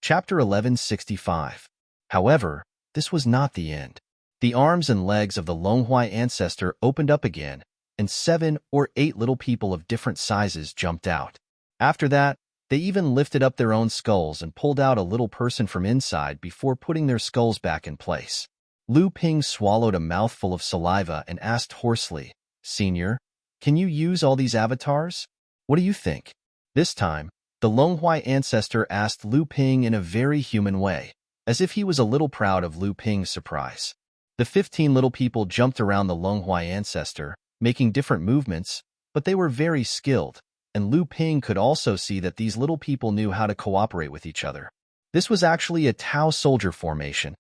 Chapter 1165. However, this was not the end. The arms and legs of the Longhuai ancestor opened up again, and 7 or 8 little people of different sizes jumped out. After that, they even lifted up their own skulls and pulled out a little person from inside before putting their skulls back in place. Lu Ping swallowed a mouthful of saliva and asked hoarsely, "Senior, can you use all these avatars? What do you think?" This time, the Longhuai ancestor asked Lu Ping in a very human way, as if he was a little proud of Lu Ping's surprise. The 15 little people jumped around the Longhuai ancestor, making different movements, but they were very skilled, and Lu Ping could also see that these little people knew how to cooperate with each other. This was actually a Tao soldier formation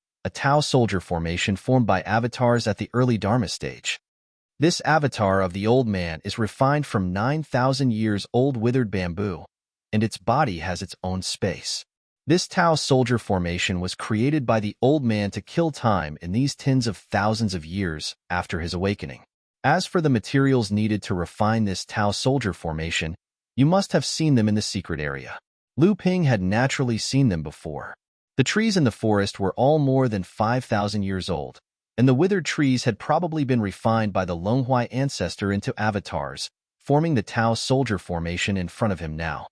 formed by avatars at the early Dharma stage. This avatar of the old man is refined from 9,000 years old withered bamboo, and its body has its own space. This Tao soldier formation was created by the old man to kill time in these tens of thousands of years after his awakening. As for the materials needed to refine this Tao soldier formation, you must have seen them in the secret area. Lu Ping had naturally seen them before. The trees in the forest were all more than 5,000 years old, and the withered trees had probably been refined by the Longhuai ancestor into avatars, forming the Tao soldier formation in front of him now.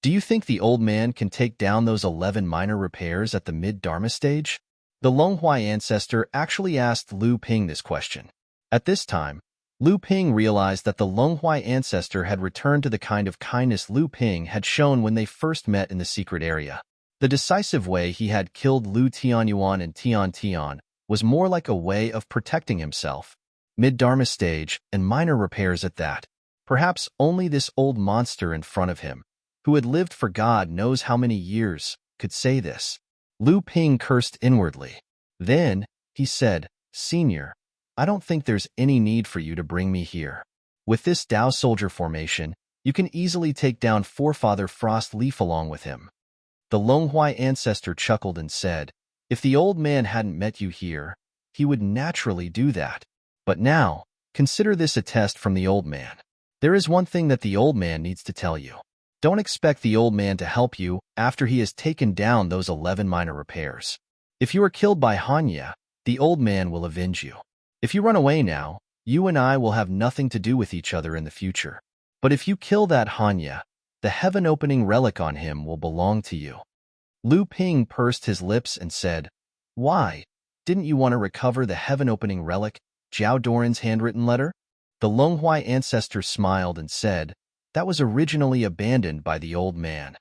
Do you think the old man can take down those 11 minor repairs at the mid-Dharma stage? The Longhuai ancestor actually asked Lu Ping this question. At this time, Lu Ping realized that the Longhuai ancestor had returned to the kind of kindness Lu Ping had shown when they first met in the secret area. The decisive way he had killed Lu Tianyuan and Tian Tian was more like a way of protecting himself. Mid-Dharma stage and minor repairs at that. Perhaps only this old monster in front of him, who had lived for God knows how many years, could say this. Lu Ping cursed inwardly. Then, he said, "Senior, I don't think there's any need for you to bring me here. With this Tao soldier formation, you can easily take down Forefather Frost Leaf along with him." The Longhuai ancestor chuckled and said, "If the old man hadn't met you here, he would naturally do that. But now, consider this a test from the old man. There is one thing that the old man needs to tell you. Don't expect the old man to help you after he has taken down those 11 minor repairs. If you are killed by Hanya, the old man will avenge you. If you run away now, you and I will have nothing to do with each other in the future. But if you kill that Hanya, the heaven-opening relic on him will belong to you." Lu Ping pursed his lips and said, "Why? Didn't you want to recover the heaven-opening relic, Zhao Doran's handwritten letter?" The Longhuai ancestor smiled and said, "That was originally abandoned by the old man.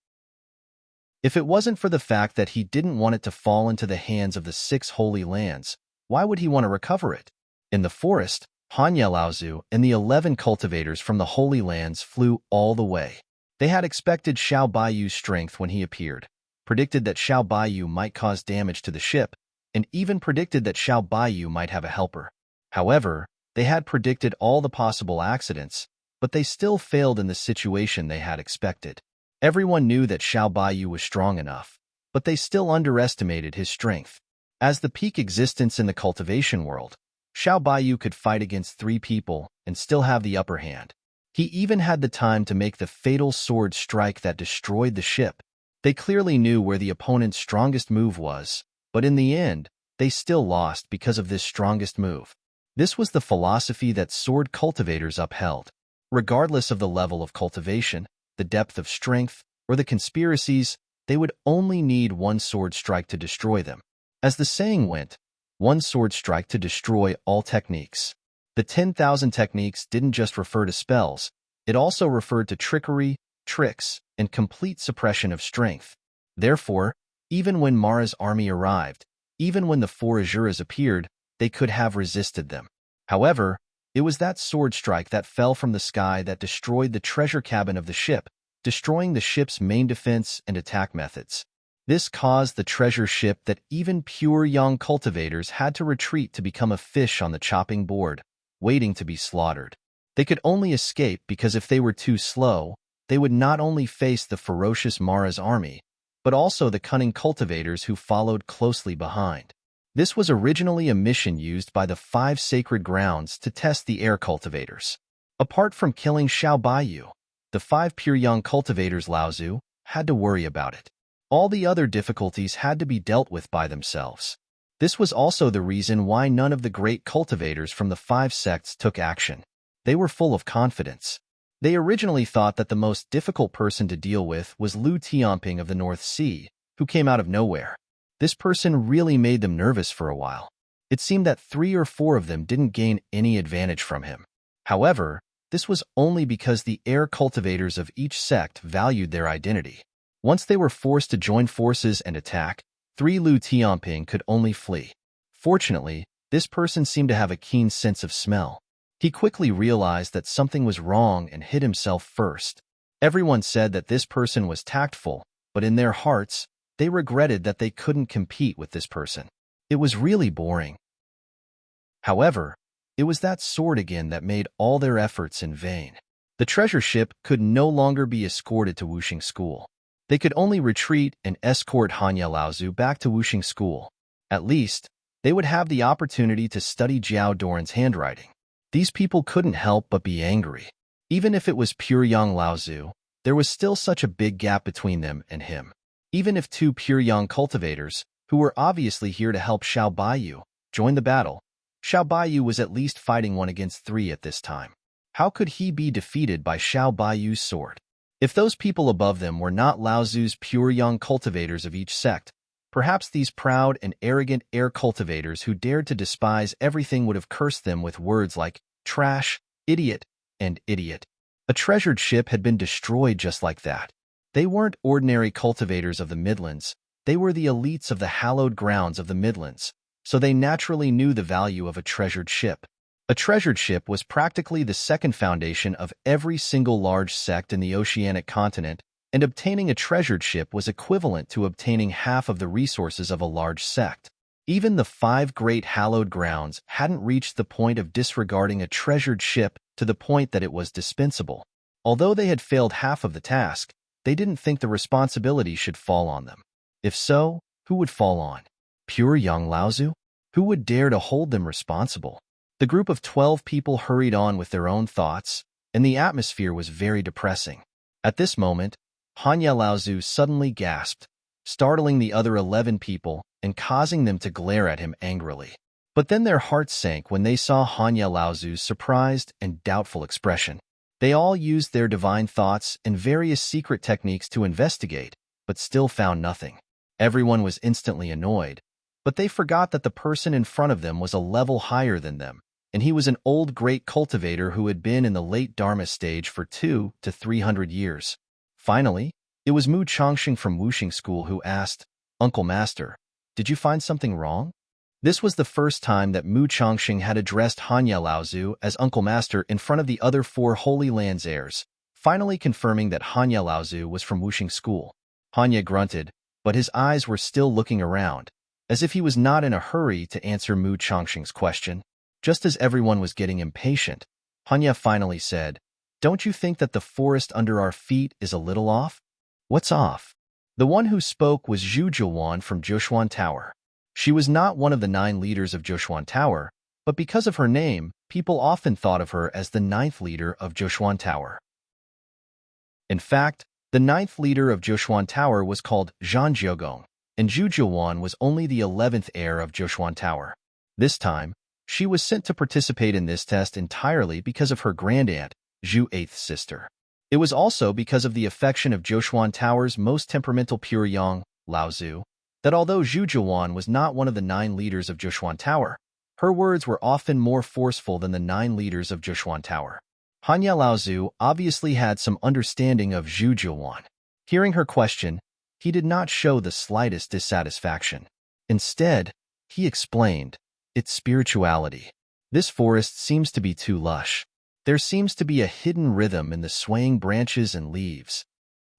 If it wasn't for the fact that he didn't want it to fall into the hands of the 6 holy lands, why would he want to recover it?" In the forest, Hanya Laozu and the 11 cultivators from the Holy Lands flew all the way. They had expected Xiao Baiyu's strength when he appeared, predicted that Xiao Baiyu might cause damage to the ship, and even predicted that Xiao Baiyu might have a helper. However, they had predicted all the possible accidents, but they still failed in the situation they had expected. Everyone knew that Xiao Baiyu was strong enough, but they still underestimated his strength. As the peak existence in the cultivation world, Xiao Baiyu could fight against 3 people and still have the upper hand. He even had the time to make the fatal sword strike that destroyed the ship. They clearly knew where the opponent's strongest move was, but in the end, they still lost because of this strongest move. This was the philosophy that sword cultivators upheld. Regardless of the level of cultivation, the depth of strength, or the conspiracies, they would only need one sword strike to destroy them. As the saying went, one sword strike to destroy all techniques. The 10,000 techniques didn't just refer to spells, it also referred to trickery, tricks, and complete suppression of strength. Therefore, even when Mara's army arrived, even when the 4 Azuras appeared, they could have resisted them. However, it was that sword strike that fell from the sky that destroyed the treasure cabin of the ship, destroying the ship's main defense and attack methods. This caused the treasure ship that even pure young cultivators had to retreat to become a fish on the chopping board, waiting to be slaughtered. They could only escape because if they were too slow, they would not only face the ferocious Mara's army, but also the cunning cultivators who followed closely behind. This was originally a mission used by the 5 sacred grounds to test the air cultivators. Apart from killing Xiao Baiyu, the 5 pure young cultivators Laozu had to worry about it. All the other difficulties had to be dealt with by themselves. This was also the reason why none of the great cultivators from the 5 sects took action. They were full of confidence. They originally thought that the most difficult person to deal with was Lu Tianping of the North Sea, who came out of nowhere. This person really made them nervous for a while. It seemed that 3 or 4 of them didn't gain any advantage from him. However, this was only because the air cultivators of each sect valued their identity. Once they were forced to join forces and attack, 3 Lu Tianping could only flee. Fortunately, this person seemed to have a keen sense of smell. He quickly realized that something was wrong and hid himself first. Everyone said that this person was tactful, but in their hearts, they regretted that they couldn't compete with this person. It was really boring. However, it was that sword again that made all their efforts in vain. The treasure ship could no longer be escorted to Wuxing School. They could only retreat and escort Hanya Laozu back to Wuxing School. At least, they would have the opportunity to study Jiao Doran's handwriting. These people couldn't help but be angry. Even if it was pure Yang Laozu, there was still such a big gap between them and him. Even if 2 pure Yang cultivators, who were obviously here to help Xiao Baiyu, joined the battle, Xiao Baiyu was at least fighting 1 against 3 at this time. How could he be defeated by Xiao Baiyu's sword? If those people above them were not Laozu's pure Yang cultivators of each sect, perhaps these proud and arrogant air cultivators who dared to despise everything would have cursed them with words like trash, idiot, and idiot. A treasured ship had been destroyed just like that. They weren't ordinary cultivators of the Midlands, they were the elites of the hallowed grounds of the Midlands, so they naturally knew the value of a treasured ship. A treasured ship was practically the second foundation of every single large sect in the oceanic continent, and obtaining a treasured ship was equivalent to obtaining half of the resources of a large sect. Even the 5 great hallowed grounds hadn't reached the point of disregarding a treasured ship to the point that it was dispensable. Although they had failed half of the task, they didn't think the responsibility should fall on them. If so, who would fall on? Pure Yang Laozu? Who would dare to hold them responsible? The group of 12 people hurried on with their own thoughts, and the atmosphere was very depressing. At this moment, Hanya Laozu suddenly gasped, startling the other 11 people and causing them to glare at him angrily. But then their hearts sank when they saw Hanya Laozu's surprised and doubtful expression. They all used their divine thoughts and various secret techniques to investigate, but still found nothing. Everyone was instantly annoyed, but they forgot that the person in front of them was a level higher than them, and he was an old great cultivator who had been in the late Dharma stage for 200 to 300 years. Finally, it was Mu Changxing from Wuxing School who asked, "Uncle Master, did you find something wrong?" This was the first time that Mu Changxing had addressed Hanya Laozu as Uncle Master in front of the other 4 Holy Land's heirs, finally confirming that Hanya Laozu was from Wuxing School. Hanya grunted, but his eyes were still looking around, as if he was not in a hurry to answer Mu Changxing's question. Just as everyone was getting impatient, Hanya finally said, "Don't you think that the forest under our feet is a little off?" "What's off?" The one who spoke was Zhu Jiuwan from Joshuan Tower. She was not one of the 9 leaders of Joshuan Tower, but because of her name, people often thought of her as the 9th leader of Joshuan Tower. In fact, the 9th leader of Joshuan Tower was called Zhan Jiugong, and Zhu Jiuwan was only the 11th heir of Joshuan Tower. This time, she was sent to participate in this test entirely because of her grandaunt, Zhu 8th sister. It was also because of the affection of Joshuan Tower's most temperamental pure Yang, Laozu, that although Zhu Jiuwan was not one of the 9 leaders of Joshuan Tower, her words were often more forceful than the 9 leaders of Joshuan Tower. Hanya Laozu obviously had some understanding of Zhu Jiuwan. Hearing her question, he did not show the slightest dissatisfaction. Instead, he explained, "It's spirituality. This forest seems to be too lush. There seems to be a hidden rhythm in the swaying branches and leaves."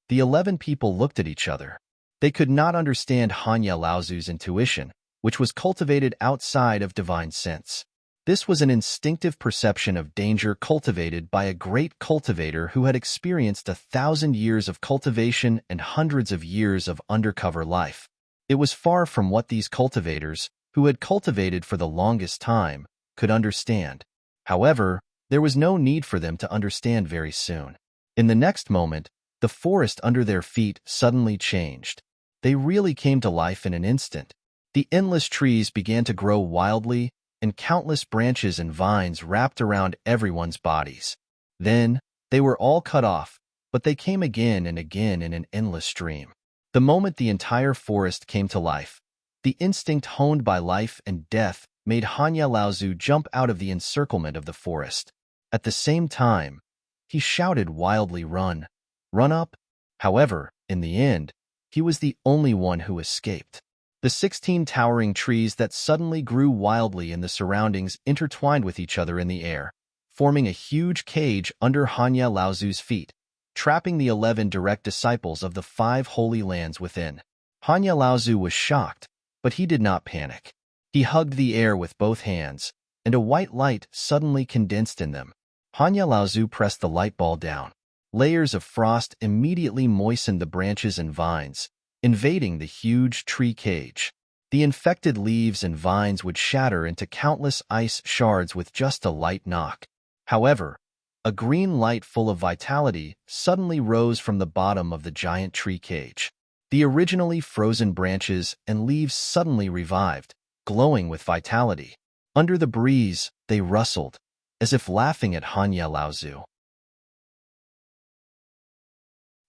The 11 people looked at each other. They could not understand Hanya Laozu's intuition, which was cultivated outside of divine sense. This was an instinctive perception of danger cultivated by a great cultivator who had experienced 1,000 years of cultivation and hundreds of years of undercover life. It was far from what these cultivators, who had cultivated for the longest time, could understand. However, there was no need for them to understand very soon. In the next moment, the forest under their feet suddenly changed. they really came to life in an instant. The endless trees began to grow wildly, and countless branches and vines wrapped around everyone's bodies. Then, they were all cut off, but they came again and again in an endless stream. The moment the entire forest came to life, the instinct honed by life and death made Hanya Laozu jump out of the encirclement of the forest. At the same time, he shouted wildly, "Run! Run up!" However, in the end, he was the only one who escaped. The 16 towering trees that suddenly grew wildly in the surroundings intertwined with each other in the air, forming a huge cage under Hanya Laozu's feet, trapping the 11 direct disciples of the 5 holy lands within. Hanya Laozu was shocked, but he did not panic. He hugged the air with both hands, and a white light suddenly condensed in them. Hanya Laozu pressed the light ball down. Layers of frost immediately moistened the branches and vines, invading the huge tree cage. The infected leaves and vines would shatter into countless ice shards with just a light knock. However, a green light full of vitality suddenly rose from the bottom of the giant tree cage. The originally frozen branches and leaves suddenly revived, glowing with vitality. Under the breeze, they rustled, as if laughing at Hanya Laozu.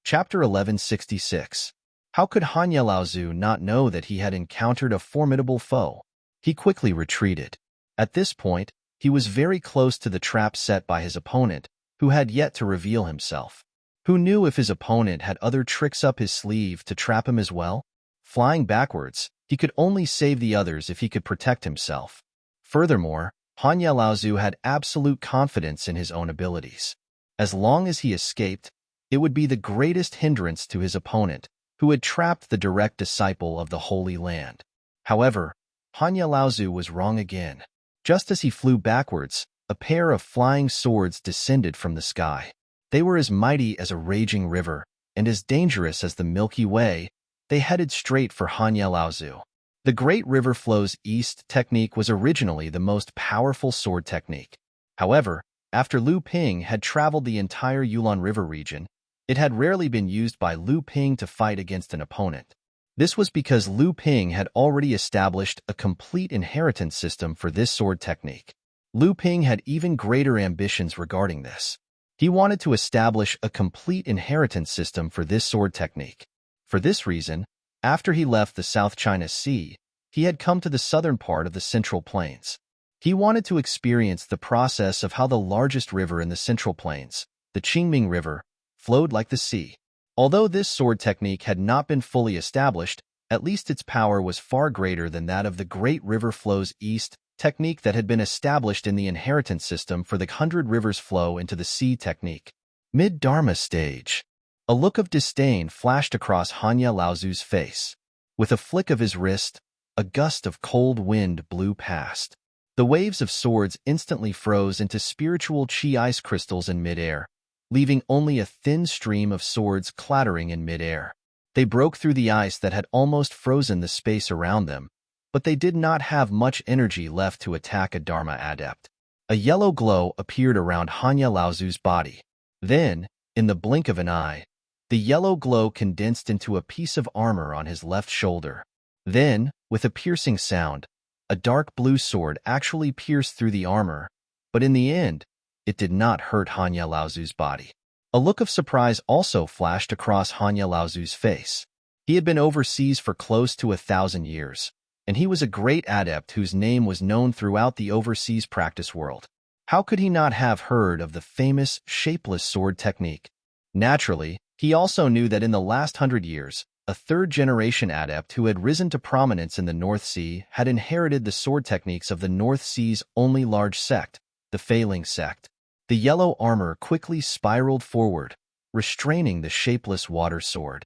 Chapter 1166. How could Hanya Laozu not know that he had encountered a formidable foe? He quickly retreated. At this point, he was very close to the trap set by his opponent, who had yet to reveal himself. Who knew if his opponent had other tricks up his sleeve to trap him as well? Flying backwards, he could only save the others if he could protect himself. Furthermore, Hanya Laozu had absolute confidence in his own abilities. As long as he escaped, it would be the greatest hindrance to his opponent, who had trapped the direct disciple of the Holy Land. However, Hanya Laozu was wrong again. Just as he flew backwards, a pair of flying swords descended from the sky. They were as mighty as a raging river, and as dangerous as the Milky Way. They headed straight for Hanya Laozu. The Great River Flows East technique was originally the most powerful sword technique. However, after Lu Ping had traveled the entire Yulon River region, it had rarely been used by Lu Ping to fight against an opponent. This was because Lu Ping had already established a complete inheritance system for this sword technique. Lu Ping had even greater ambitions regarding this. He wanted to establish a complete inheritance system for this sword technique. For this reason, after he left the South China Sea, he had come to the southern part of the Central Plains. He wanted to experience the process of how the largest river in the Central Plains, the Qingming River, flowed like the sea. Although this sword technique had not been fully established, at least its power was far greater than that of the Great River Flows East technique that had been established in the inheritance system for the 100 Rivers Flow into the Sea technique. Mid-Dharma stage. A look of disdain flashed across Hanya Laozu's face. With a flick of his wrist, a gust of cold wind blew past. The waves of swords instantly froze into spiritual chi ice crystals in midair, leaving only a thin stream of swords clattering in midair. They broke through the ice that had almost frozen the space around them, but they did not have much energy left to attack a Dharma adept. A yellow glow appeared around Hanya Laozu's body. Then, in the blink of an eye, the yellow glow condensed into a piece of armor on his left shoulder. Then, with a piercing sound, a dark blue sword actually pierced through the armor, but in the end, it did not hurt Hanya Laozu's body. A look of surprise also flashed across Hanya Laozu's face. He had been overseas for close to 1,000 years, and he was a great adept whose name was known throughout the overseas practice world. How could he not have heard of the famous shapeless sword technique? Naturally, he also knew that in the last 100 years, a third-generation adept who had risen to prominence in the North Sea had inherited the sword techniques of the North Sea's only large sect, the Failing sect. The yellow armor quickly spiraled forward, restraining the shapeless water sword.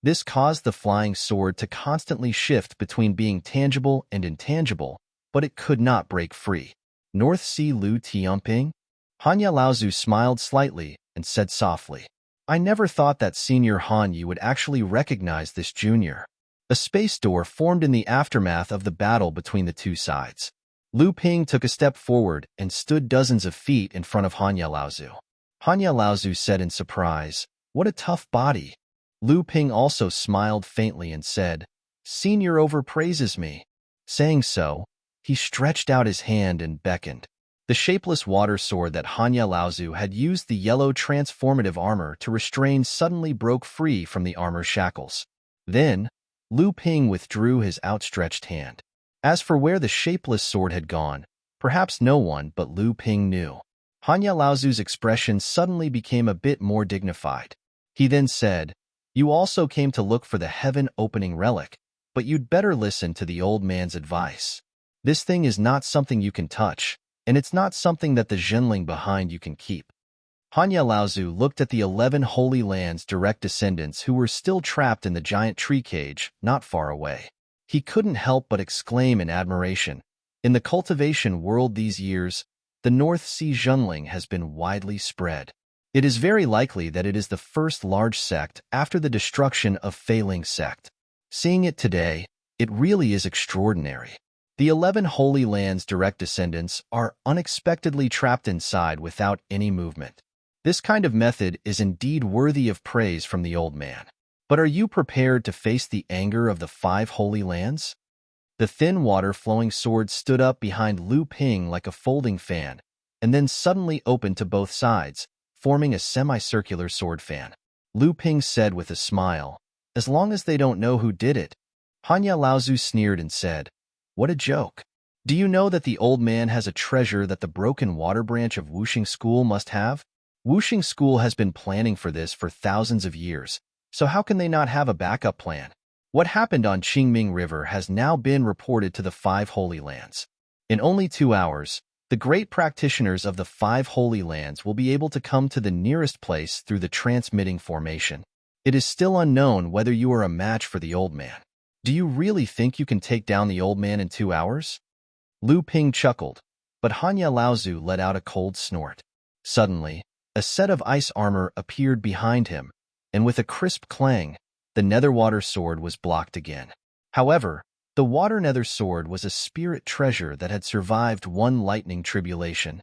This caused the flying sword to constantly shift between being tangible and intangible, but it could not break free. North Sea Lu Tianping? Hanya Laozu smiled slightly and said softly, "I never thought that Senior Han Yu would actually recognize this junior." A space door formed in the aftermath of the battle between the two sides. Lu Ping took a step forward and stood dozens of feet in front of Hanya Laozu. Hanya Laozu said in surprise, "What a tough body." Lu Ping also smiled faintly and said, "Senior overpraises me." Saying so, he stretched out his hand and beckoned. The shapeless water sword that Hanya Laozu had used the yellow transformative armor to restrain suddenly broke free from the armor's shackles. Then, Lu Ping withdrew his outstretched hand. As for where the shapeless sword had gone, perhaps no one but Lu Ping knew. Hanya Laozu's expression suddenly became a bit more dignified. He then said, "You also came to look for the heaven-opening relic, but you'd better listen to the old man's advice. This thing is not something you can touch, and it's not something that the Zhenling behind you can keep." Hanya Laozu looked at the 11 Holy Land's direct descendants who were still trapped in the giant tree cage not far away. He couldn't help but exclaim in admiration. In the cultivation world these years, the North Sea Zhenling has been widely spread. It is very likely that it is the first large sect after the destruction of Feiling sect. Seeing it today, it really is extraordinary. The 11 Holy Land's direct descendants are unexpectedly trapped inside without any movement. This kind of method is indeed worthy of praise from the old man. But are you prepared to face the anger of the 5 Holy Lands? The thin water-flowing sword stood up behind Lu Ping like a folding fan, and then suddenly opened to both sides, forming a semicircular sword fan. Lu Ping said with a smile, "As long as they don't know who did it." Hanya Laozu sneered and said, "What a joke. Do you know that the old man has a treasure that the broken water branch of Wuxing School must have? Wuxing School has been planning for this for thousands of years, so how can they not have a backup plan? What happened on Qingming River has now been reported to the 5 Holy Lands. In only 2 hours, the great practitioners of the 5 Holy Lands will be able to come to the nearest place through the transmitting formation. It is still unknown whether you are a match for the old man. Do you really think you can take down the old man in 2 hours?" Lu Ping chuckled, but Hanya Laozu let out a cold snort. Suddenly, a set of ice armor appeared behind him, and with a crisp clang, the nether water sword was blocked again. However, the water nether sword was a spirit treasure that had survived one lightning tribulation.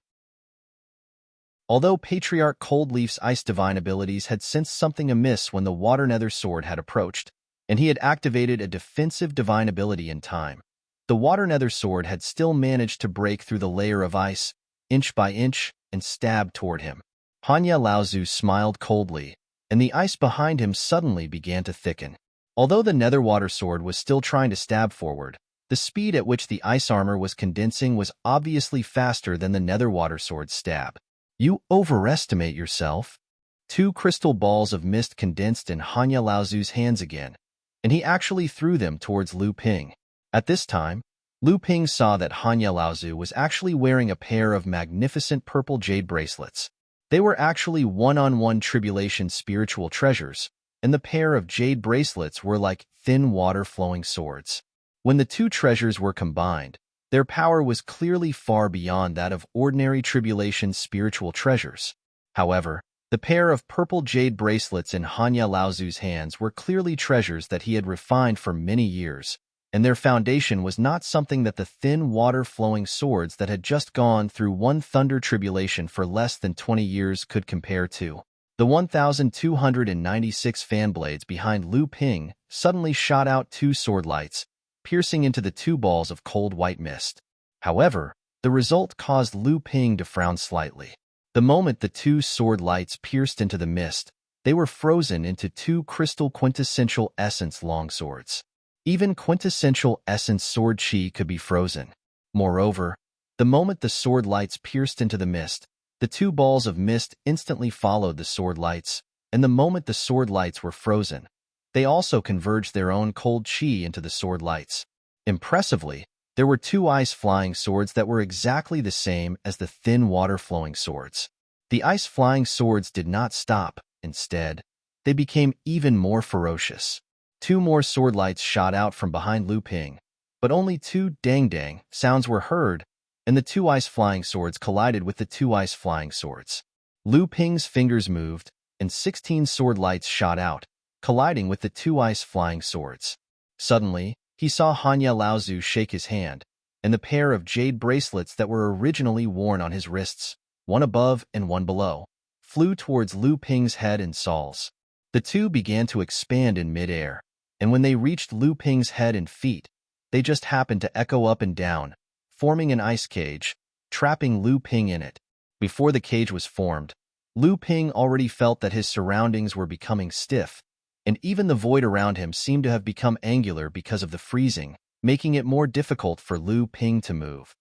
Although Patriarch Coldleaf's ice divine abilities had sensed something amiss when the water nether sword had approached, and he had activated a defensive divine ability in time, the water nether sword had still managed to break through the layer of ice, inch by inch, and stab toward him. Hanya Laozu smiled coldly, and the ice behind him suddenly began to thicken. Although the nether water sword was still trying to stab forward, the speed at which the ice armor was condensing was obviously faster than the nether water sword's stab. "You overestimate yourself." 2 crystal balls of mist condensed in Hanya Laozu's hands again, and he actually threw them towards Lu Ping. At this time, Lu Ping saw that Hanya Laozu was actually wearing a pair of magnificent purple jade bracelets. They were actually one-on-one tribulation spiritual treasures, and the pair of jade bracelets were like thin water-flowing swords. When the 2 treasures were combined, their power was clearly far beyond that of ordinary tribulation spiritual treasures. However, the pair of purple jade bracelets in Hanya Laozu's hands were clearly treasures that he had refined for many years, and their foundation was not something that the thin water-flowing swords that had just gone through one thunder tribulation for less than 20 years could compare to. The 1,296 fan blades behind Lu Ping suddenly shot out 2 sword lights, piercing into the 2 balls of cold white mist. However, the result caused Lu Ping to frown slightly. The moment the 2 sword lights pierced into the mist, they were frozen into 2 crystal quintessential essence longswords. Even quintessential essence sword chi could be frozen. Moreover, the moment the sword lights pierced into the mist, the 2 balls of mist instantly followed the sword lights, and the moment the sword lights were frozen, they also converged their own cold chi into the sword lights. Impressively, there were 2 ice-flying swords that were exactly the same as the thin water-flowing swords. The ice-flying swords did not stop. Instead, they became even more ferocious. 2 more sword lights shot out from behind Lu Ping, but only 2 dang-dang sounds were heard, and the 2 ice-flying swords collided with the 2 ice-flying swords. Lu Ping's fingers moved, and 16 sword lights shot out, colliding with the 2 ice-flying swords. Suddenly, he saw Hanya Laozu shake his hand, and the pair of jade bracelets that were originally worn on his wrists, one above and one below, flew towards Lu Ping's head and soles. The two began to expand in midair, and when they reached Lu Ping's head and feet, they just happened to echo up and down, forming an ice cage, trapping Lu Ping in it. Before the cage was formed, Lu Ping already felt that his surroundings were becoming stiff, and even the void around him seemed to have become angular because of the freezing, making it more difficult for Lu Ping to move.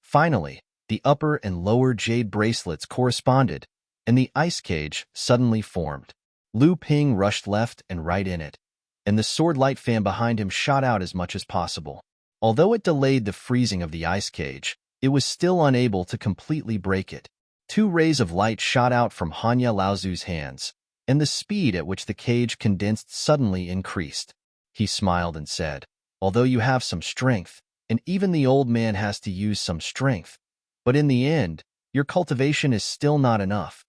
Finally, the upper and lower jade bracelets corresponded, and the ice cage suddenly formed. Lu Ping rushed left and right in it, and the sword light fan behind him shot out as much as possible. Although it delayed the freezing of the ice cage, it was still unable to completely break it. Two rays of light shot out from Hanya Laozu's hands, and the speed at which the cage condensed suddenly increased. He smiled and said, "Although you have some strength, and even the old man has to use some strength, but in the end, your cultivation is still not enough."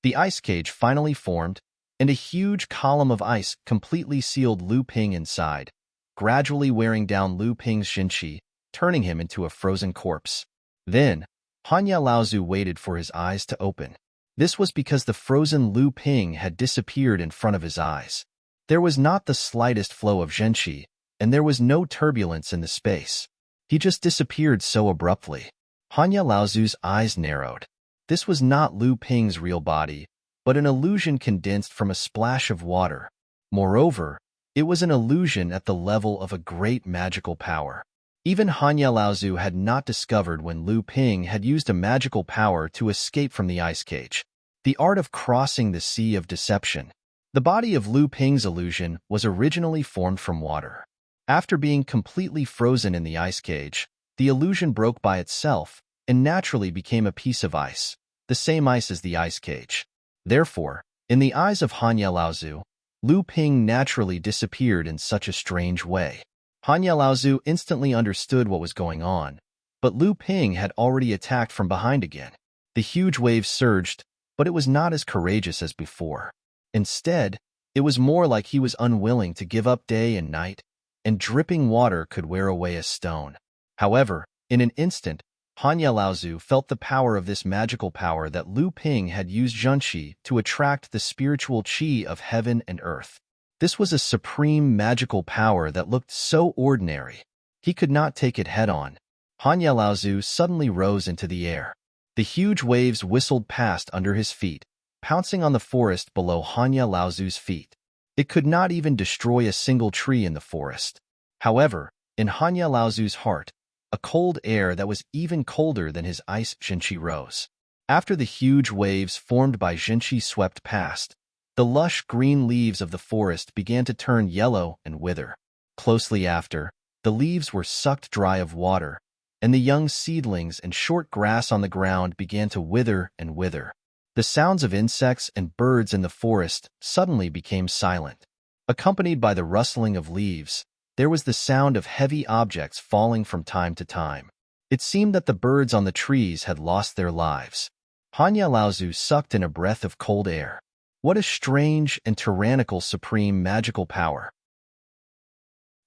The ice cage finally formed, and a huge column of ice completely sealed Lu Ping inside, gradually wearing down Lu Ping's Xinqi, turning him into a frozen corpse. Then, Hanya Laozu waited for his eyes to open. This was because the frozen Lu Ping had disappeared in front of his eyes. There was not the slightest flow of Xinqi, and there was no turbulence in the space. He just disappeared so abruptly. Hanya Laozu's eyes narrowed. This was not Lu Ping's real body, but an illusion condensed from a splash of water. Moreover, it was an illusion at the level of a great magical power. Even Hanya Laozu had not discovered when Lu Ping had used a magical power to escape from the ice cage. The art of crossing the sea of deception. The body of Lu Ping's illusion was originally formed from water. After being completely frozen in the ice cage, the illusion broke by itself and naturally became a piece of ice, the same ice as the ice cage. Therefore, in the eyes of Hanya Laozu, Lu Ping naturally disappeared in such a strange way. Hanya Laozu instantly understood what was going on, but Lu Ping had already attacked from behind again. The huge waves surged, but it was not as courageous as before. Instead, it was more like he was unwilling to give up day and night, and dripping water could wear away a stone. However, in an instant, Hanya Laozu felt the power of this magical power that Lu Ping had used Zhenqi to attract the spiritual qi of heaven and earth. This was a supreme magical power that looked so ordinary. He could not take it head-on. Hanya Laozu suddenly rose into the air. The huge waves whistled past under his feet, pouncing on the forest below Hanya Laozu's feet. It could not even destroy a single tree in the forest. However, in Hanya Laozu's heart, a cold air that was even colder than his ice Xinqi rose. After the huge waves formed by Xinqi swept past, the lush green leaves of the forest began to turn yellow and wither. Closely after, the leaves were sucked dry of water, and the young seedlings and short grass on the ground began to wither and wither. The sounds of insects and birds in the forest suddenly became silent. Accompanied by the rustling of leaves, there was the sound of heavy objects falling from time to time. It seemed that the birds on the trees had lost their lives. Hanya Laozu sucked in a breath of cold air. What a strange and tyrannical supreme magical power.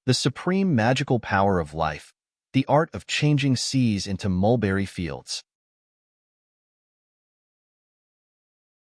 The supreme magical power of life, the art of changing seas into mulberry fields.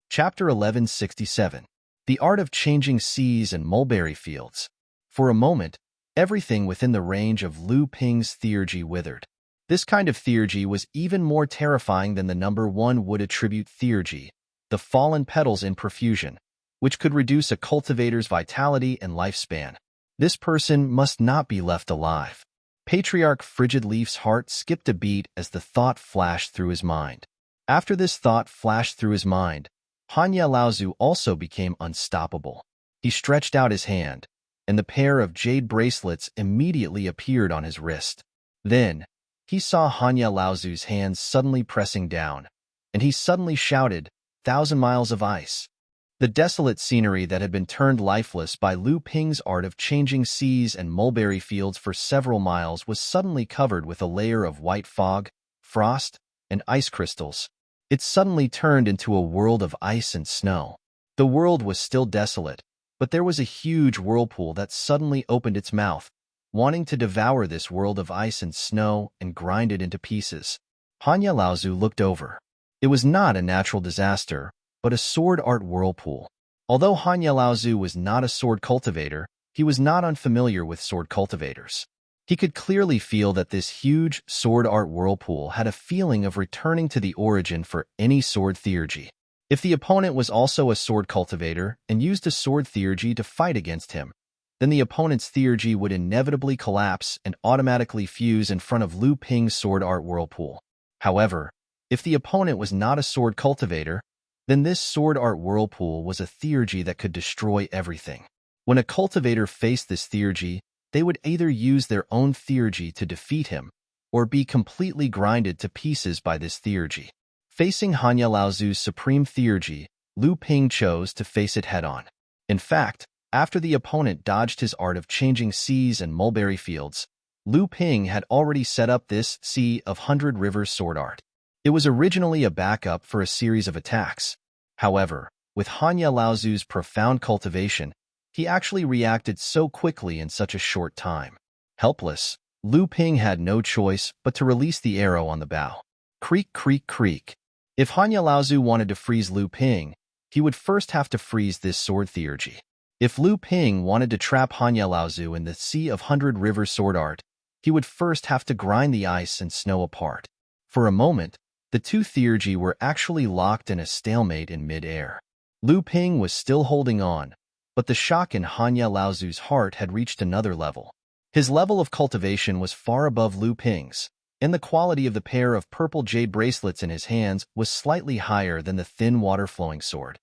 Chapter 1167. The art of changing seas and mulberry fields. For a moment, everything within the range of Lu Ping's theurgy withered. This kind of theurgy was even more terrifying than the number one would attribute theurgy, the fallen petals in profusion, which could reduce a cultivator's vitality and lifespan. This person must not be left alive. Patriarch Frigid Leaf's heart skipped a beat as the thought flashed through his mind. After this thought flashed through his mind, Hanya Laozu also became unstoppable. He stretched out his hand, and the pair of jade bracelets immediately appeared on his wrist. Then, he saw Hanya Laozu's hands suddenly pressing down, and he suddenly shouted, "1,000 miles of ice." The desolate scenery that had been turned lifeless by Lu Ping's art of changing seas and mulberry fields for several miles was suddenly covered with a layer of white fog, frost, and ice crystals. It suddenly turned into a world of ice and snow. The world was still desolate, but there was a huge whirlpool that suddenly opened its mouth, wanting to devour this world of ice and snow and grind it into pieces. Hanya Laozu looked over. It was not a natural disaster, but a sword art whirlpool. Although Han Laozu was not a sword cultivator, he was not unfamiliar with sword cultivators. He could clearly feel that this huge sword art whirlpool had a feeling of returning to the origin for any sword theurgy. If the opponent was also a sword cultivator and used a sword theurgy to fight against him, then the opponent's theurgy would inevitably collapse and automatically fuse in front of Liu Ping's sword art whirlpool. However, if the opponent was not a sword cultivator, then this sword art whirlpool was a theurgy that could destroy everything. When a cultivator faced this theurgy, they would either use their own theurgy to defeat him, or be completely grinded to pieces by this theurgy. Facing Han Laozu's supreme theurgy, Liu Ping chose to face it head-on. In fact, after the opponent dodged his art of changing seas and mulberry fields, Liu Ping had already set up this Sea of 100 Rivers sword art. It was originally a backup for a series of attacks. However, with Han Laozu's profound cultivation, he actually reacted so quickly in such a short time. Helpless, Liu Ping had no choice but to release the arrow on the bow. Creak, creak, creak. If Han Laozu wanted to freeze Liu Ping, he would first have to freeze this sword theurgy. If Liu Ping wanted to trap Han Laozu in the Sea of 100 Rivers sword art, he would first have to grind the ice and snow apart. For a moment, the two theurgy were actually locked in a stalemate in mid-air. Liu Ping was still holding on, but the shock in Han Laozu's heart had reached another level. His level of cultivation was far above Liu Ping's, and the quality of the pair of purple jade bracelets in his hands was slightly higher than the thin water-flowing sword.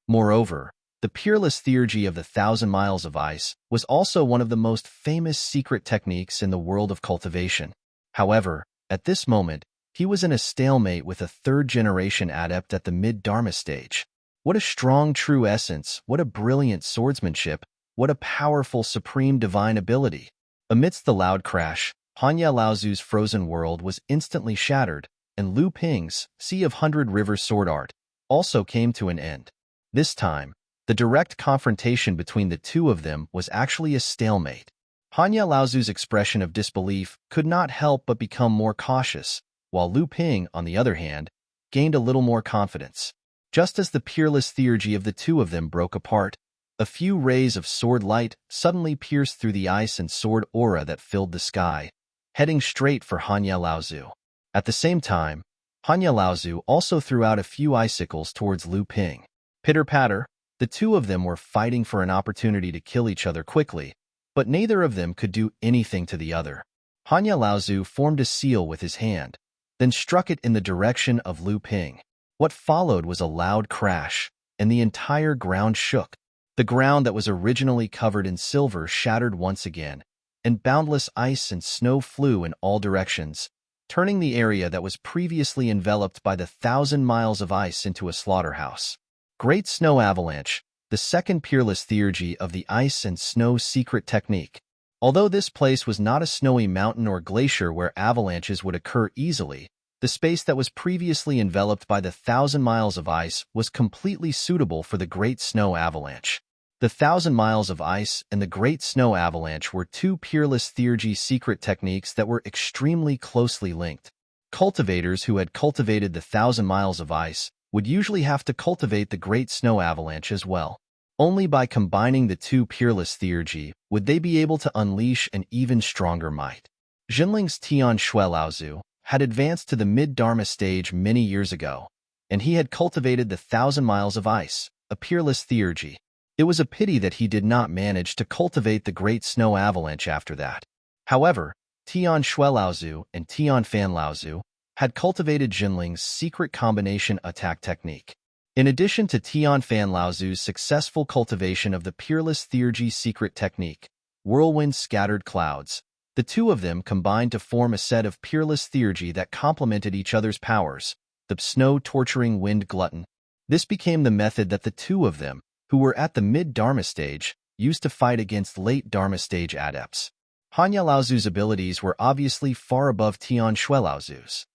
Moreover, the peerless theurgy of the 1,000 Miles of Ice was also one of the most famous secret techniques in the world of cultivation. However, at this moment, he was in a stalemate with a third-generation adept at the mid-Dharma stage. What a strong true essence, what a brilliant swordsmanship, what a powerful supreme divine ability. Amidst the loud crash, Han Laozu's frozen world was instantly shattered, and Liu Ping's Sea of 100 Rivers sword art also came to an end. This time, the direct confrontation between the two of them was actually a stalemate. Han Laozu's expression of disbelief could not help but become more cautious, while Liu Ping, on the other hand, gained a little more confidence. Just as the peerless theurgy of the two of them broke apart, a few rays of sword light suddenly pierced through the ice and sword aura that filled the sky, heading straight for Han Laozu. At the same time, Han Laozu also threw out a few icicles towards Liu Ping. Pitter-patter, the two of them were fighting for an opportunity to kill each other quickly, but neither of them could do anything to the other. Han Laozu formed a seal with his hand, then struck it in the direction of Liu Ping. What followed was a loud crash, and the entire ground shook. The ground that was originally covered in silver shattered once again, and boundless ice and snow flew in all directions, turning the area that was previously enveloped by the 1,000 miles of ice into a slaughterhouse. Great Snow Avalanche, the second peerless theurgy of the ice and snow secret technique. Although this place was not a snowy mountain or glacier where avalanches would occur easily, the space that was previously enveloped by the 1,000 miles of ice was completely suitable for the Great Snow Avalanche. The 1,000 miles of ice and the Great Snow Avalanche were two peerless theurgy secret techniques that were extremely closely linked. Cultivators who had cultivated the 1,000 miles of ice would usually have to cultivate the Great Snow Avalanche as well. Only by combining the two peerless theurgy would they be able to unleash an even stronger might. Jinling's Tian Shui Laozu had advanced to the mid-Dharma stage many years ago, and he had cultivated the 1,000 miles of ice, a peerless theurgy. It was a pity that he did not manage to cultivate the Great Snow Avalanche after that. However, Tian Shui Laozu and Tian Fan Laozu had cultivated Jinling's secret combination attack technique. In addition to Tian Fan Laozu's successful cultivation of the peerless theurgy secret technique, Whirlwind Scattered Clouds, the two of them combined to form a set of peerless theurgy that complemented each other's powers, the snow-torturing wind glutton. This became the method that the two of them, who were at the mid-Dharma stage, used to fight against late Dharma stage adepts. Han Laozu's abilities were obviously far above Tian Shui Laozu's.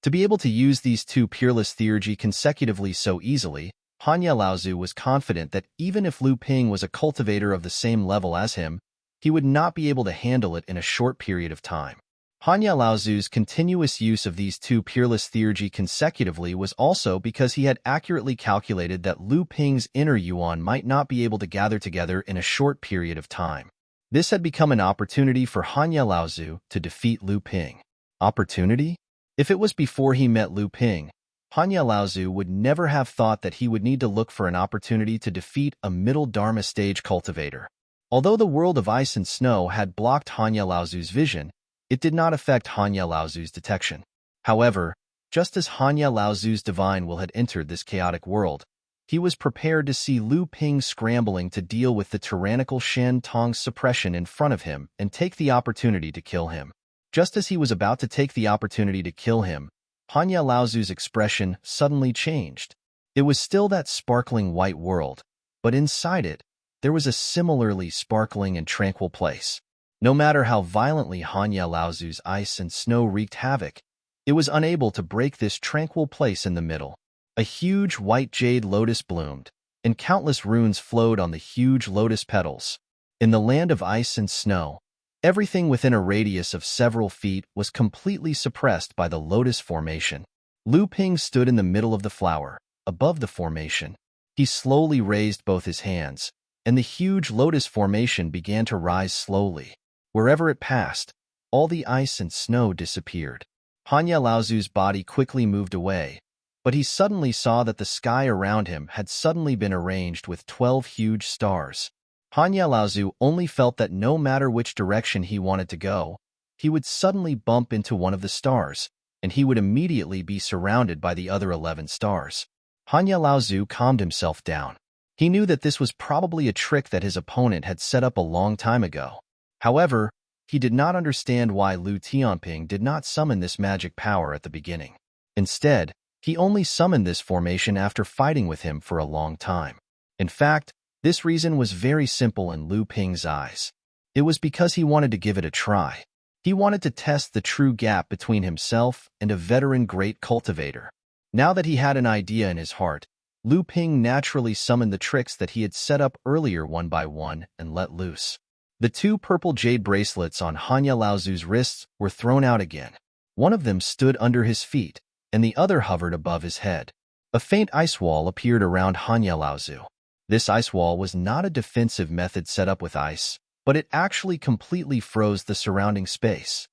To be able to use these two peerless theurgy consecutively so easily, Han Laozu was confident that even if Liu Ping was a cultivator of the same level as him, he would not be able to handle it in a short period of time. Hanya Laozu's continuous use of these two peerless theurgy consecutively was also because he had accurately calculated that Lu Ping's inner yuan might not be able to gather together in a short period of time. This had become an opportunity for Hanya Laozu to defeat Lu Ping. Opportunity? If it was before he met Lu Ping, Hanya Laozu would never have thought that he would need to look for an opportunity to defeat a middle Dharma stage cultivator. Although the world of ice and snow had blocked Hanya Laozu's vision, it did not affect Hanya Laozu's detection. However, just as Hanya Laozu's divine will had entered this chaotic world, he was prepared to see Lu Ping scrambling to deal with the tyrannical Shen Tong's suppression in front of him and take the opportunity to kill him. Just as he was about to take the opportunity to kill him, Hanya Laozu's expression suddenly changed. It was still that sparkling white world, but inside it, there was a similarly sparkling and tranquil place. No matter how violently Hanya Laozu's ice and snow wreaked havoc, it was unable to break this tranquil place in the middle. A huge white jade lotus bloomed, and countless runes flowed on the huge lotus petals. In the land of ice and snow, everything within a radius of several feet was completely suppressed by the lotus formation. Lu Ping stood in the middle of the flower, above the formation. He slowly raised both his hands, and the huge lotus formation began to rise slowly. Wherever it passed, all the ice and snow disappeared. Hanya Laozu's body quickly moved away, but he suddenly saw that the sky around him had suddenly been arranged with 12 huge stars. Hanya Laozu only felt that no matter which direction he wanted to go, he would suddenly bump into one of the stars, and he would immediately be surrounded by the other 11 stars. Hanya Laozu calmed himself down. He knew that this was probably a trick that his opponent had set up a long time ago. However, he did not understand why Lu Tianping did not summon this magic power at the beginning. Instead, he only summoned this formation after fighting with him for a long time. In fact, this reason was very simple in Lu Ping's eyes. It was because he wanted to give it a try. He wanted to test the true gap between himself and a veteran great cultivator. Now that he had an idea in his heart, Lu Ping naturally summoned the tricks that he had set up earlier one by one and let loose. The two purple jade bracelets on Hanya Laozu's wrists were thrown out again. One of them stood under his feet, and the other hovered above his head. A faint ice wall appeared around Hanya Laozu. This ice wall was not a defensive method set up with ice, but it actually completely froze the surrounding space.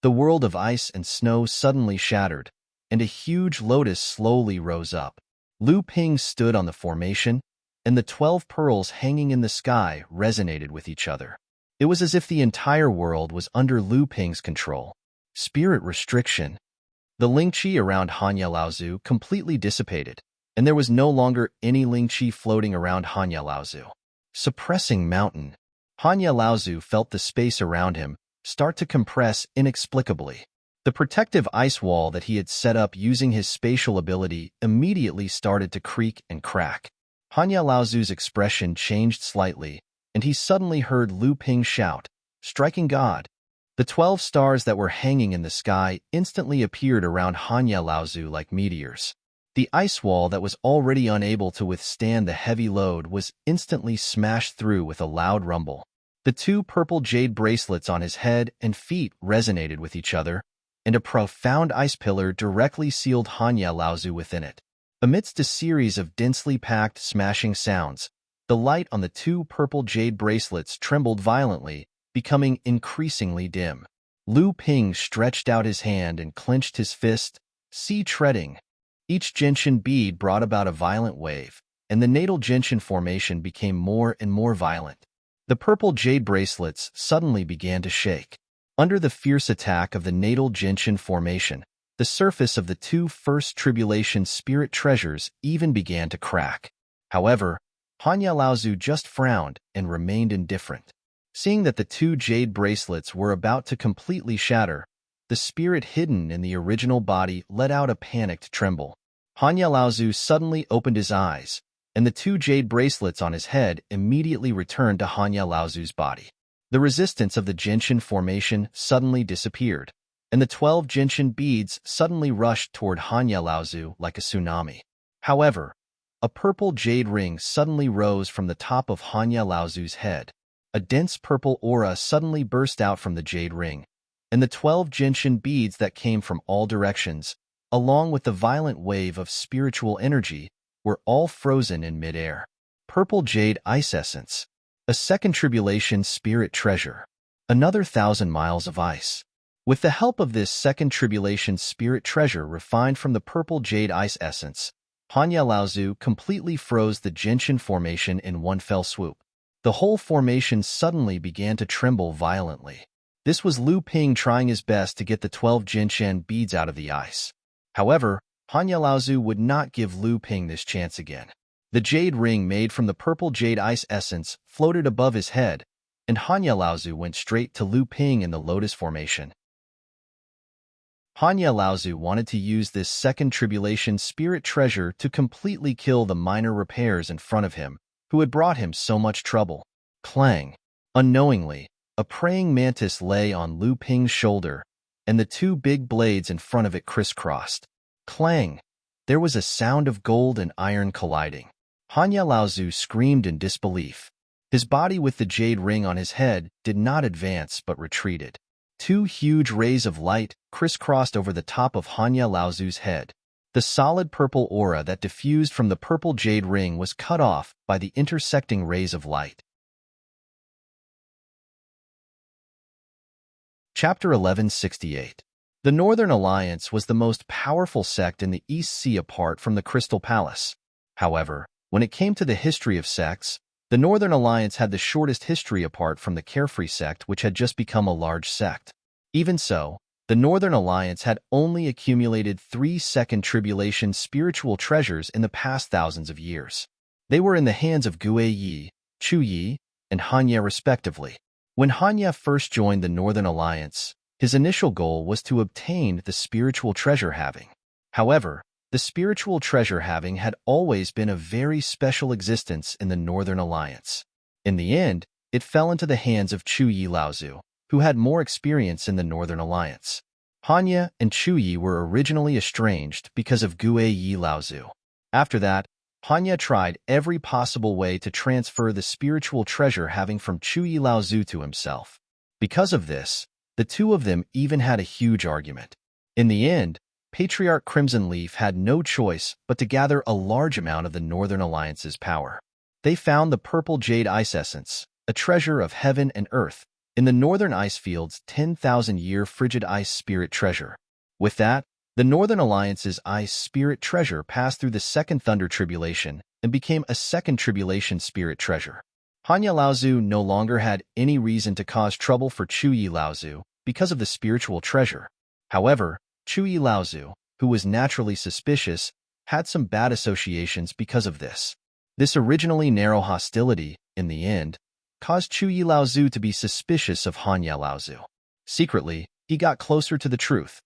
The world of ice and snow suddenly shattered, and a huge lotus slowly rose up. Lu Ping stood on the formation, and the 12 pearls hanging in the sky resonated with each other. It was as if the entire world was under Lu Ping's control. Spirit restriction. The Ling Qi around Hanya Laozu completely dissipated, and there was no longer any Ling Qi floating around Hanya Laozu. Suppressing mountain. Hanya Laozu felt the space around him start to compress inexplicably. The protective ice wall that he had set up using his spatial ability immediately started to creak and crack. Hanya Laozu's expression changed slightly, and he suddenly heard Lu Ping shout, "Striking God!" The 12 stars that were hanging in the sky instantly appeared around Hanya Laozu like meteors. The ice wall that was already unable to withstand the heavy load was instantly smashed through with a loud rumble. The two purple jade bracelets on his head and feet resonated with each other, and a profound ice pillar directly sealed Hanya Laozu within it. Amidst a series of densely packed smashing sounds, the light on the two purple jade bracelets trembled violently, becoming increasingly dim. Lu Ping stretched out his hand and clenched his fist, sea treading. Each gentian bead brought about a violent wave, and the natal gentian formation became more and more violent. The purple jade bracelets suddenly began to shake. Under the fierce attack of the natal gentian formation, the surface of the two first tribulation spirit treasures even began to crack. However, Hanya Laozu just frowned and remained indifferent. Seeing that the two jade bracelets were about to completely shatter, the spirit hidden in the original body let out a panicked tremble. Hanya Laozu suddenly opened his eyes, and the two jade bracelets on his head immediately returned to Hanya Laozu's body. The resistance of the gentian formation suddenly disappeared, and the 12 gentian beads suddenly rushed toward Hanya Laozu like a tsunami. However, a purple jade ring suddenly rose from the top of Hanya Laozu's head. a dense purple aura suddenly burst out from the jade ring, and the 12 gentian beads that came from all directions, along with the violent wave of spiritual energy, were all frozen in midair. Purple jade ice essence. A second tribulation spirit treasure. Another 1,000 miles of ice. With the help of this second tribulation spirit treasure refined from the purple jade ice essence, Hanya Laozu completely froze the gentian formation in one fell swoop. The whole formation suddenly began to tremble violently. This was Lu Ping trying his best to get the 12 gentian beads out of the ice. However, Hanya Laozu would not give Lu Ping this chance again. The jade ring made from the purple jade ice essence floated above his head, and Hanya Laozu went straight to Lu Ping in the lotus formation. Hanya Laozu wanted to use this second tribulation spirit treasure to completely kill the minor repairs in front of him, who had brought him so much trouble. Clang! Unknowingly, a praying mantis lay on Lu Ping's shoulder, and the two big blades in front of it crisscrossed. Clang! There was a sound of gold and iron colliding. Hanya Laozu screamed in disbelief. His body with the jade ring on his head did not advance but retreated. Two huge rays of light crisscrossed over the top of Hanya Laozu's head. The solid purple aura that diffused from the purple jade ring was cut off by the intersecting rays of light. Chapter 1168. The Northern Alliance was the most powerful sect in the East Sea apart from the Crystal Palace. However, when it came to the history of sects, the Northern Alliance had the shortest history apart from the Carefree sect, which had just become a large sect. Even so, the Northern Alliance had only accumulated 3 second tribulation spiritual treasures in the past thousands of years. They were in the hands of Gue Yi, Chu Yi, and Hanya respectively. When Hanya first joined the Northern Alliance, his initial goal was to obtain the spiritual treasure halving. However, the spiritual treasure halving had always been a very special existence in the Northern Alliance. In the end, it fell into the hands of Chu Yi Laozu, who had more experience in the Northern Alliance. Hanya and Chu Yi were originally estranged because of Gue Yi Laozu. After that, Hanya tried every possible way to transfer the spiritual treasure halving from Chu Yi Laozu to himself. Because of this, the two of them even had a huge argument. In the end, Patriarch Crimson Leaf had no choice but to gather a large amount of the Northern Alliance's power. They found the purple jade ice essence, a treasure of heaven and earth, in the Northern Ice Field's 10,000-year frigid ice spirit treasure. With that, the Northern Alliance's ice spirit treasure passed through the second Thunder Tribulation and became a second Tribulation spirit treasure. Hanya Laozu no longer had any reason to cause trouble for Chu Yi Laozu because of the spiritual treasure. However, Chu Yi Laozu, who was naturally suspicious, had some bad associations because of this. This originally narrow hostility, in the end, caused Chu Yi Laozu to be suspicious of Hanya Laozu. Secretly, he got closer to the truth.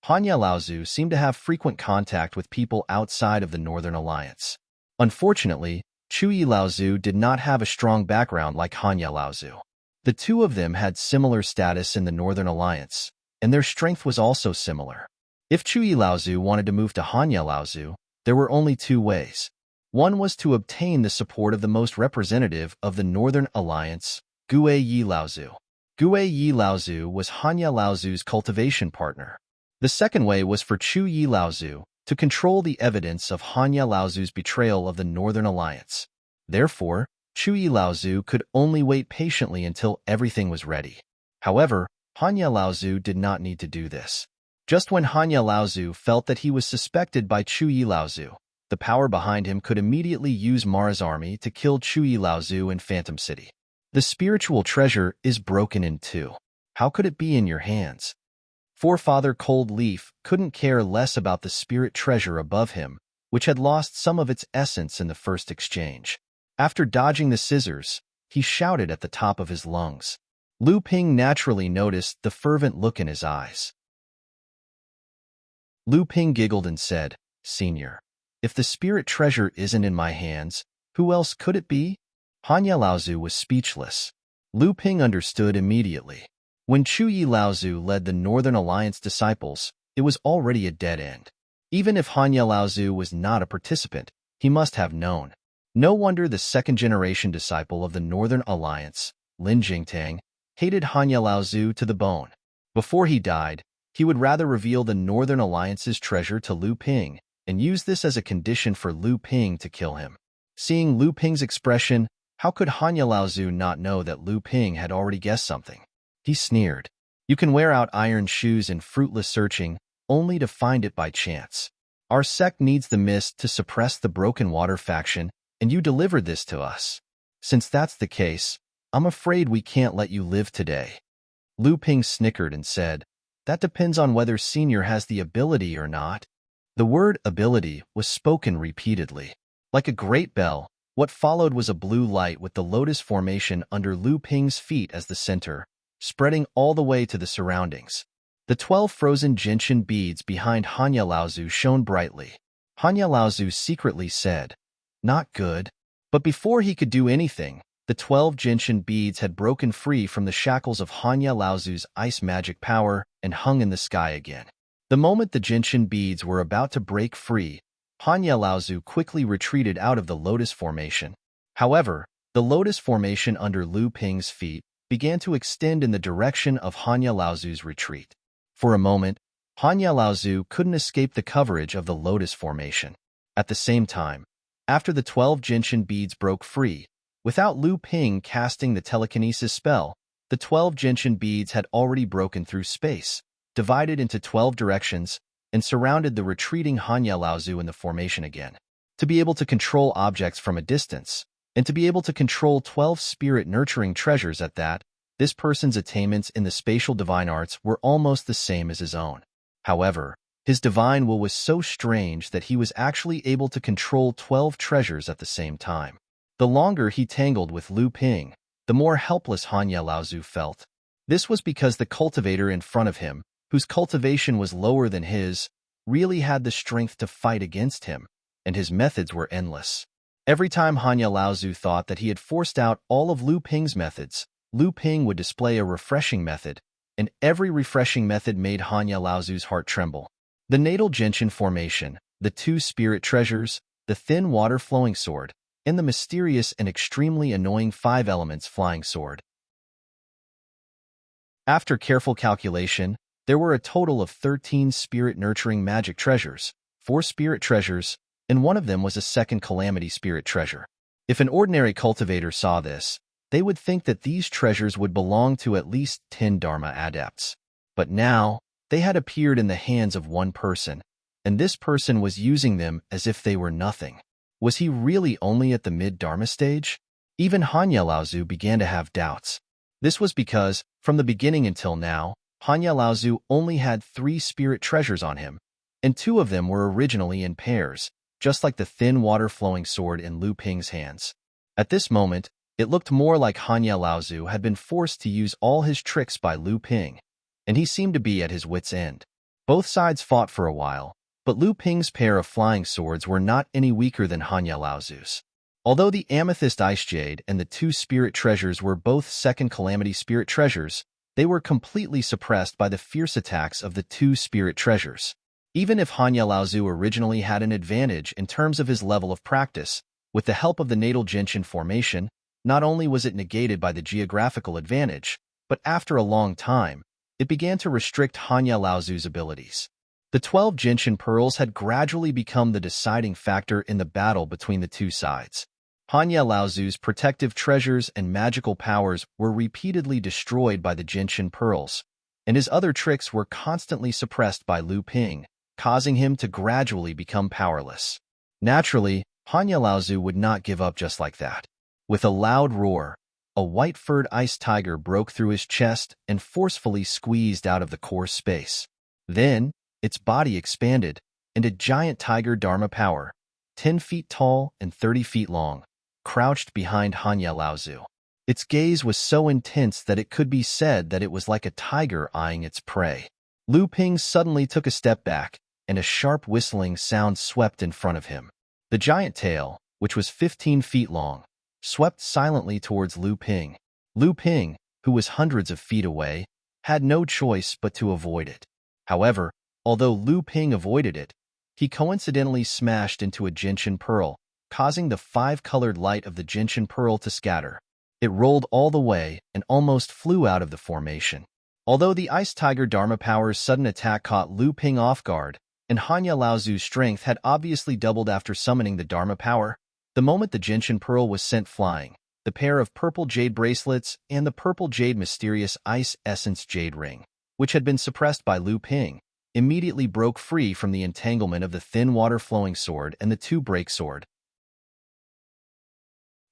Hanya Laozu seemed to have frequent contact with people outside of the Northern Alliance. Unfortunately, Chu Yi Laozu did not have a strong background like Hanya Laozu. The two of them had similar status in the Northern Alliance, and their strength was also similar. If Chu Yi Laozu wanted to move to Hanya Laozu, there were only 2 ways. One was to obtain the support of the most representative of the Northern Alliance, Gue Yi Laozu. Gue Yi Laozu was Hanya Laozu's cultivation partner. The second way was for Chu Yi Laozu to control the evidence of Hanya Laozu's betrayal of the Northern Alliance. Therefore, Chu Yi Laozu could only wait patiently until everything was ready. However, Hanya Laozu did not need to do this. Just when Hanya Laozu felt that he was suspected by Chu Yi Laozu, the power behind him could immediately use Mara's army to kill Chu Yi Laozu in Phantom City. The spiritual treasure is broken in 2. How could it be in your hands? Forefather Cold Leaf couldn't care less about the spirit treasure above him, which had lost some of its essence in the first exchange. After dodging the scissors, he shouted at the top of his lungs. Lu Ping naturally noticed the fervent look in his eyes. Lu Ping giggled and said, "Senior, if the spirit treasure isn't in my hands, who else could it be?" Hanya Laozu was speechless. Lu Ping understood immediately. When Chu Yi Laozu led the Northern Alliance disciples, it was already a dead end. Even if Hanya Laozu was not a participant, he must have known. No wonder the second-generation disciple of the Northern Alliance, Lin Jingtang, hated Hanya Laozu to the bone. Before he died, he would rather reveal the Northern Alliance's treasure to Lu Ping and use this as a condition for Lu Ping to kill him. Seeing Lu Ping's expression, how could Hanya Laozu not know that Lu Ping had already guessed something? He sneered. You can wear out iron shoes in fruitless searching, only to find it by chance. Our sect needs the mist to suppress the Broken Water faction, and you delivered this to us. Since that's the case, I'm afraid we can't let you live today. Lu Ping snickered and said, That depends on whether Senior has the ability or not. The word ability was spoken repeatedly. Like a great bell, what followed was a blue light with the lotus formation under Lu Ping's feet as the center, spreading all the way to the surroundings. The 12 frozen gentian beads behind Hanya Laozu shone brightly. Hanya Laozu secretly said, Not good. But before he could do anything, the 12 gentian beads had broken free from the shackles of Hanya Laozu's ice magic power and hung in the sky again. The moment the gentian beads were about to break free, Hanya Laozu quickly retreated out of the lotus formation. However, the lotus formation under Lu Ping's feet began to extend in the direction of Hanya Laozu's retreat. For a moment, Hanya Laozu couldn't escape the coverage of the lotus formation. At the same time, after the 12 gentian beads broke free, without Lu Ping casting the telekinesis spell, the 12 gentian beads had already broken through space, divided into 12 directions, and surrounded the retreating Hanya Laozu in the formation again. To be able to control objects from a distance, and to be able to control 12 spirit-nurturing treasures at that, this person's attainments in the spatial divine arts were almost the same as his own. However, his divine will was so strange that he was actually able to control 12 treasures at the same time. The longer he tangled with Lu Ping, the more helpless Hanya Laozu felt. This was because the cultivator in front of him, whose cultivation was lower than his, really had the strength to fight against him, and his methods were endless. Every time Hanya Laozu thought that he had forced out all of Lu Ping's methods, Lu Ping would display a refreshing method, and every refreshing method made Hanya Laozu's heart tremble. The natal gentian formation, the 2 spirit treasures, the thin water-flowing sword, and the mysterious and extremely annoying 5 elements flying sword. After careful calculation, there were a total of 13 spirit-nurturing magic treasures, 4 spirit treasures, and one of them was a second calamity spirit treasure. If an ordinary cultivator saw this, they would think that these treasures would belong to at least 10 Dharma adepts. But now, they had appeared in the hands of one person, and this person was using them as if they were nothing. Was he really only at the mid-Dharma stage? Even Hanya Laozu began to have doubts. This was because, from the beginning until now, Hanya Laozu only had 3 spirit treasures on him, and 2 of them were originally in pairs, just like the thin water-flowing sword in Lu Ping's hands. At this moment, it looked more like Hanya Laozu had been forced to use all his tricks by Lu Ping, and he seemed to be at his wit's end. Both sides fought for a while, but Lu Ping's pair of flying swords were not any weaker than Hanya Laozu's. Although the amethyst ice jade and the 2 spirit treasures were both second calamity spirit treasures, they were completely suppressed by the fierce attacks of the 2 spirit treasures. Even if Hanya Laozu originally had an advantage in terms of his level of practice, with the help of the natal gentian formation, not only was it negated by the geographical advantage, but after a long time, it began to restrict Hanya Laozu's abilities. The 12 gentian pearls had gradually become the deciding factor in the battle between the 2 sides. Hanya Laozu's protective treasures and magical powers were repeatedly destroyed by the gentian pearls, and his other tricks were constantly suppressed by Lu Ping, causing him to gradually become powerless. Naturally, Hanya Laozu would not give up just like that. With a loud roar, a white-furred ice tiger broke through his chest and forcefully squeezed out of the core space. Then, its body expanded, and a giant tiger Dharma power, 10 feet tall and 30 feet long, crouched behind Hanya Laozu. Its gaze was so intense that it could be said that it was like a tiger eyeing its prey. Lu Ping suddenly took a step back, and a sharp whistling sound swept in front of him. The giant tail, which was 15 feet long, swept silently towards Lu Ping. Lu Ping, who was hundreds of feet away, had no choice but to avoid it. However, although Lu Ping avoided it, he coincidentally smashed into a gentian pearl, causing the 5-colored light of the gentian pearl to scatter. It rolled all the way and almost flew out of the formation. Although the Ice Tiger Dharma Power's sudden attack caught Lu Ping off guard, and Hanya Laozu's strength had obviously doubled after summoning the Dharma Power, the moment the Gentian Pearl was sent flying, the pair of purple jade bracelets and the purple jade mysterious ice essence jade ring, which had been suppressed by Lu Ping, immediately broke free from the entanglement of the thin water-flowing sword and the two-break sword.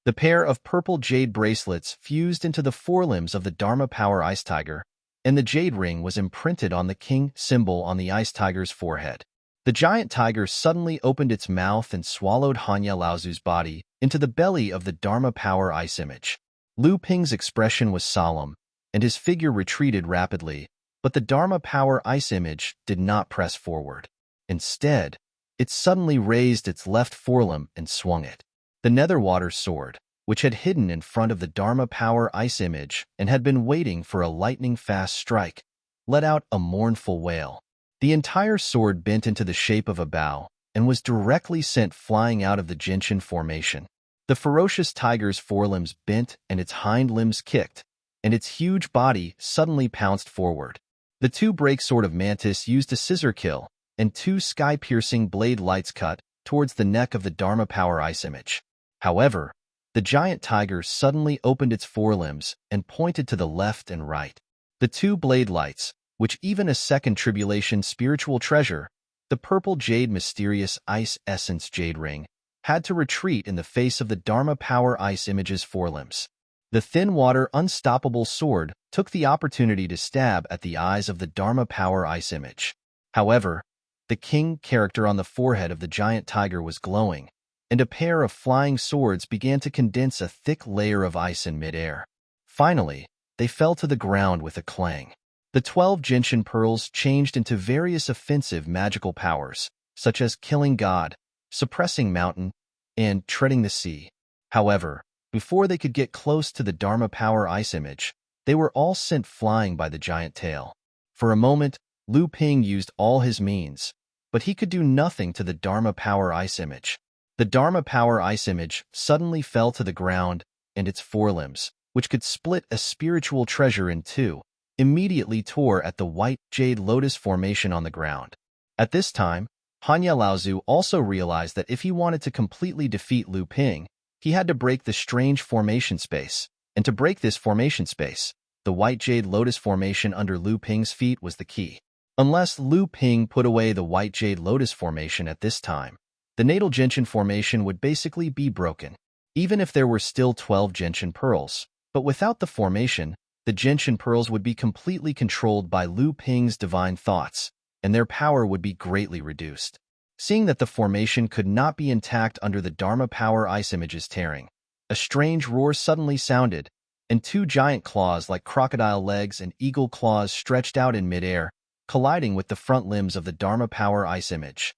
The pair of purple jade bracelets fused into the forelimbs of the Dharma Power Ice Tiger, and the jade ring was imprinted on the king symbol on the Ice Tiger's forehead. The giant tiger suddenly opened its mouth and swallowed Hanya Laozu's body into the belly of the Dharma Power Ice image. Lu Ping's expression was solemn, and his figure retreated rapidly, but the Dharma Power Ice image did not press forward. Instead, it suddenly raised its left forelimb and swung it. The Netherwater sword, which had hidden in front of the Dharma Power Ice image and had been waiting for a lightning-fast strike, let out a mournful wail. The entire sword bent into the shape of a bow and was directly sent flying out of the Gentian formation. The ferocious tiger's forelimbs bent and its hind limbs kicked, and its huge body suddenly pounced forward. The two-break sword of Mantis used a scissor kill, and two sky-piercing blade lights cut towards the neck of the Dharma Power Ice image. However, the giant tiger suddenly opened its forelimbs and pointed to the left and right. The two blade lights, which even a second tribulation spiritual treasure, the purple jade mysterious ice essence jade ring, had to retreat in the face of the Dharma Power Ice image's forelimbs. The thin water unstoppable sword took the opportunity to stab at the eyes of the Dharma Power Ice image. However, the king character on the forehead of the giant tiger was glowing, and a pair of flying swords began to condense a thick layer of ice in midair. Finally, they fell to the ground with a clang. The 12 Gentian pearls changed into various offensive magical powers, such as killing God, suppressing mountain, and treading the sea. However, before they could get close to the Dharma Power Ice image, they were all sent flying by the giant tail. For a moment, Lu Ping used all his means, but he could do nothing to the Dharma Power Ice image. The Dharma Power Ice image suddenly fell to the ground, and its forelimbs, which could split a spiritual treasure in two, immediately tore at the white jade lotus formation on the ground. At this time, Hanya Laozu also realized that if he wanted to completely defeat Lu Ping, he had to break the strange formation space, and to break this formation space, the white jade lotus formation under Lu Ping's feet was the key. Unless Lu Ping put away the white jade lotus formation at this time, the natal Gentian formation would basically be broken, even if there were still 12 Gentian pearls. But without the formation, the Gentian pearls would be completely controlled by Lu Ping's divine thoughts, and their power would be greatly reduced. Seeing that the formation could not be intact under the Dharma Power Ice image's tearing, a strange roar suddenly sounded, and two giant claws like crocodile legs and eagle claws stretched out in midair, colliding with the front limbs of the Dharma Power Ice image.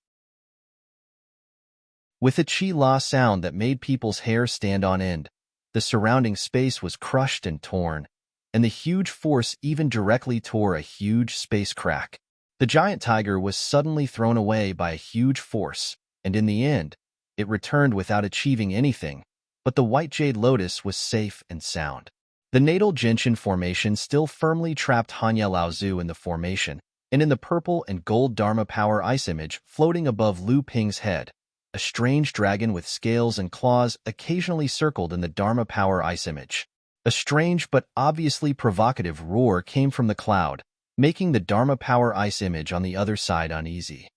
With a chi-la sound that made people's hair stand on end, the surrounding space was crushed and torn, and the huge force even directly tore a huge space crack. The giant tiger was suddenly thrown away by a huge force, and in the end, it returned without achieving anything, but the white jade lotus was safe and sound. The natal Gentian formation still firmly trapped Hanya Laozu in the formation, and in the purple and gold Dharma Power Ice image floating above Lu Ping's head, a strange dragon with scales and claws occasionally circled in the Dharma Power Ice image. A strange but obviously provocative roar came from the cloud, making the Dharma Power Ice image on the other side uneasy.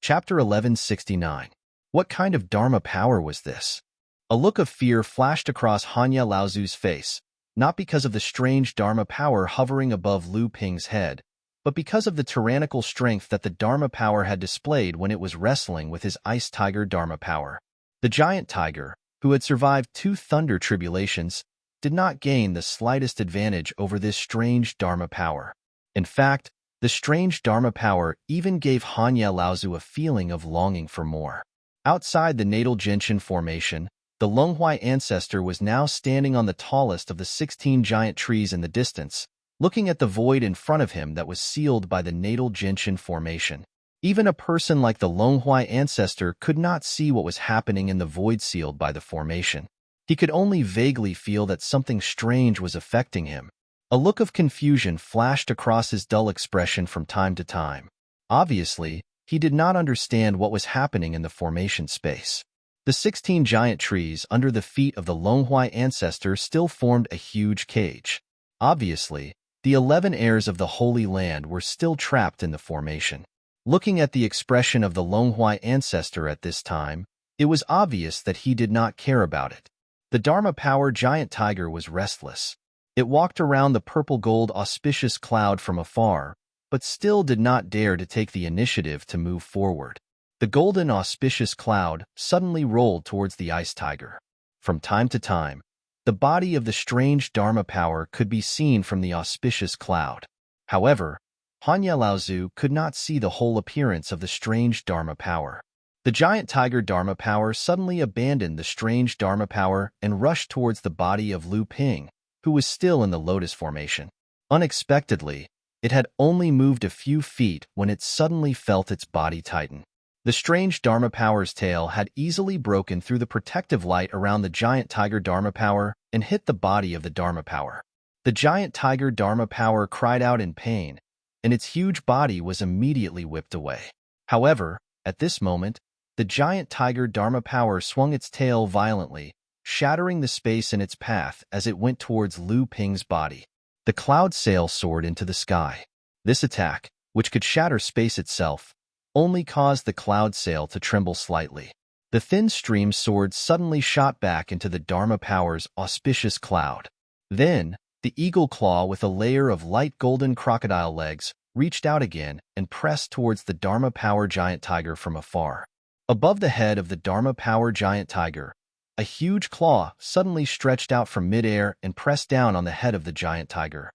Chapter 1169. What kind of Dharma power was this? A look of fear flashed across Hanya Laozu's face, not because of the strange Dharma power hovering above Lu Ping's head, but because of the tyrannical strength that the Dharma power had displayed when it was wrestling with his Ice Tiger Dharma power. The giant tiger, who had survived 2 thunder tribulations, did not gain the slightest advantage over this strange Dharma power. In fact, the strange Dharma power even gave Hanya Laozu a feeling of longing for more. Outside the natal Gentian formation, the Longhuai ancestor was now standing on the tallest of the 16 giant trees in the distance, looking at the void in front of him that was sealed by the natal Gentian formation. Even a person like the Longhua ancestor could not see what was happening in the void sealed by the formation. He could only vaguely feel that something strange was affecting him. A look of confusion flashed across his dull expression from time to time. Obviously, he did not understand what was happening in the formation space. The 16 giant trees under the feet of the Longhua ancestor still formed a huge cage. Obviously, the 11 heirs of the Holy Land were still trapped in the formation. Looking at the expression of the Longhua ancestor at this time, it was obvious that he did not care about it. The Dharma Power giant tiger was restless. It walked around the purple-gold auspicious cloud from afar, but still did not dare to take the initiative to move forward. The golden auspicious cloud suddenly rolled towards the ice tiger. From time to time, the body of the strange Dharma Power could be seen from the auspicious cloud. However, Hanya Laozu could not see the whole appearance of the strange Dharma Power. The giant tiger Dharma Power suddenly abandoned the strange Dharma Power and rushed towards the body of Lu Ping, who was still in the lotus formation. Unexpectedly, it had only moved a few feet when it suddenly felt its body tighten. The strange Dharma Power's tail had easily broken through the protective light around the giant tiger Dharma Power and hit the body of the Dharma Power. The giant tiger Dharma Power cried out in pain, and its huge body was immediately whipped away. However, at this moment, the giant tiger Dharma Power swung its tail violently, shattering the space in its path as it went towards Lu Ping's body. The cloud sail soared into the sky. This attack, which could shatter space itself, only caused the cloud sail to tremble slightly. The thin stream sword suddenly shot back into the Dharma Power's auspicious cloud. Then, the eagle claw with a layer of light golden crocodile legs reached out again and pressed towards the Dharma Power giant tiger from afar. Above the head of the Dharma Power giant tiger, a huge claw suddenly stretched out from midair and pressed down on the head of the giant tiger.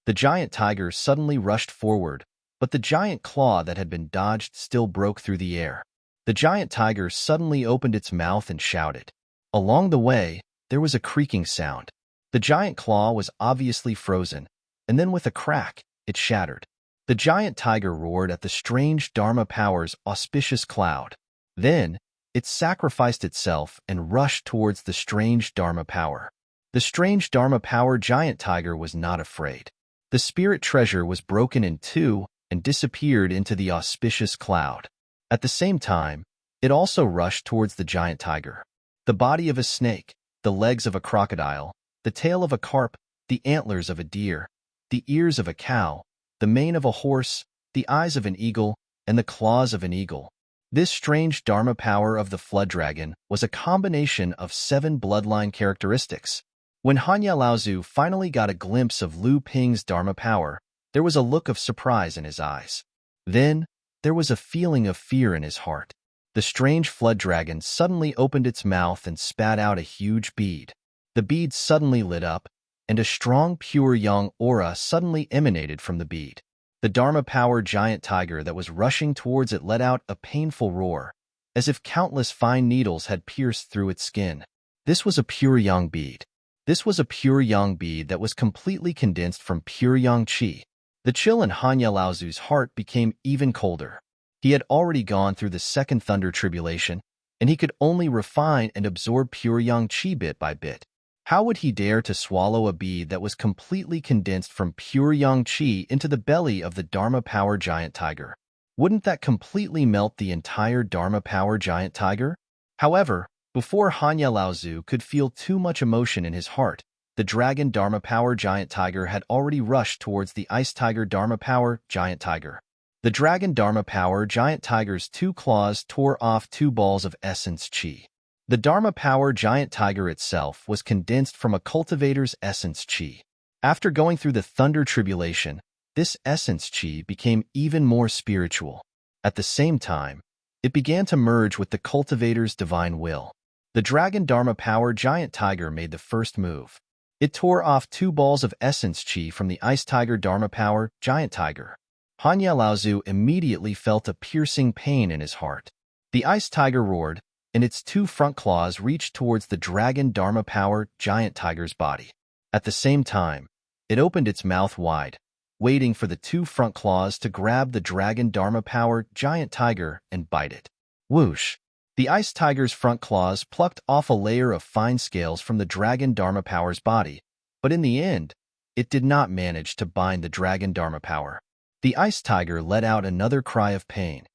The giant tiger suddenly rushed forward, but the giant claw that had been dodged still broke through the air. The giant tiger suddenly opened its mouth and shouted. Along the way, there was a creaking sound. The giant claw was obviously frozen, and then with a crack, it shattered. The giant tiger roared at the strange Dharma Power's auspicious cloud. Then, it sacrificed itself and rushed towards the strange Dharma Power. The strange Dharma Power giant tiger was not afraid. The spirit treasure was broken in two and disappeared into the auspicious cloud. At the same time, it also rushed towards the giant tiger. The body of a snake, the legs of a crocodile, the tail of a carp, the antlers of a deer, the ears of a cow, the mane of a horse, the eyes of an eagle, and the claws of an eagle. This strange Dharma Power of the flood dragon was a combination of 7 bloodline characteristics. When Hanya Laozu finally got a glimpse of Lu Ping's Dharma Power, there was a look of surprise in his eyes. Then, there was a feeling of fear in his heart. The strange flood dragon suddenly opened its mouth and spat out a huge bead. The bead suddenly lit up, and a strong pure yang aura suddenly emanated from the bead. The Dharma Power giant tiger that was rushing towards it let out a painful roar, as if countless fine needles had pierced through its skin. This was a pure yang bead. This was a pure yang bead that was completely condensed from pure yang qi. The chill in Hanya Laozu's heart became even colder. He had already gone through the second thunder tribulation, and he could only refine and absorb pure yang qi bit by bit. How would he dare to swallow a bead that was completely condensed from pure yang qi into the belly of the Dharma Power giant tiger? Wouldn't that completely melt the entire Dharma Power giant tiger? However, before Hanya Laozu could feel too much emotion in his heart, the dragon Dharma Power giant tiger had already rushed towards the ice tiger Dharma Power giant tiger. The dragon Dharma Power giant tiger's 2 claws tore off 2 balls of essence qi. The Dharma Power giant tiger itself was condensed from a cultivator's essence qi. After going through the thunder tribulation, this essence qi became even more spiritual. At the same time, it began to merge with the cultivator's divine will. The dragon Dharma Power giant tiger made the first move. It tore off 2 balls of essence qi from the ice tiger Dharma Power giant tiger. Hanya Laozu immediately felt a piercing pain in his heart. The ice tiger roared, and its 2 front claws reached towards the dragon Dharma Power giant tiger's body. At the same time, it opened its mouth wide, waiting for the two front claws to grab the dragon Dharma power giant tiger and bite it. Whoosh! The ice tiger's front claws plucked off a layer of fine scales from the dragon Dharma power's body, but in the end, it did not manage to bind the dragon Dharma power. The ice tiger let out another cry of pain.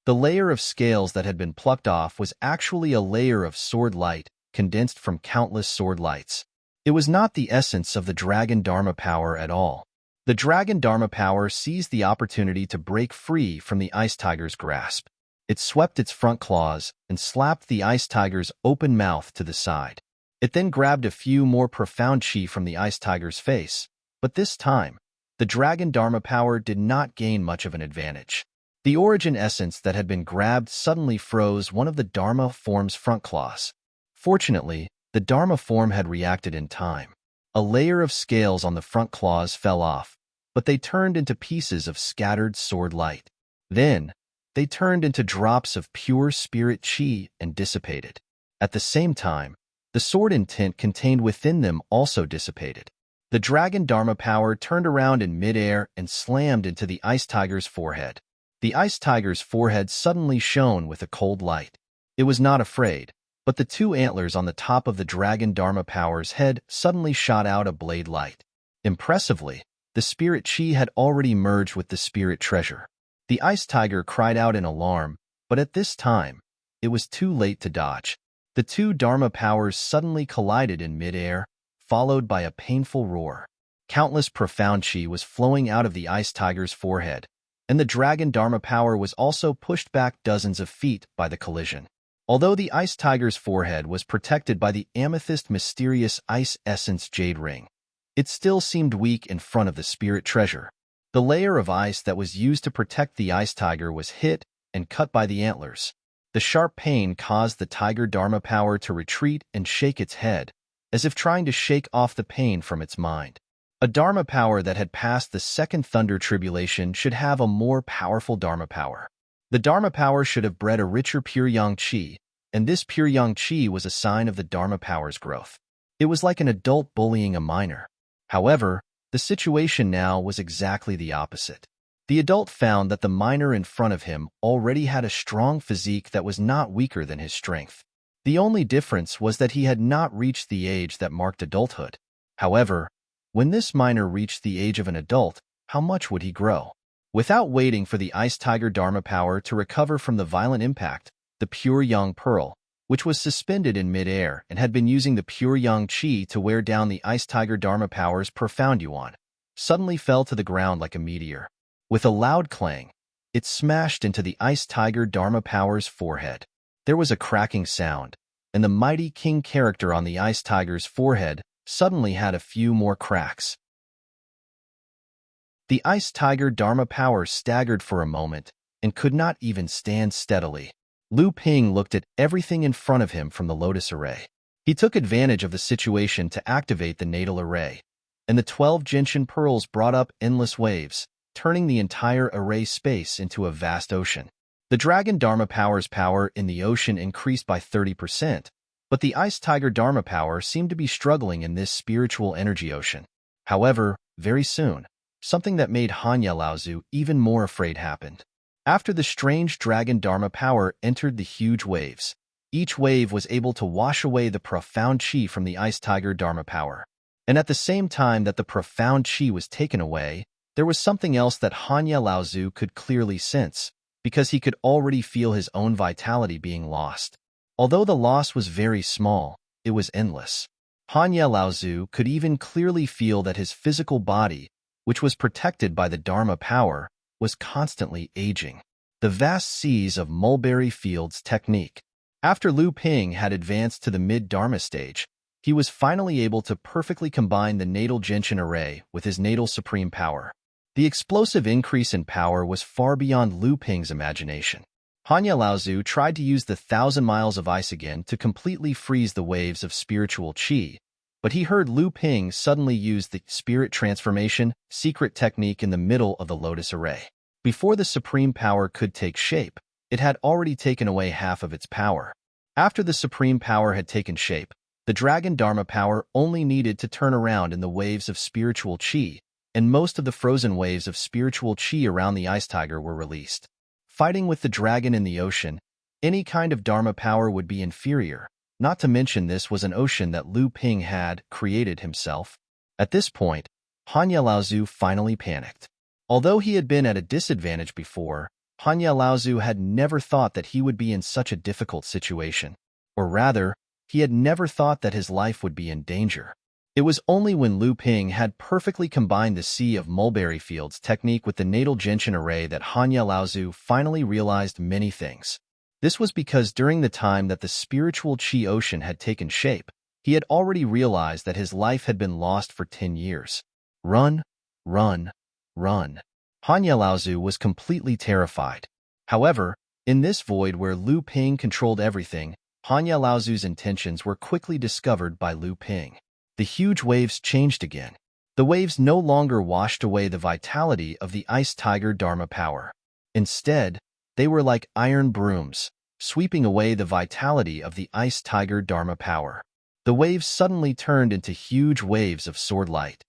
The layer of scales that had been plucked off was actually a layer of sword light condensed from countless sword lights. It was not the essence of the dragon Dharma power at all. The dragon Dharma power seized the opportunity to break free from the ice tiger's grasp. It swept its front claws and slapped the ice tiger's open mouth to the side. It then grabbed a few more profound chi from the ice tiger's face, but this time, the dragon Dharma power did not gain much of an advantage. The origin essence that had been grabbed suddenly froze one of the Dharma form's front claws. Fortunately, the Dharma form had reacted in time. A layer of scales on the front claws fell off, but they turned into pieces of scattered sword light. Then, they turned into drops of pure spirit chi and dissipated. At the same time, the sword intent contained within them also dissipated. The dragon Dharma power turned around in midair and slammed into the ice tiger's forehead. The ice tiger's forehead suddenly shone with a cold light. It was not afraid, but the two antlers on the top of the dragon Dharma power's head suddenly shot out a blade light. Impressively, the spirit chi had already merged with the spirit treasure. The ice tiger cried out in alarm, but at this time, it was too late to dodge. The two Dharma powers suddenly collided in midair, followed by a painful roar. Countless profound chi was flowing out of the ice tiger's forehead, and the dragon Dharma power was also pushed back dozens of feet by the collision. Although the ice tiger's forehead was protected by the amethyst mysterious ice essence jade ring, it still seemed weak in front of the spirit treasure. The layer of ice that was used to protect the ice tiger was hit and cut by the antlers. The sharp pain caused the tiger Dharma power to retreat and shake its head, as if trying to shake off the pain from its mind. A Dharma power that had passed the second thunder tribulation should have a more powerful Dharma power. The Dharma power should have bred a richer pure yang chi, and this pure yang chi was a sign of the Dharma power's growth. It was like an adult bullying a minor. However, the situation now was exactly the opposite. The adult found that the minor in front of him already had a strong physique that was not weaker than his strength. The only difference was that he had not reached the age that marked adulthood. However, when this minor reached the age of an adult, how much would he grow? Without waiting for the ice tiger Dharma power to recover from the violent impact, the pure yang pearl, which was suspended in midair and had been using the pure yang chi to wear down the ice tiger Dharma power's profound yuan, suddenly fell to the ground like a meteor. With a loud clang, it smashed into the ice tiger Dharma power's forehead. There was a cracking sound, and the mighty king character on the ice tiger's forehead suddenly had a few more cracks. The ice tiger Dharma power staggered for a moment and could not even stand steadily. Lu Ping looked at everything in front of him from the lotus array. He took advantage of the situation to activate the natal array, and the 12 gentian pearls brought up endless waves, turning the entire array space into a vast ocean. The dragon Dharma power's power in the ocean increased by 30%, but the ice tiger Dharma power seemed to be struggling in this spiritual energy ocean. However, very soon, something that made Hanya Laozu even more afraid happened. After the strange dragon Dharma power entered the huge waves, each wave was able to wash away the profound chi from the ice tiger Dharma power. And at the same time that the profound chi was taken away, there was something else that Hanya Laozu could clearly sense, because he could already feel his own vitality being lost. Although the loss was very small, it was endless. Hanya Laozu could even clearly feel that his physical body, which was protected by the Dharma power, was constantly aging. The vast seas of mulberry fields technique. After Lu Ping had advanced to the mid-Dharma stage, he was finally able to perfectly combine the natal gentian array with his natal supreme power. The explosive increase in power was far beyond Lu Ping's imagination. Hanya Laozu tried to use the 1,000 miles of ice again to completely freeze the waves of spiritual chi, but he heard Lu Ping suddenly use the spirit transformation secret technique in the middle of the lotus array. Before the supreme power could take shape, it had already taken away half of its power. After the supreme power had taken shape, The dragon Dharma power only needed to turn around in the waves of spiritual chi, and most of the frozen waves of spiritual chi around the ice tiger were released. Fighting with the dragon in the ocean, any kind of Dharma power would be inferior, not to mention this was an ocean that Lu Ping had created himself. At this point, Hanya Laozu finally panicked. Although he had been at a disadvantage before, Hanya Laozu had never thought that he would be in such a difficult situation. Or rather, he had never thought that his life would be in danger. It was only when Lu Ping had perfectly combined the Sea of Mulberry Fields technique with the natal gentian array that Hanya Laozu finally realized many things. This was because during the time that the spiritual Qi ocean had taken shape, he had already realized that his life had been lost for 10 years. Run, run, run. Hanya Laozu was completely terrified. However, in this void where Lu Ping controlled everything, Hanya Laozu's intentions were quickly discovered by Lu Ping. The huge waves changed again. The waves no longer washed away the vitality of the ice tiger Dharma power. Instead, they were like iron brooms, sweeping away the vitality of the ice tiger Dharma power. The waves suddenly turned into huge waves of sword light.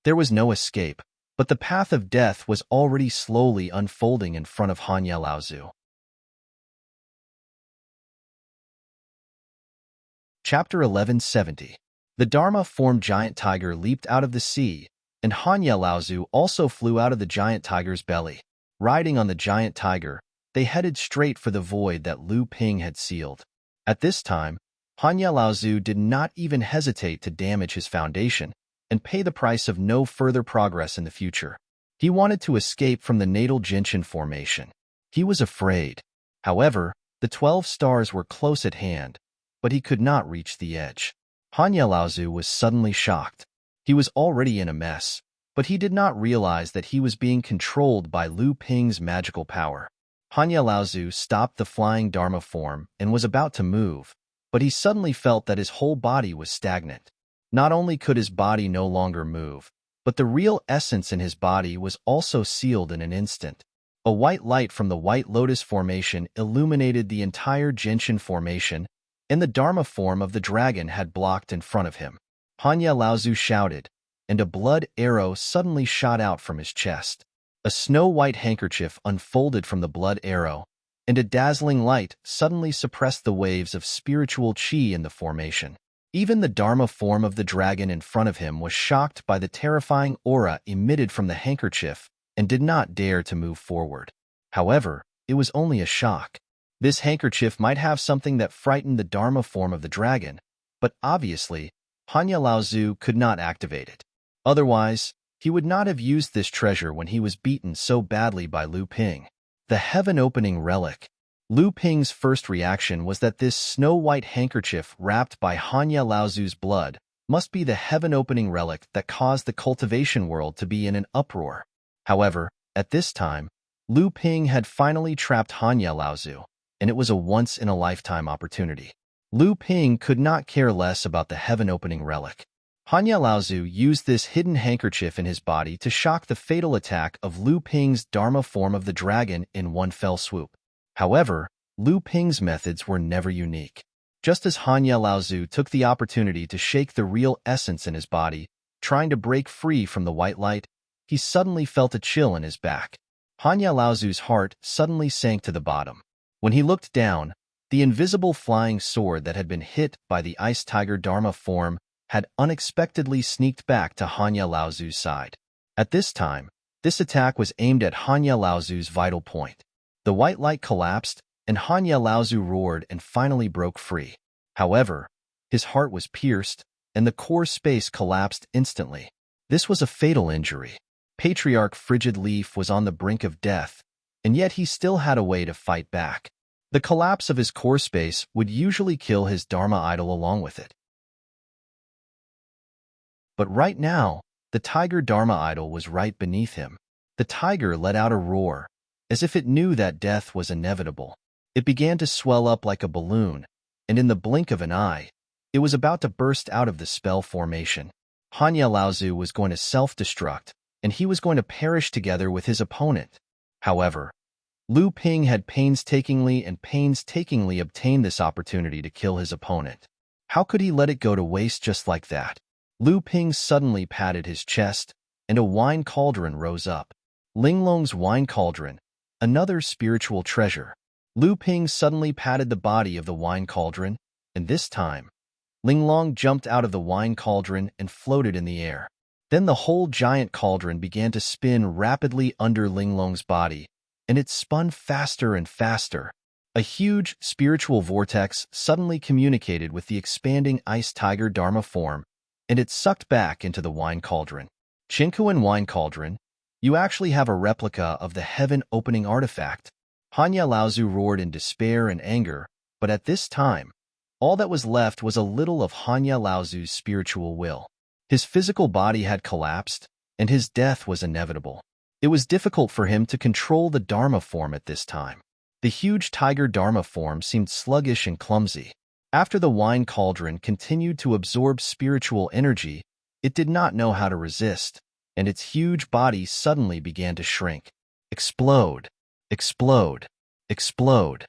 There was no escape, but the path of death was already slowly unfolding in front of Hanya Laozu. Chapter 1170. The Dharma-formed giant tiger leaped out of the sea, and Hanya Laozu also flew out of the giant tiger's belly. Riding on the giant tiger, they headed straight for the void that Lu Ping had sealed. At this time, Hanya Laozu did not even hesitate to damage his foundation and pay the price of no further progress in the future. He wanted to escape from the natal gentian formation. He was afraid. However, the 12 stars were close at hand, but he could not reach the edge. Hanya Laozu was suddenly shocked. He was already in a mess, but he did not realize that he was being controlled by Lu Ping's magical power. Hanya Laozu stopped the flying Dharma form and was about to move, but he suddenly felt that his whole body was stagnant. Not only could his body no longer move, but the real essence in his body was also sealed in an instant. A white light from the White Lotus formation illuminated the entire Gentian formation, and the Dharma form of the dragon had blocked in front of him. Hanya Laozu shouted, and a blood arrow suddenly shot out from his chest. A snow-white handkerchief unfolded from the blood arrow, and a dazzling light suddenly suppressed the waves of spiritual chi in the formation. Even the Dharma form of the dragon in front of him was shocked by the terrifying aura emitted from the handkerchief and did not dare to move forward. However, it was only a shock. This handkerchief might have something that frightened the Dharma form of the dragon, but obviously, Hanya Laozu could not activate it. Otherwise, he would not have used this treasure when he was beaten so badly by Lu Ping. The heaven-opening relic. Lu Ping's first reaction was that this snow-white handkerchief wrapped by Hanya Laozu's blood must be the heaven-opening relic that caused the cultivation world to be in an uproar. However, at this time, Lu Ping had finally trapped Hanya Laozu, and it was a once-in-a-lifetime opportunity. Lu Ping could not care less about the heaven-opening relic. Hanya Laozu used this hidden handkerchief in his body to shock the fatal attack of Lu Ping's Dharma form of the dragon in one fell swoop. However, Lu Ping's methods were never unique. Just as Hanya Laozu took the opportunity to shake the real essence in his body, trying to break free from the white light, he suddenly felt a chill in his back. Hanya Laozu's heart suddenly sank to the bottom. When he looked down, the invisible flying sword that had been hit by the Ice Tiger Dharma form had unexpectedly sneaked back to Hanya Laozu's side. At this time, this attack was aimed at Hanya Laozu's vital point. The white light collapsed, and Hanya Laozu roared and finally broke free. However, his heart was pierced, and the core space collapsed instantly. This was a fatal injury. Patriarch Frigid Leaf was on the brink of death, and yet he still had a way to fight back. The collapse of his core space would usually kill his Dharma idol along with it. But right now, the tiger Dharma idol was right beneath him. The tiger let out a roar, as if it knew that death was inevitable. It began to swell up like a balloon, and in the blink of an eye, it was about to burst out of the spell formation. Hanya Laozu was going to self-destruct, and he was going to perish together with his opponent. However, Lu Ping had painstakingly obtained this opportunity to kill his opponent. How could he let it go to waste just like that? Lu Ping suddenly patted his chest, and a wine cauldron rose up. Linglong's wine cauldron, another spiritual treasure. Lu Ping suddenly patted the body of the wine cauldron, and this time, Linglong jumped out of the wine cauldron and floated in the air. Then the whole giant cauldron began to spin rapidly under Linglong's body, and it spun faster and faster. A huge spiritual vortex suddenly communicated with the expanding ice tiger Dharma form, and it sucked back into the wine cauldron. Chinkuan wine cauldron, you actually have a replica of the heaven-opening artifact. Hanya Laozu roared in despair and anger, but at this time, all that was left was a little of Hanya Laozu's spiritual will. His physical body had collapsed, and his death was inevitable. It was difficult for him to control the Dharma form at this time. The huge tiger Dharma form seemed sluggish and clumsy. After the wine cauldron continued to absorb spiritual energy, it did not know how to resist, and its huge body suddenly began to shrink. Explode! Explode! Explode!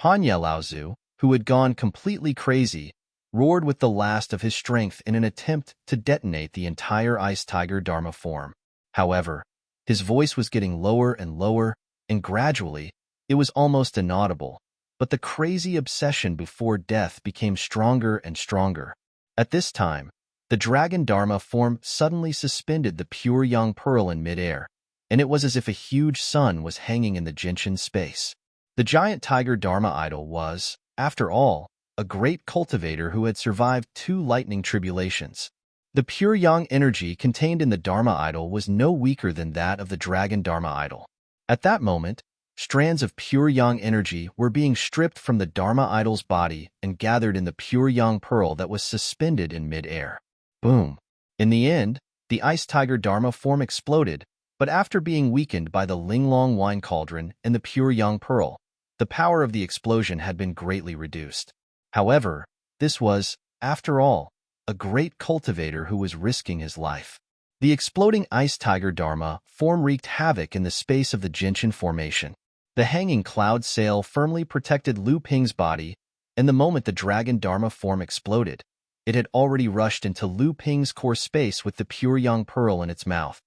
Hanya Laozu, who had gone completely crazy, roared with the last of his strength in an attempt to detonate the entire ice tiger Dharma form. However, his voice was getting lower and lower, and gradually, it was almost inaudible, but the crazy obsession before death became stronger and stronger. At this time, the dragon Dharma form suddenly suspended the pure young pearl in midair, and it was as if a huge sun was hanging in the Gentian space. The giant tiger Dharma idol was, after all, a great cultivator who had survived 2 lightning tribulations. The pure yang energy contained in the Dharma idol was no weaker than that of the dragon Dharma idol. At that moment, strands of pure yang energy were being stripped from the Dharma idol's body and gathered in the pure yang pearl that was suspended in mid-air. Boom! In the end, the ice tiger Dharma form exploded, but after being weakened by the Linglong wine cauldron and the pure yang pearl, the power of the explosion had been greatly reduced. However, this was, after all, a great cultivator who was risking his life. The exploding ice tiger Dharma form wreaked havoc in the space of the Gentian formation. The hanging cloud sail firmly protected Lu Ping's body, and the moment the dragon Dharma form exploded, it had already rushed into Lu Ping's core space with the pure young pearl in its mouth.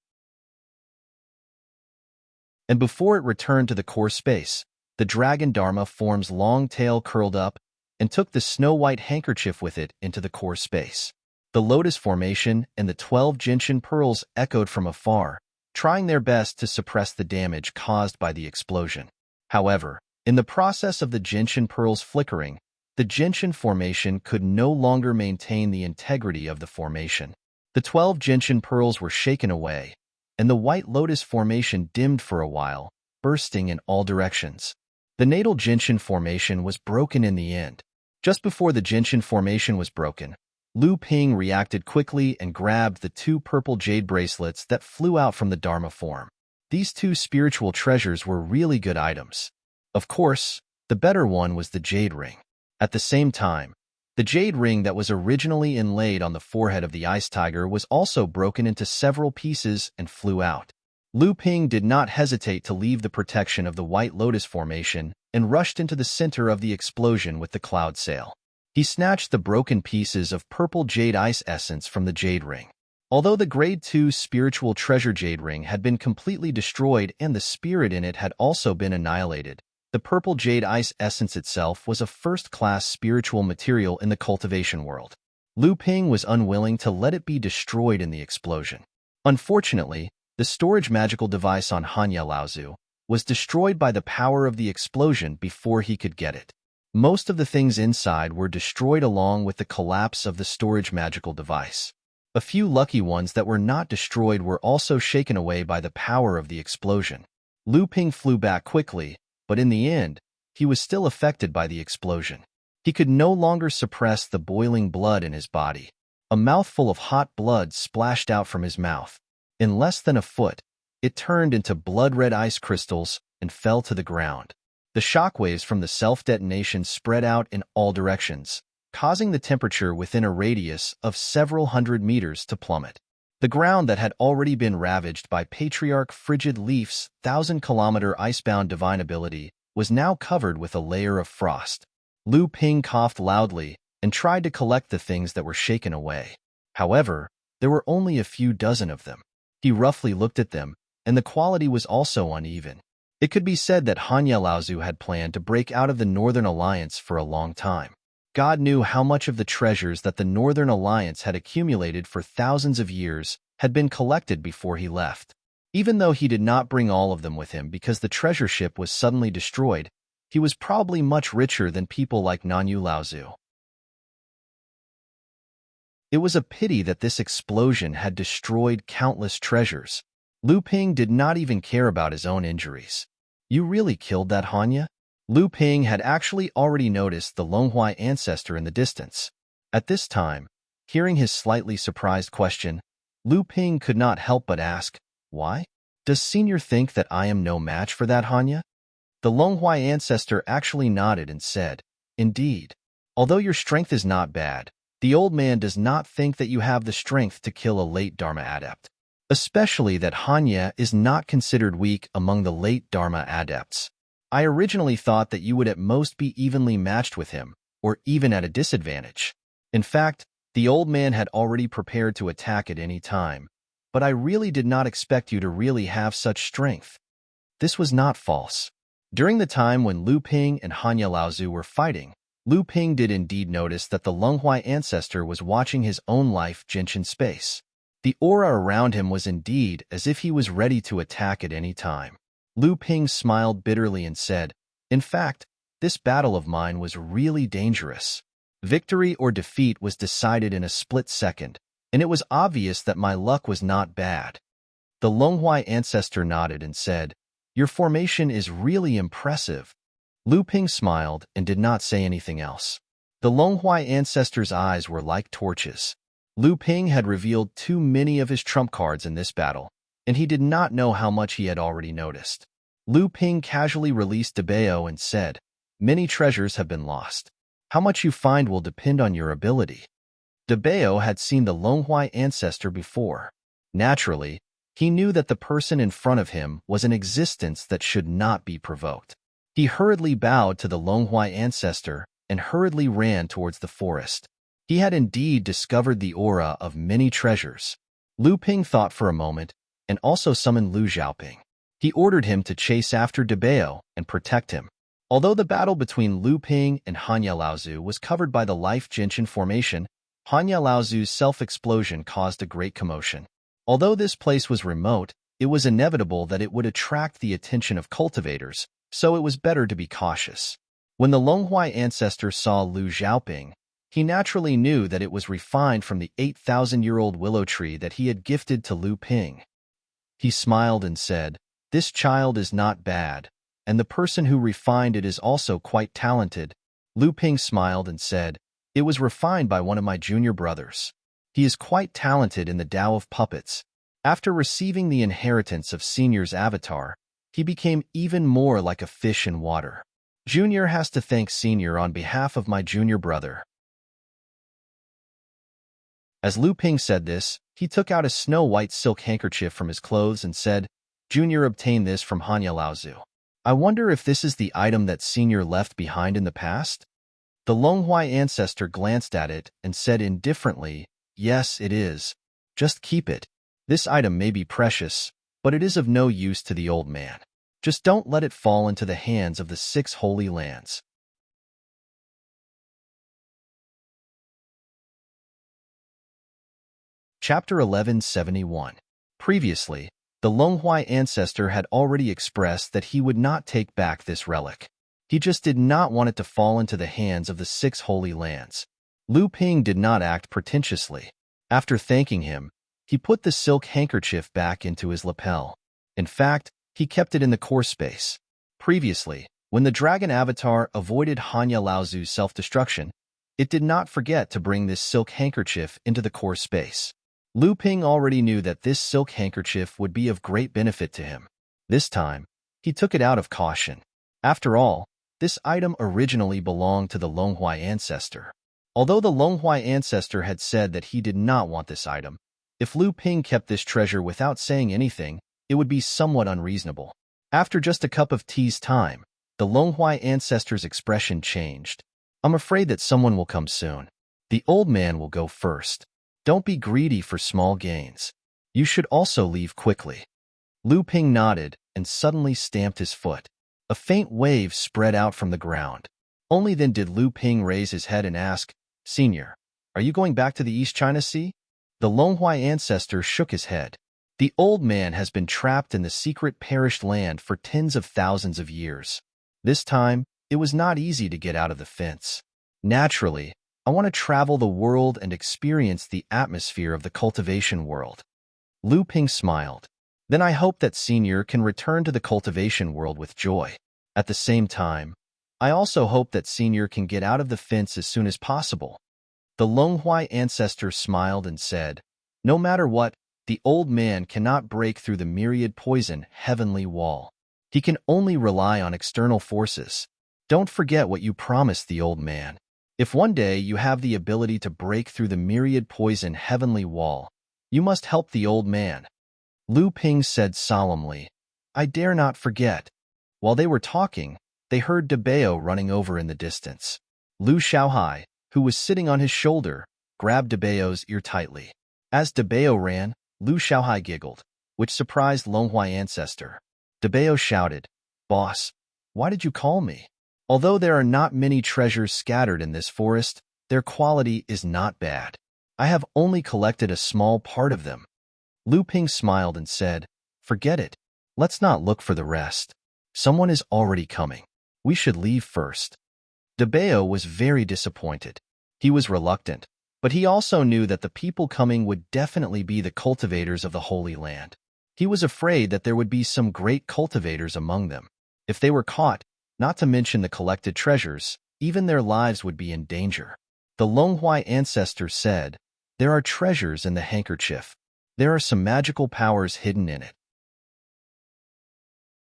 And before it returned to the core space, the dragon Dharma form's long tail curled up and took the snow-white handkerchief with it into the core space. The lotus formation and the 12 Gentian pearls echoed from afar, trying their best to suppress the damage caused by the explosion. However, in the process of the Gentian pearls flickering, the Gentian formation could no longer maintain the integrity of the formation. The 12 Gentian pearls were shaken away, and the white lotus formation dimmed for a while, bursting in all directions. The natal Gentian formation was broken in the end. Just before the Gentian formation was broken, Lu Ping reacted quickly and grabbed the 2 purple jade bracelets that flew out from the Dharma form. These 2 spiritual treasures were really good items. Of course, the better one was the jade ring. At the same time, the jade ring that was originally inlaid on the forehead of the ice tiger was also broken into several pieces and flew out. Lu Ping did not hesitate to leave the protection of the White Lotus formation and rushed into the center of the explosion with the cloud sail. He snatched the broken pieces of purple jade ice essence from the jade ring. Although the Grade 2 spiritual treasure jade ring had been completely destroyed and the spirit in it had also been annihilated, the purple jade ice essence itself was a first-class spiritual material in the cultivation world. Lu Ping was unwilling to let it be destroyed in the explosion. Unfortunately, the storage magical device on Hanya Laozu was destroyed by the power of the explosion before he could get it. Most of the things inside were destroyed along with the collapse of the storage magical device. A few lucky ones that were not destroyed were also shaken away by the power of the explosion. Lu Ping flew back quickly, but in the end, he was still affected by the explosion. He could no longer suppress the boiling blood in his body. A mouthful of hot blood splashed out from his mouth. In less than a foot, it turned into blood-red ice crystals and fell to the ground. The shockwaves from the self-detonation spread out in all directions, causing the temperature within a radius of several hundred meters to plummet. The ground that had already been ravaged by Patriarch Frigid Leaf's 1,000-kilometer icebound divine ability was now covered with a layer of frost. Lu Ping coughed loudly and tried to collect the things that were shaken away. However, there were only a few dozen of them. He roughly looked at them, and the quality was also uneven. It could be said that Hanya Laozu had planned to break out of the Northern Alliance for a long time. God knew how much of the treasures that the Northern Alliance had accumulated for thousands of years had been collected before he left. Even though he did not bring all of them with him because the treasure ship was suddenly destroyed, he was probably much richer than people like Nanyu Laozu. It was a pity that this explosion had destroyed countless treasures. Lu Ping did not even care about his own injuries. You really killed that Hanya? Lu Ping had actually already noticed the Longhuai ancestor in the distance. At this time, hearing his slightly surprised question, Lu Ping could not help but ask, "Why? Does Senior think that I am no match for that Hanya?" The Longhuai ancestor actually nodded and said, "Indeed. Although your strength is not bad, the old man does not think that you have the strength to kill a late Dharma adept. Especially that Hanya is not considered weak among the late Dharma adepts. I originally thought that you would at most be evenly matched with him, or even at a disadvantage. In fact, the old man had already prepared to attack at any time, but I really did not expect you to really have such strength." This was not false. During the time when Lu Ping and Hanya Laozu were fighting, Lu Ping did indeed notice that the Longhuai ancestor was watching his own life Jinshin space. The aura around him was indeed as if he was ready to attack at any time. Lu Ping smiled bitterly and said, "In fact, this battle of mine was really dangerous. Victory or defeat was decided in a split second, and it was obvious that my luck was not bad." The Longhuai ancestor nodded and said, "Your formation is really impressive." Lu Ping smiled and did not say anything else. The Longhuai ancestor's eyes were like torches. Lu Ping had revealed too many of his trump cards in this battle, and he did not know how much he had already noticed. Lu Ping casually released Debao and said, "Many treasures have been lost. How much you find will depend on your ability." Debao had seen the Longhuai ancestor before. Naturally, he knew that the person in front of him was an existence that should not be provoked. He hurriedly bowed to the Longhuai ancestor and hurriedly ran towards the forest. He had indeed discovered the aura of many treasures. Lu Ping thought for a moment and also summoned Lu Xiaoping. He ordered him to chase after Debao and protect him. Although the battle between Lu Ping and Hanya Laozu was covered by the Life Jinshin formation, Hanya Laozu's self-explosion caused a great commotion. Although this place was remote, it was inevitable that it would attract the attention of cultivators, so it was better to be cautious. When the Longhuai ancestor saw Lu Xiaoping, he naturally knew that it was refined from the 8,000-year-old willow tree that he had gifted to Lu Ping. He smiled and said, "This child is not bad, and the person who refined it is also quite talented." Lu Ping smiled and said, "It was refined by one of my junior brothers. He is quite talented in the Tao of puppets. After receiving the inheritance of Senior's avatar, he became even more like a fish in water. Junior has to thank Senior on behalf of my junior brother." As Lu Ping said this, he took out a snow-white silk handkerchief from his clothes and said, "Junior obtained this from Hanya Laozu. I wonder if this is the item that Senior left behind in the past?" The Longhuai ancestor glanced at it and said indifferently, "Yes, it is. Just keep it. This item may be precious, but it is of no use to the old man. Just don't let it fall into the hands of the 6 holy lands." Chapter 1171. Previously, the Longhuai ancestor had already expressed that he would not take back this relic. He just did not want it to fall into the hands of the 6 holy lands. Lu Ping did not act pretentiously. After thanking him, he put the silk handkerchief back into his lapel. In fact, he kept it in the core space. Previously, when the dragon avatar avoided Hanya Laozu's self-destruction, it did not forget to bring this silk handkerchief into the core space. Lu Ping already knew that this silk handkerchief would be of great benefit to him. This time, he took it out of caution. After all, this item originally belonged to the Longhuai ancestor. Although the Longhuai ancestor had said that he did not want this item, If Lu Ping kept this treasure without saying anything, it would be somewhat unreasonable. After just a cup of tea's time, the Longhuai ancestor's expression changed. I'm afraid that someone will come soon. The old man will go first. Don't be greedy for small gains. You should also leave quickly. Lu Ping nodded and suddenly stamped his foot. A faint wave spread out from the ground. Only then did Lu Ping raise his head and ask, "Senior, are you going back to the East China Sea?" The Longhuai ancestor shook his head. The old man has been trapped in the secret perished land for tens of thousands of years. This time, it was not easy to get out of the fence. Naturally, I want to travel the world and experience the atmosphere of the cultivation world. Lu Ping smiled. Then I hope that Senior can return to the cultivation world with joy. At the same time, I also hope that Senior can get out of the fence as soon as possible. The Longhuai ancestor smiled and said, "No matter what, the old man cannot break through the myriad poison heavenly wall. He can only rely on external forces. Don't forget what you promised the old man. If one day you have the ability to break through the myriad poison heavenly wall, you must help the old man." Lu Ping said solemnly, "I dare not forget." While they were talking, they heard Debao running over in the distance. Lu Xiaohai, who was sitting on his shoulder, grabbed Debao's ear tightly. As Debao ran, Lu Xiaohai giggled, which surprised Longhuai ancestor. Debao shouted, "Boss, why did you call me? Although there are not many treasures scattered in this forest, their quality is not bad. I have only collected a small part of them." Lu Ping smiled and said, "Forget it. Let's not look for the rest. Someone is already coming. We should leave first." Debao was very disappointed. He was reluctant, but he also knew that the people coming would definitely be the cultivators of the Holy Land. He was afraid that there would be some great cultivators among them. If they were caught, not to mention the collected treasures, even their lives would be in danger. The Longhuai ancestor said, "There are treasures in the handkerchief. There are some magical powers hidden in it.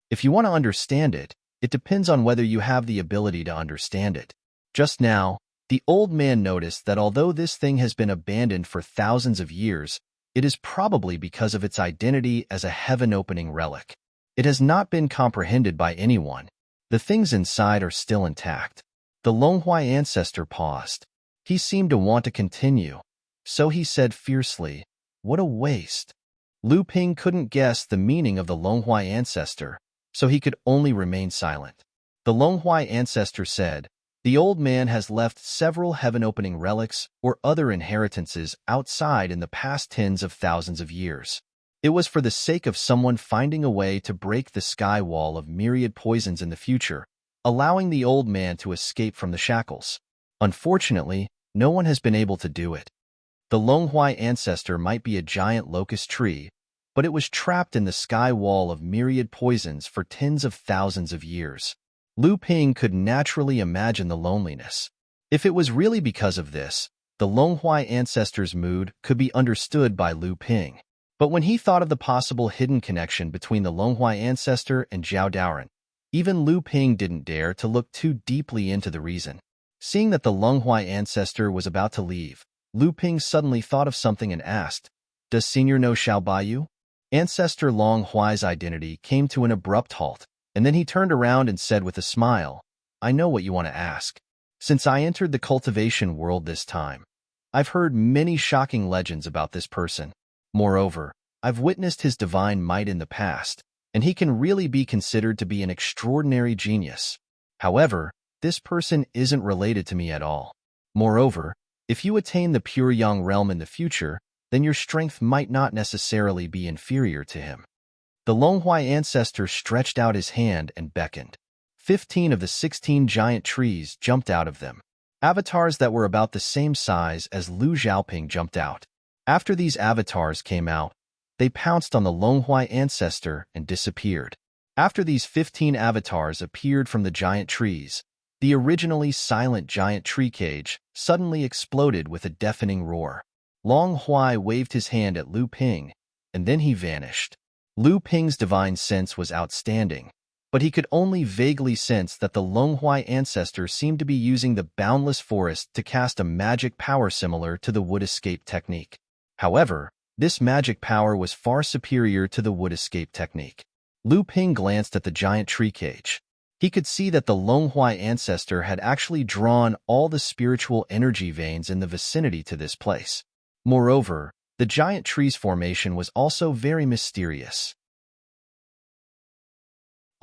If you want to understand it, it depends on whether you have the ability to understand it." Just now, the old man noticed that although this thing has been abandoned for thousands of years, it is probably because of its identity as a heaven-opening relic. It has not been comprehended by anyone. The things inside are still intact. The Longhuai ancestor paused. He seemed to want to continue, so he said fiercely, "What a waste." Lu Ping couldn't guess the meaning of the Longhuai ancestor, so he could only remain silent. The Longhuai ancestor said, "The old man has left several heaven-opening relics or other inheritances outside in the past tens of thousands of years. It was for the sake of someone finding a way to break the sky wall of myriad poisons in the future, allowing the old man to escape from the shackles. Unfortunately, no one has been able to do it. The Longhuai ancestor might be a giant locust tree, but it was trapped in the sky wall of myriad poisons for tens of thousands of years." Lu Ping could naturally imagine the loneliness. If it was really because of this, the Longhuai ancestor's mood could be understood by Lu Ping. But when he thought of the possible hidden connection between the Longhuai ancestor and Zhao Daoren, even Lu Ping didn't dare to look too deeply into the reason. Seeing that the Longhuai ancestor was about to leave, Lu Ping suddenly thought of something and asked, "Does Senior know Xiao Baiyu?" Ancestor Longhuai's identity came to an abrupt halt, and then he turned around and said with a smile, "I know what you want to ask. Since I entered the cultivation world this time, I've heard many shocking legends about this person. Moreover, I've witnessed his divine might in the past, and he can really be considered to be an extraordinary genius. However, this person isn't related to me at all. Moreover, if you attain the pure yang realm in the future, then your strength might not necessarily be inferior to him." The Longhuai ancestor stretched out his hand and beckoned. 15 of the 16 giant trees jumped out of them. Avatars that were about the same size as Lu Xiaoping jumped out. After these avatars came out, they pounced on the Longhuai ancestor and disappeared. After these 15 avatars appeared from the giant trees, the originally silent giant tree cage suddenly exploded with a deafening roar. Longhuai waved his hand at Lu Ping, and then he vanished. Lu Ping's divine sense was outstanding, but he could only vaguely sense that the Longhuai ancestor seemed to be using the boundless forest to cast a magic power similar to the wood escape technique. However, This magic power was far superior to the wood escape technique. Lu Ping glanced at the giant tree cage. He could see that the Longhuai ancestor had actually drawn all the spiritual energy veins in the vicinity to this place. Moreover, the giant tree's formation was also very mysterious.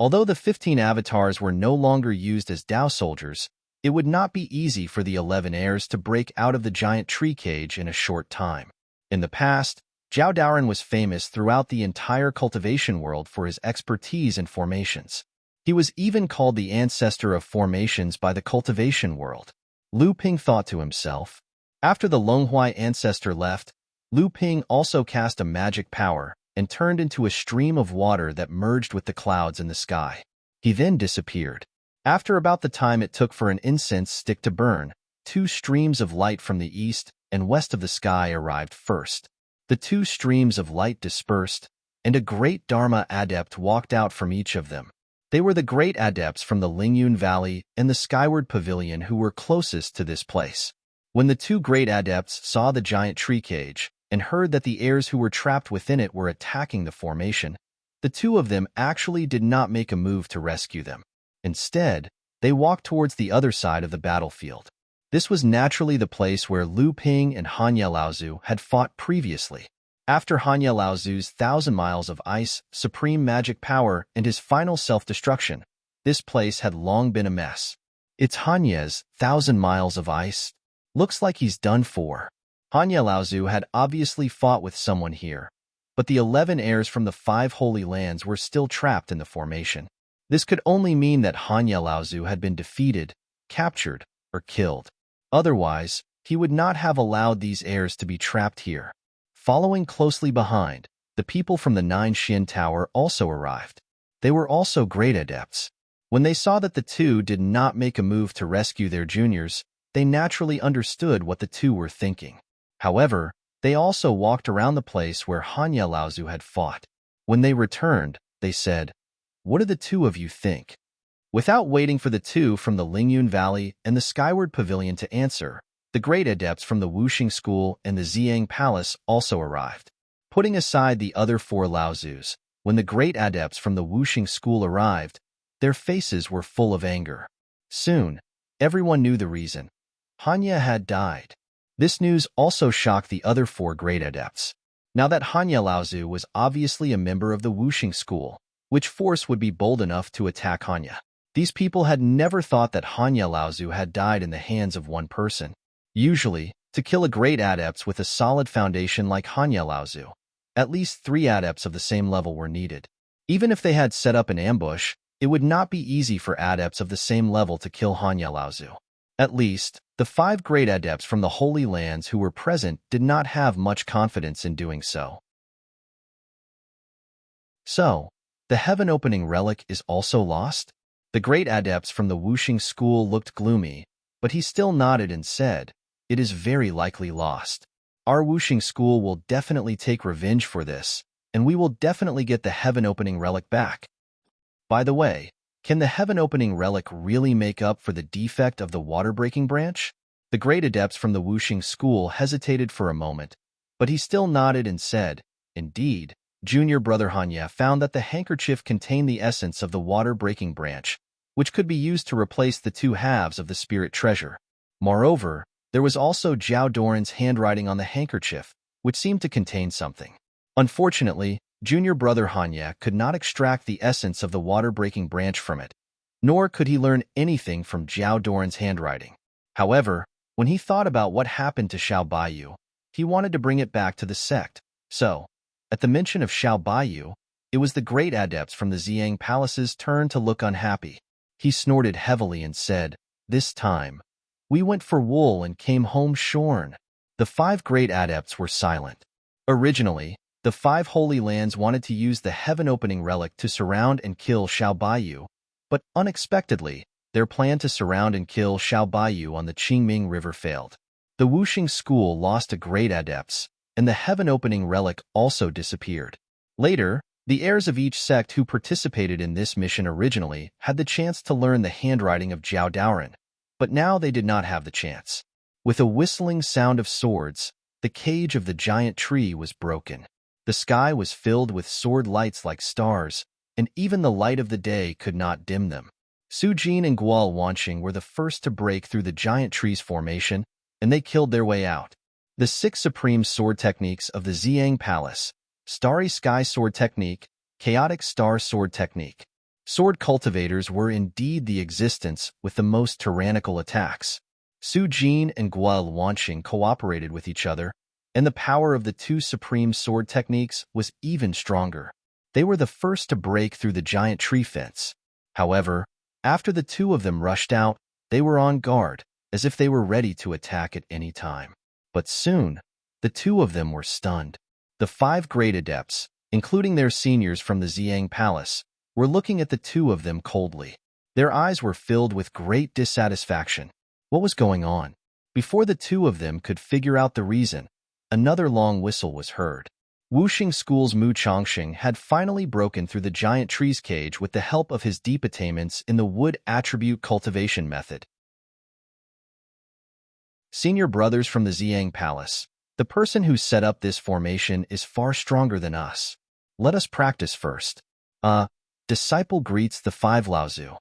Although the 15 avatars were no longer used as Dao soldiers, it would not be easy for the 11 heirs to break out of the giant tree cage in a short time. In the past, Zhao Daoren was famous throughout the entire cultivation world for his expertise in formations. He was even called the ancestor of formations by the cultivation world. Lu Ping thought to himself. After the Longhuai ancestor left, Lu Ping also cast a magic power and turned into a stream of water that merged with the clouds in the sky. He then disappeared. After about the time it took for an incense stick to burn, 2 streams of light from the east and west of the sky arrived first. The 2 streams of light dispersed, and a great Dharma adept walked out from each of them. They were the great adepts from the Lingyun Valley and the Skyward Pavilion who were closest to this place. When the 2 great adepts saw the giant tree cage and heard that the heirs who were trapped within it were attacking the formation, the 2 of them actually did not make a move to rescue them. Instead, they walked towards the other side of the battlefield. This was naturally the place where Lu Ping and Hanya Laozu had fought previously. After Hanya Laozu's 1,000 miles of ice, supreme magic power, and his final self-destruction, this place had long been a mess. It's Hanya's 1,000 miles of ice. Looks like he's done for. Hanya Laozu had obviously fought with someone here, but the 11 heirs from the 5 Holy Lands were still trapped in the formation. This could only mean that Hanya Laozu had been defeated, captured, or killed. Otherwise, he would not have allowed these heirs to be trapped here. Following closely behind, the people from the 9 Xin Tower also arrived. They were also great adepts. When they saw that the 2 did not make a move to rescue their juniors, they naturally understood what the 2 were thinking. However, they also walked around the place where Hanya Laozu had fought. When they returned, they said, "What do the 2 of you think?" Without waiting for the 2 from the Lingyun Valley and the Skyward Pavilion to answer, the great adepts from the Wuxing School and the Ziyang Palace also arrived. Putting aside the other 4 Laozus, when the great adepts from the Wuxing School arrived, their faces were full of anger. Soon, everyone knew the reason. Hanya had died. This news also shocked the other 4 great adepts. Now that Hanya Laozu was obviously a member of the Wuxing School, which force would be bold enough to attack Hanya? These people had never thought that Hanya Laozu had died in the hands of one person. Usually, to kill a great adept with a solid foundation like Hanya Laozu, at least 3 adepts of the same level were needed. Even if they had set up an ambush, it would not be easy for adepts of the same level to kill Hanya Laozu. At least, the 5 great adepts from the Holy Lands who were present did not have much confidence in doing so. So, the heaven-opening relic is also lost? The great adepts from the Wuxing School looked gloomy, but he still nodded and said, "It is very likely lost. Our Wuxing School will definitely take revenge for this, and we will definitely get the heaven-opening relic back." By the way, can the heaven-opening relic really make up for the defect of the water-breaking branch? The great adepts from the Wuxing School hesitated for a moment, but he still nodded and said, "Indeed, junior brother Hanya found that the handkerchief contained the essence of the water-breaking branch, which could be used to replace the 2 halves of the spirit treasure. Moreover, there was also Zhao Doran's handwriting on the handkerchief, which seemed to contain something. Unfortunately, junior brother Hanya could not extract the essence of the water-breaking branch from it, nor could he learn anything from Zhao Doran's handwriting. However, when he thought about what happened to Xiao Baiyu, he wanted to bring it back to the sect. So, at the mention of Xiao Baiyu, it was the great adepts from the Ziyang Palace's turn to look unhappy. He snorted heavily and said, "This time, we went for wool and came home shorn." The 5 great adepts were silent. Originally, the 5 Holy Lands wanted to use the heaven-opening relic to surround and kill Xiao Baiyu, but unexpectedly, their plan to surround and kill Xiao Baiyu on the Qingming River failed. The Wuxing School lost a great adepts, and the heaven-opening relic also disappeared. Later, the heirs of each sect who participated in this mission originally had the chance to learn the handwriting of Zhao Daoren, but now they did not have the chance. With a whistling sound of swords, the cage of the giant tree was broken. The sky was filled with sword lights like stars, and even the light of the day could not dim them. Su Jin and Guo Wanqing were the first to break through the giant tree's formation, and they killed their way out. The 6 supreme sword techniques of the Ziyang Palace: Starry Sky Sword Technique, Chaotic Star Sword Technique. Sword cultivators were indeed the existence with the most tyrannical attacks. Su Jin and Guo Wanqing cooperated with each other, and the power of the 2 supreme sword techniques was even stronger. They were the first to break through the giant tree fence. However, after the 2 of them rushed out, they were on guard, as if they were ready to attack at any time. But soon, the 2 of them were stunned. The 5 great adepts, including their seniors from the Ziyang Palace, were looking at the 2 of them coldly. Their eyes were filled with great dissatisfaction. What was going on? Before the 2 of them could figure out the reason, another long whistle was heard. Wuxing School's Mu Chongxing had finally broken through the giant tree's cage with the help of his deep attainments in the wood attribute cultivation method. Senior brothers from the Ziyang Palace, the person who set up this formation is far stronger than us. Let us practice first. Disciple greets the 5 Laozu.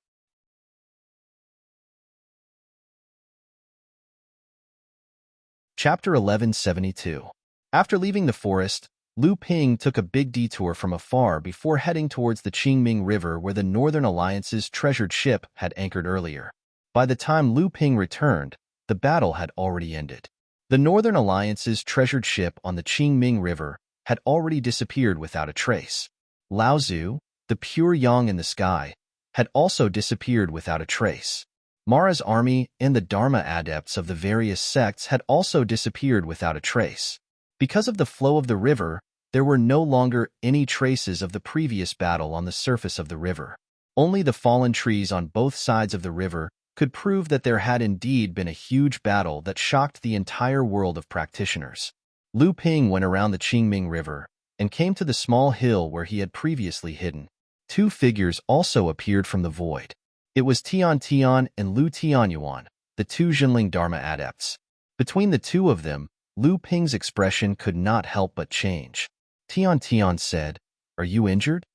Chapter 1172. After leaving the forest, Lu Ping took a big detour from afar before heading towards the Qingming River where the Northern Alliance's treasured ship had anchored earlier. By the time Lu Ping returned, the battle had already ended. The Northern Alliance's treasured ship on the Qingming River had already disappeared without a trace. Laozu, the pure yang in the sky, had also disappeared without a trace. Mara's army and the Dharma adepts of the various sects had also disappeared without a trace. Because of the flow of the river, there were no longer any traces of the previous battle on the surface of the river. Only the fallen trees on both sides of the river could prove that there had indeed been a huge battle that shocked the entire world of practitioners. Lu Ping went around the Qingming River and came to the small hill where he had previously hidden. 2 figures also appeared from the void. It was Tian Tian and Lu Tianyuan, the 2 Jinling Dharma adepts. Between the 2 of them, Lu Ping's expression could not help but change. Tian Tian said, "Are you injured?"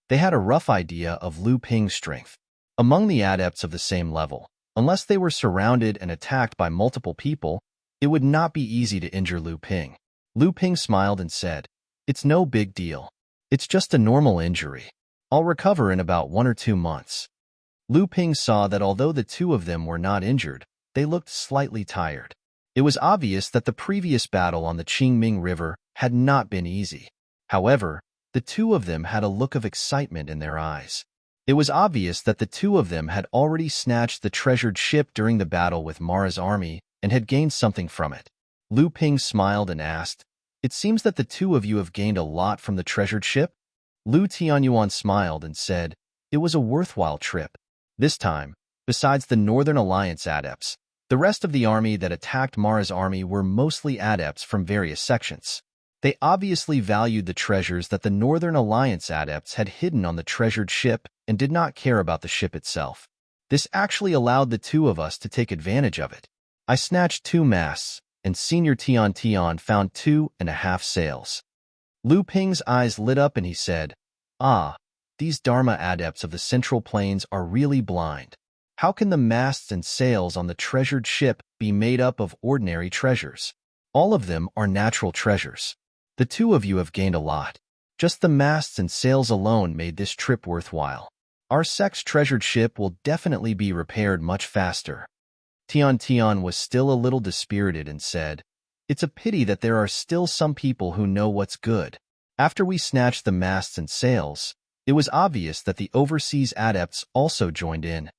They had a rough idea of Lu Ping's strength. Among the adepts of the same level, unless they were surrounded and attacked by multiple people, it would not be easy to injure Lu Ping. Lu Ping smiled and said, "It's no big deal. It's just a normal injury. I'll recover in about 1 or 2 months." Lu Ping saw that although the 2 of them were not injured, they looked slightly tired. It was obvious that the previous battle on the Qingming River had not been easy. However, the 2 of them had a look of excitement in their eyes. It was obvious that the 2 of them had already snatched the treasured ship during the battle with Mara's army and had gained something from it. Lu Ping smiled and asked, "It seems that the 2 of you have gained a lot from the treasured ship?" Lu Tianyuan smiled and said, "It was a worthwhile trip." This time, besides the Northern Alliance adepts, the rest of the army that attacked Mara's army were mostly adepts from various sections. They obviously valued the treasures that the Northern Alliance adepts had hidden on the treasured ship and did not care about the ship itself. This actually allowed the 2 of us to take advantage of it. I snatched 2 masts, and Senior Tian Tian found 2.5 sails. Lu Ping's eyes lit up and he said, These Dharma adepts of the Central Plains are really blind. How can the masts and sails on the treasured ship be made up of ordinary treasures? All of them are natural treasures. The 2 of you have gained a lot. Just the masts and sails alone made this trip worthwhile. Our sect's treasured ship will definitely be repaired much faster." Tian Tian was still a little dispirited and said, "It's a pity that there are still some people who know what's good. After we snatched the masts and sails, it was obvious that the overseas adepts also joined in.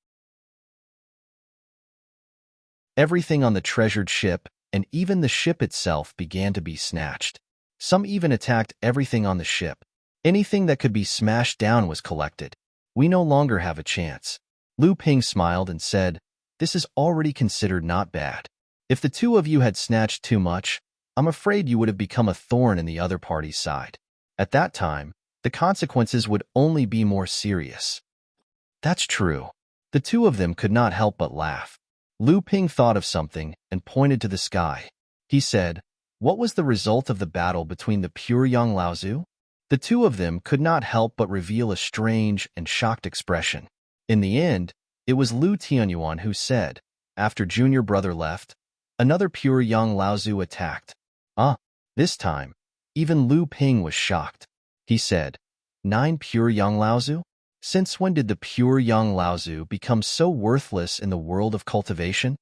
Everything on the treasured ship, and even the ship itself, began to be snatched. Some even attacked everything on the ship. Anything that could be smashed down was collected. We no longer have a chance." Lu Ping smiled and said, "This is already considered not bad. If the 2 of you had snatched too much, I'm afraid you would have become a thorn in the other party's side. At that time, the consequences would only be more serious." "That's true." The 2 of them could not help but laugh. Lu Ping thought of something and pointed to the sky. He said, What was the result of the battle between the pure young Laozu? The two of them could not help but reveal a strange and shocked expression. In the end, it was Lu Tianyuan who said, after junior brother left, another pure young Laozu attacked. This time, even Lu Ping was shocked. He said, 9 pure young Laozu? Since when did the pure young Laozu become so worthless in the world of cultivation?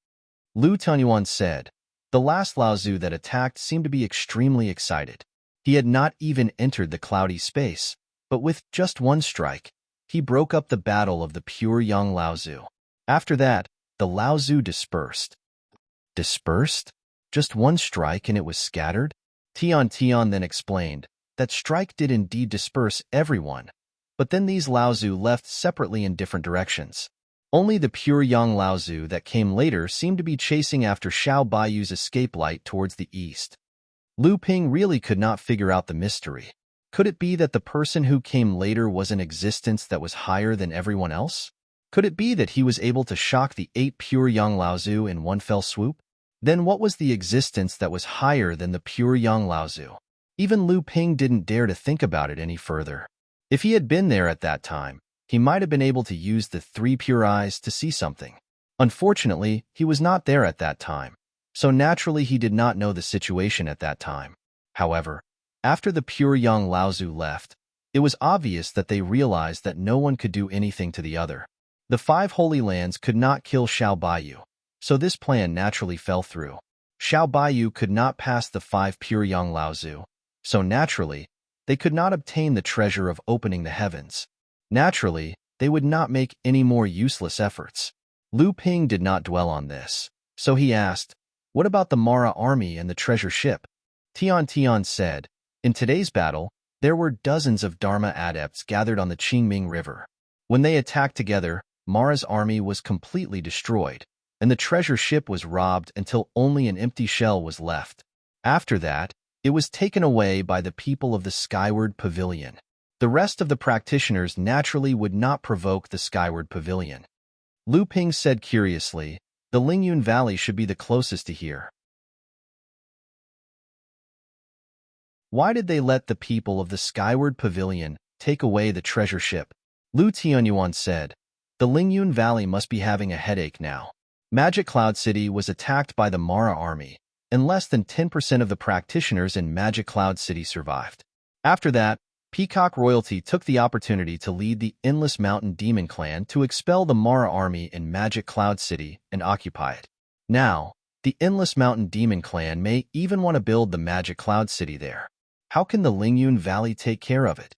Lu Tianyuan said, the last Laozu that attacked seemed to be extremely excited. He had not even entered the cloudy space, but with just one strike, he broke up the battle of the pure young Laozu. After that, the Laozu dispersed. Dispersed? Just one strike and it was scattered? Tian then explained that strike did indeed disperse everyone, but then these Laozu left separately in different directions. Only the pure young Laozu that came later seemed to be chasing after Xiao Baiyu's escape light towards the east. Lu Ping really could not figure out the mystery. Could it be that the person who came later was an existence that was higher than everyone else? Could it be that he was able to shock the 8 pure young Laozu in one fell swoop? Then what was the existence that was higher than the pure young Laozu? Even Lu Ping didn't dare to think about it any further. If he had been there at that time, he might have been able to use the 3 pure eyes to see something. Unfortunately, he was not there at that time, so naturally he did not know the situation at that time. However, after the pure young Laozu left, it was obvious that they realized that no one could do anything to the other. The 5 Holy Lands could not kill Xiao Baiyu, so this plan naturally fell through. Xiao Baiyu could not pass the 5 pure young Laozu, so naturally, they could not obtain the treasure of opening the heavens. Naturally, they would not make any more useless efforts. Lu Ping did not dwell on this, so he asked, what about the Mara army and the treasure ship? Tian said, in today's battle, there were dozens of Dharma adepts gathered on the Qingming River. When they attacked together, Mara's army was completely destroyed, and the treasure ship was robbed until only an empty shell was left. After that, it was taken away by the people of the Skyward Pavilion. The rest of the practitioners naturally would not provoke the Skyward Pavilion. Lu Ping said curiously, the Lingyun Valley should be the closest to here. Why did they let the people of the Skyward Pavilion take away the treasure ship? Lu Tianyuan said, the Lingyun Valley must be having a headache now. Magic Cloud City was attacked by the Mara army, and less than 10% of the practitioners in Magic Cloud City survived. After that, Peacock Royalty took the opportunity to lead the Endless Mountain Demon Clan to expel the Mara army in Magic Cloud City and occupy it. Now, the Endless Mountain Demon Clan may even want to build the Magic Cloud City there. How can the Lingyun Valley take care of it?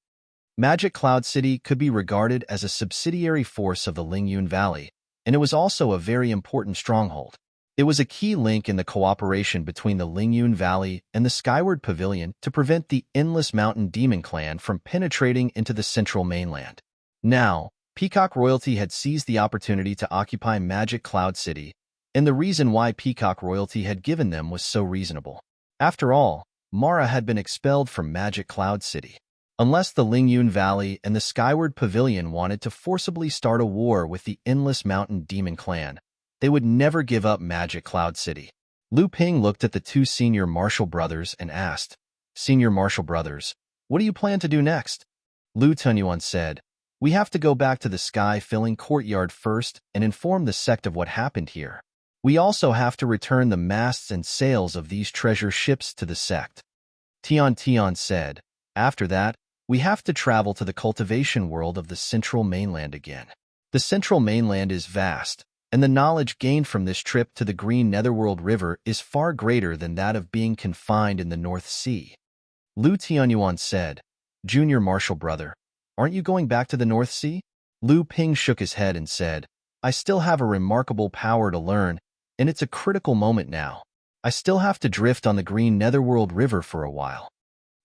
Magic Cloud City could be regarded as a subsidiary force of the Lingyun Valley, and it was also a very important stronghold. It was a key link in the cooperation between the Lingyun Valley and the Skyward Pavilion to prevent the Endless Mountain Demon Clan from penetrating into the central mainland. Now, Peacock Royalty had seized the opportunity to occupy Magic Cloud City, and the reason why Peacock Royalty had given them was so reasonable. After all, Mara had been expelled from Magic Cloud City. Unless the Lingyun Valley and the Skyward Pavilion wanted to forcibly start a war with the Endless Mountain Demon Clan, they would never give up Magic Cloud City. Lu Ping looked at the 2 senior Marshall brothers and asked, Senior Marshall brothers, what do you plan to do next? Lu Tianyuan said, we have to go back to the sky-filling courtyard first and inform the sect of what happened here. We also have to return the masts and sails of these treasure ships to the sect. Tian said, after that, we have to travel to the cultivation world of the central mainland again. The central mainland is vast, and the knowledge gained from this trip to the Green Netherworld River is far greater than that of being confined in the North Sea. Lu Tianyuan said, Junior Marshall brother, aren't you going back to the North Sea? Lu Ping shook his head and said, I still have a remarkable power to learn, and it's a critical moment now. I still have to drift on the Green Netherworld River for a while.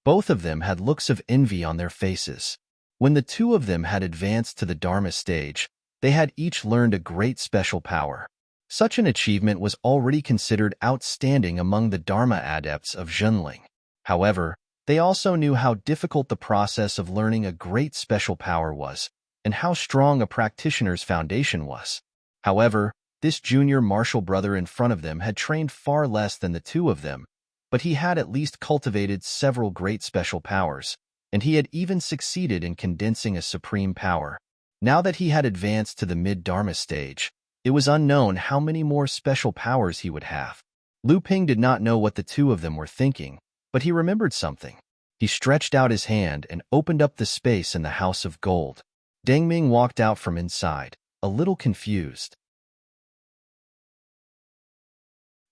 Both of them had looks of envy on their faces. When the 2 of them had advanced to the Dharma stage, they had each learned a great special power. Such an achievement was already considered outstanding among the Dharma adepts of Zhenling. However, they also knew how difficult the process of learning a great special power was, and how strong a practitioner's foundation was. However, this junior Marshall brother in front of them had trained far less than the 2 of them, but he had at least cultivated several great special powers, and he had even succeeded in condensing a supreme power. Now that he had advanced to the mid-Dharma stage, it was unknown how many more special powers he would have. Lu Ping did not know what the two of them were thinking, but he remembered something. He stretched out his hand and opened up the space in the House of Gold. Deng Ming walked out from inside, a little confused.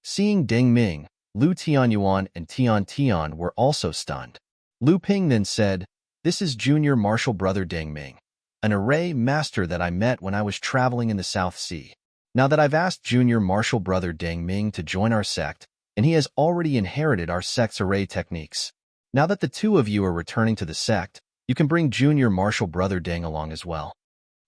Seeing Deng Ming, Lu Tianyuan and Tian Tian were also stunned. Lu Ping then said, "This is Junior Martial Brother Deng Ming, an array master that I met when I was traveling in the South Sea. Now that I've asked Junior Martial Brother Deng Ming to join our sect, and he has already inherited our sect's array techniques. Now that the two of you are returning to the sect, you can bring Junior Martial Brother Deng along as well."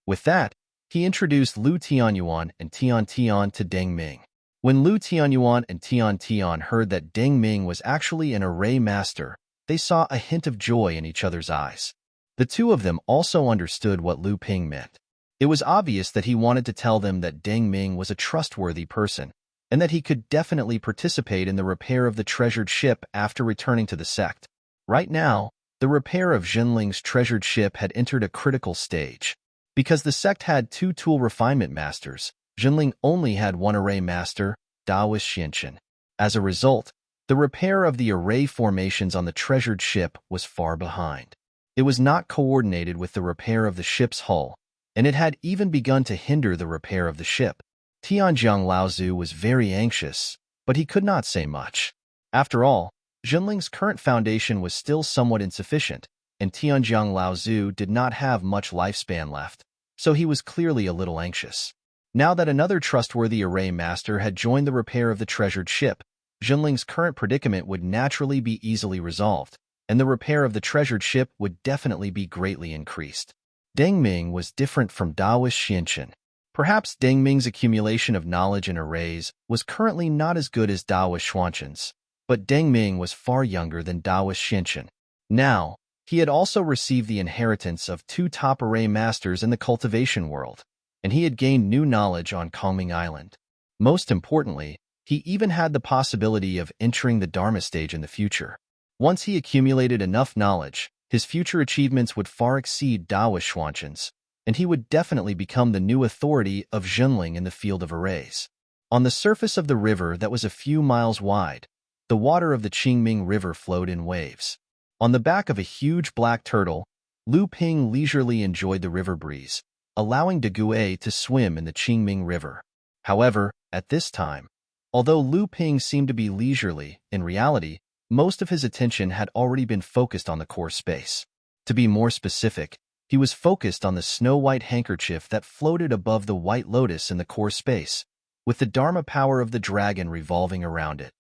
With that, he introduced Lu Tianyuan and Tian Tian to Deng Ming. When Lu Tianyuan and Tian Tian heard that Deng Ming was actually an array master, they saw a hint of joy in each other's eyes. The two of them also understood what Lu Ping meant. It was obvious that he wanted to tell them that Deng Ming was a trustworthy person, and that he could definitely participate in the repair of the treasured ship after returning to the sect. Right now, the repair of Zhenling's treasured ship had entered a critical stage. Because the sect had two tool refinement masters, Zhenling only had one array master, Daoist Xianchen. As a result, the repair of the array formations on the treasured ship was far behind. It was not coordinated with the repair of the ship's hull, and it had even begun to hinder the repair of the ship. Tianjiang Laozu was very anxious, but he could not say much. After all, Zhenling's current foundation was still somewhat insufficient, and Tianjiang Laozu did not have much lifespan left, so he was clearly a little anxious. Now that another trustworthy array master had joined the repair of the treasured ship, Zhenling's current predicament would naturally be easily resolved, and the repair of the treasured ship would definitely be greatly increased. Deng Ming was different from Daoist Xianchen. Perhaps Deng Ming's accumulation of knowledge in arrays was currently not as good as Daoist Xuanchen's, but Deng Ming was far younger than Daoist Xianchen. Now, he had also received the inheritance of two top array masters in the cultivation world, and he had gained new knowledge on Kongming Island. Most importantly, he even had the possibility of entering the Dharma stage in the future. Once he accumulated enough knowledge, his future achievements would far exceed Daoist Xuanchen's, and he would definitely become the new authority of Zhenling in the field of arrays. On the surface of the river that was a few miles wide, the water of the Qingming River flowed in waves. On the back of a huge black turtle, Lu Ping leisurely enjoyed the river breeze, allowing De Gue to swim in the Qingming River. However, at this time, although Lu Ping seemed to be leisurely, in reality, most of his attention had already been focused on the core space. To be more specific, he was focused on the snow-white handkerchief that floated above the white lotus in the core space, with the Dharma power of the dragon revolving around it.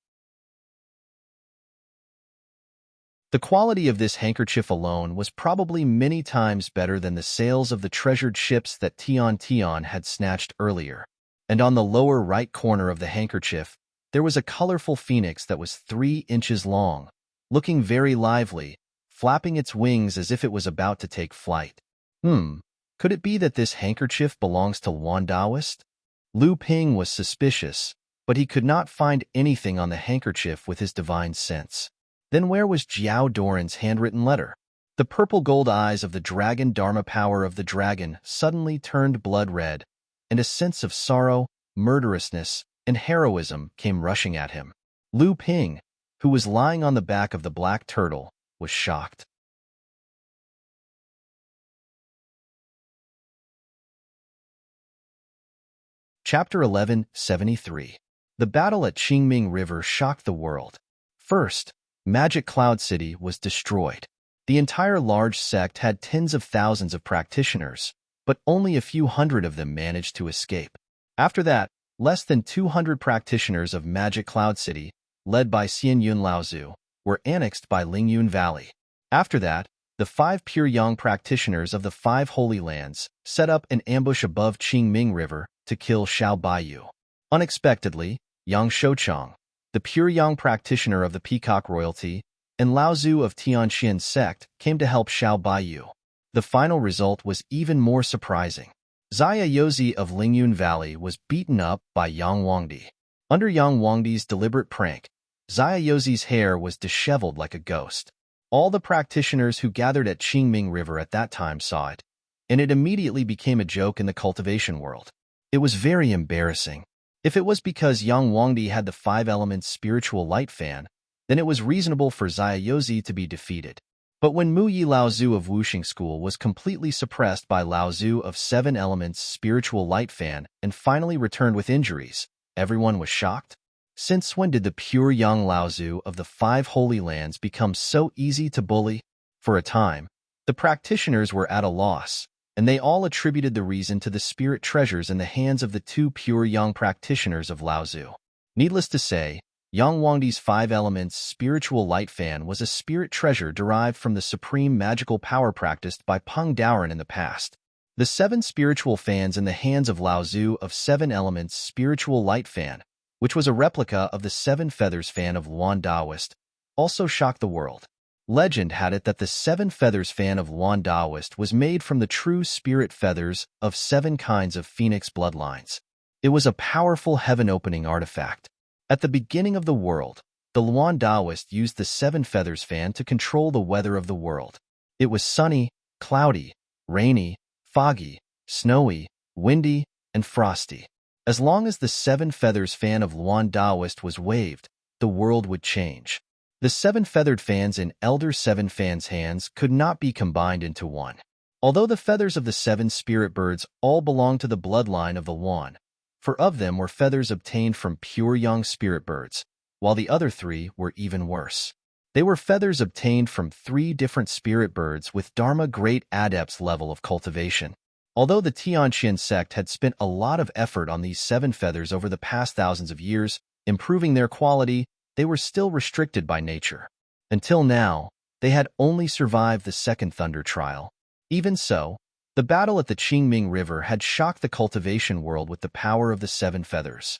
The quality of this handkerchief alone was probably many times better than the sails of the treasured ships that Tian Tian had snatched earlier. And on the lower right corner of the handkerchief, there was a colorful phoenix that was 3 inches long, looking very lively, flapping its wings as if it was about to take flight. Could it be that this handkerchief belongs to Luan Daoist? Lu Ping was suspicious, but he could not find anything on the handkerchief with his divine sense. Then where was Jiao Doran's handwritten letter? The purple-gold eyes of the dragon Dharma power of the dragon suddenly turned blood red, and a sense of sorrow, murderousness, and heroism came rushing at him. Lu Ping, who was lying on the back of the black turtle, was shocked. Chapter 1173. The battle at Qingming River shocked the world. First, Magic Cloud City was destroyed. The entire large sect had tens of thousands of practitioners, but only a few hundred of them managed to escape. After that, less than 200 practitioners of Magic Cloud City, led by Xianyun Laozu, were annexed by Lingyun Valley. After that, the 5 pure Yang practitioners of the 5 Holy Lands set up an ambush above Qingming River to kill Xiao Baiyu. Unexpectedly, Yang Shouchong, the pure Yang practitioner of the Peacock Royalty, and Laozu of Tianxian's sect came to help Xiao Baiyu. The final result was even more surprising. Xia Yozi of Lingyun Valley was beaten up by Yang Wangdi. Under Yang Wangdi's deliberate prank, Xiaozi's hair was disheveled like a ghost. All the practitioners who gathered at Qingming River at that time saw it, and it immediately became a joke in the cultivation world. It was very embarrassing. If it was because Yang Wangdi had the 5 elements spiritual light fan, then it was reasonable for Xiaozi to be defeated. But when Mu Yi Laozu of Wuxing School was completely suppressed by Laozu of 7 elements spiritual light fan and finally returned with injuries, everyone was shocked. Since when did the pure young Laozu of the 5 Holy Lands become so easy to bully? For a time, the practitioners were at a loss, and they all attributed the reason to the spirit treasures in the hands of the 2 pure young practitioners of Laozu. Needless to say, Yang Wangdi's 5 elements spiritual light fan was a spirit treasure derived from the supreme magical power practiced by Peng Daoren in the past. The 7 spiritual fans in the hands of Laozu of 7 elements spiritual light fan, which was a replica of the 7 feathers fan of Luan Daoist, also shocked the world. Legend had it that the 7 feathers fan of Luan Daoist was made from the true spirit feathers of 7 kinds of phoenix bloodlines. It was a powerful heaven-opening artifact. At the beginning of the world, the Luan Daoist used the 7 feathers fan to control the weather of the world. It was sunny, cloudy, rainy, foggy, snowy, windy, and frosty. As long as the 7 feathers fan of Luan Daoist was waved, the world would change. The 7 feathered fans in Elder 7 fans' hands could not be combined into one. Although the feathers of the 7 spirit birds all belonged to the bloodline of the Luan, 4 of them were feathers obtained from pure young spirit birds, while the other 3 were even worse. They were feathers obtained from 3 different spirit birds with Dharma Great Adepts level of cultivation. Although the Tianqian sect had spent a lot of effort on these 7 feathers over the past thousands of years, improving their quality, they were still restricted by nature. Until now, they had only survived the second thunder trial. Even so, the battle at the Qingming River had shocked the cultivation world with the power of the 7 feathers.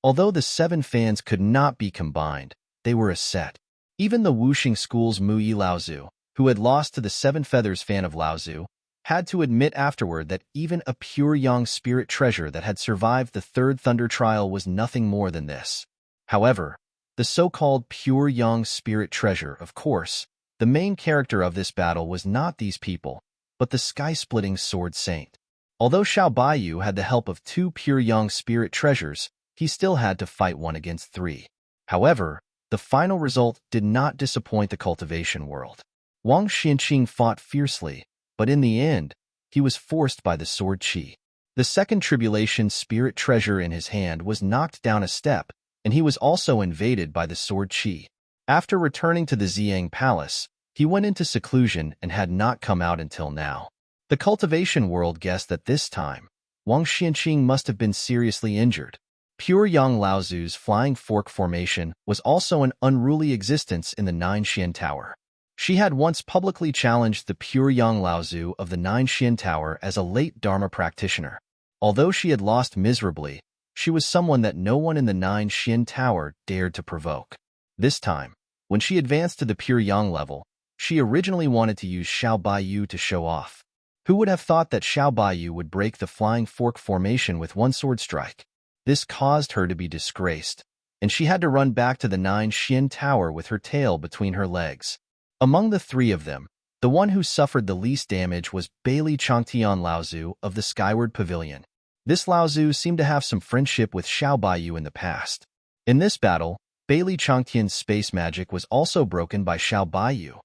Although the 7 fans could not be combined, they were a set. Even the Wuxing School's Mu Yi Laozu, who had lost to the 7 feathers fan of Laozu, had to admit afterward that even a pure young spirit treasure that had survived the third thunder trial was nothing more than this. However, the so-called pure young spirit treasure, of course, the main character of this battle was not these people, but the sky-splitting sword saint. Although Xiao Baiyu had the help of 2 pure young spirit treasures, he still had to fight 1 against 3. However, the final result did not disappoint the cultivation world. Wang Xianqing fought fiercely, but in the end, he was forced by the sword qi. The second tribulation spirit treasure in his hand was knocked down a step, and he was also invaded by the sword qi. After returning to the Xiang Palace, he went into seclusion and had not come out until now. The cultivation world guessed that this time, Wang Xianqing must have been seriously injured. Pure Yang Laozu's flying fork formation was also an unruly existence in the Nine Xian Tower. She had once publicly challenged the pure Yang Laozu of the Nine Xian Tower as a late Dharma practitioner. Although she had lost miserably, she was someone that no one in the Nine Xian Tower dared to provoke. This time, when she advanced to the pure Yang level, she originally wanted to use Xiao Baiyu to show off. Who would have thought that Xiao Baiyu would break the flying fork formation with 1 sword strike? This caused her to be disgraced, and she had to run back to the Nine Xian Tower with her tail between her legs. Among the 3 of them, the one who suffered the least damage was Bailey Changtian Laozu of the Skyward Pavilion. This Laozu seemed to have some friendship with Xiao Baiyu in the past. In this battle, Bailey Changtian's space magic was also broken by Xiao Baiyu,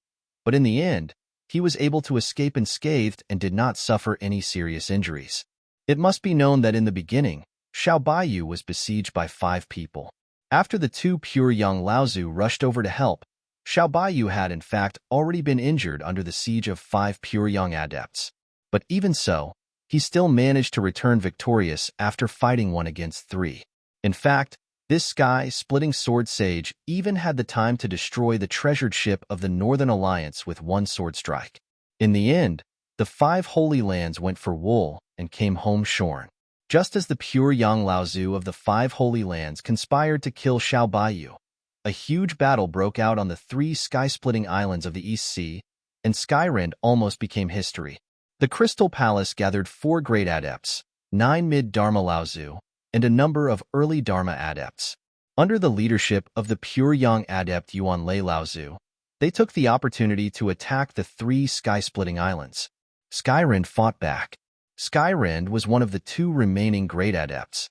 but in the end, he was able to escape unscathed and did not suffer any serious injuries. It must be known that in the beginning, Xiao Baiyu was besieged by 5 people. After the 2 pure young Laozu rushed over to help, Xiao Baiyu had in fact already been injured under the siege of 5 pure young adepts. But even so, he still managed to return victorious after fighting 1 against 3. In fact, this sky-splitting sword sage even had the time to destroy the treasured ship of the Northern Alliance with 1 sword strike. In the end, the 5 Holy Lands went for wool and came home shorn. Just as the pure Yang Laozu of the 5 Holy Lands conspired to kill Xiao Baiyu, a huge battle broke out on the 3 sky-splitting islands of the East Sea, and Skyrend almost became history. The Crystal Palace gathered 4 great adepts, 9 mid-Dharma Laozu, and a number of early Dharma adepts. Under the leadership of the pure young adept Yuan Lei Laozu, they took the opportunity to attack the three sky-splitting islands. Skyrend fought back. Skyrend was one of the two remaining great adepts.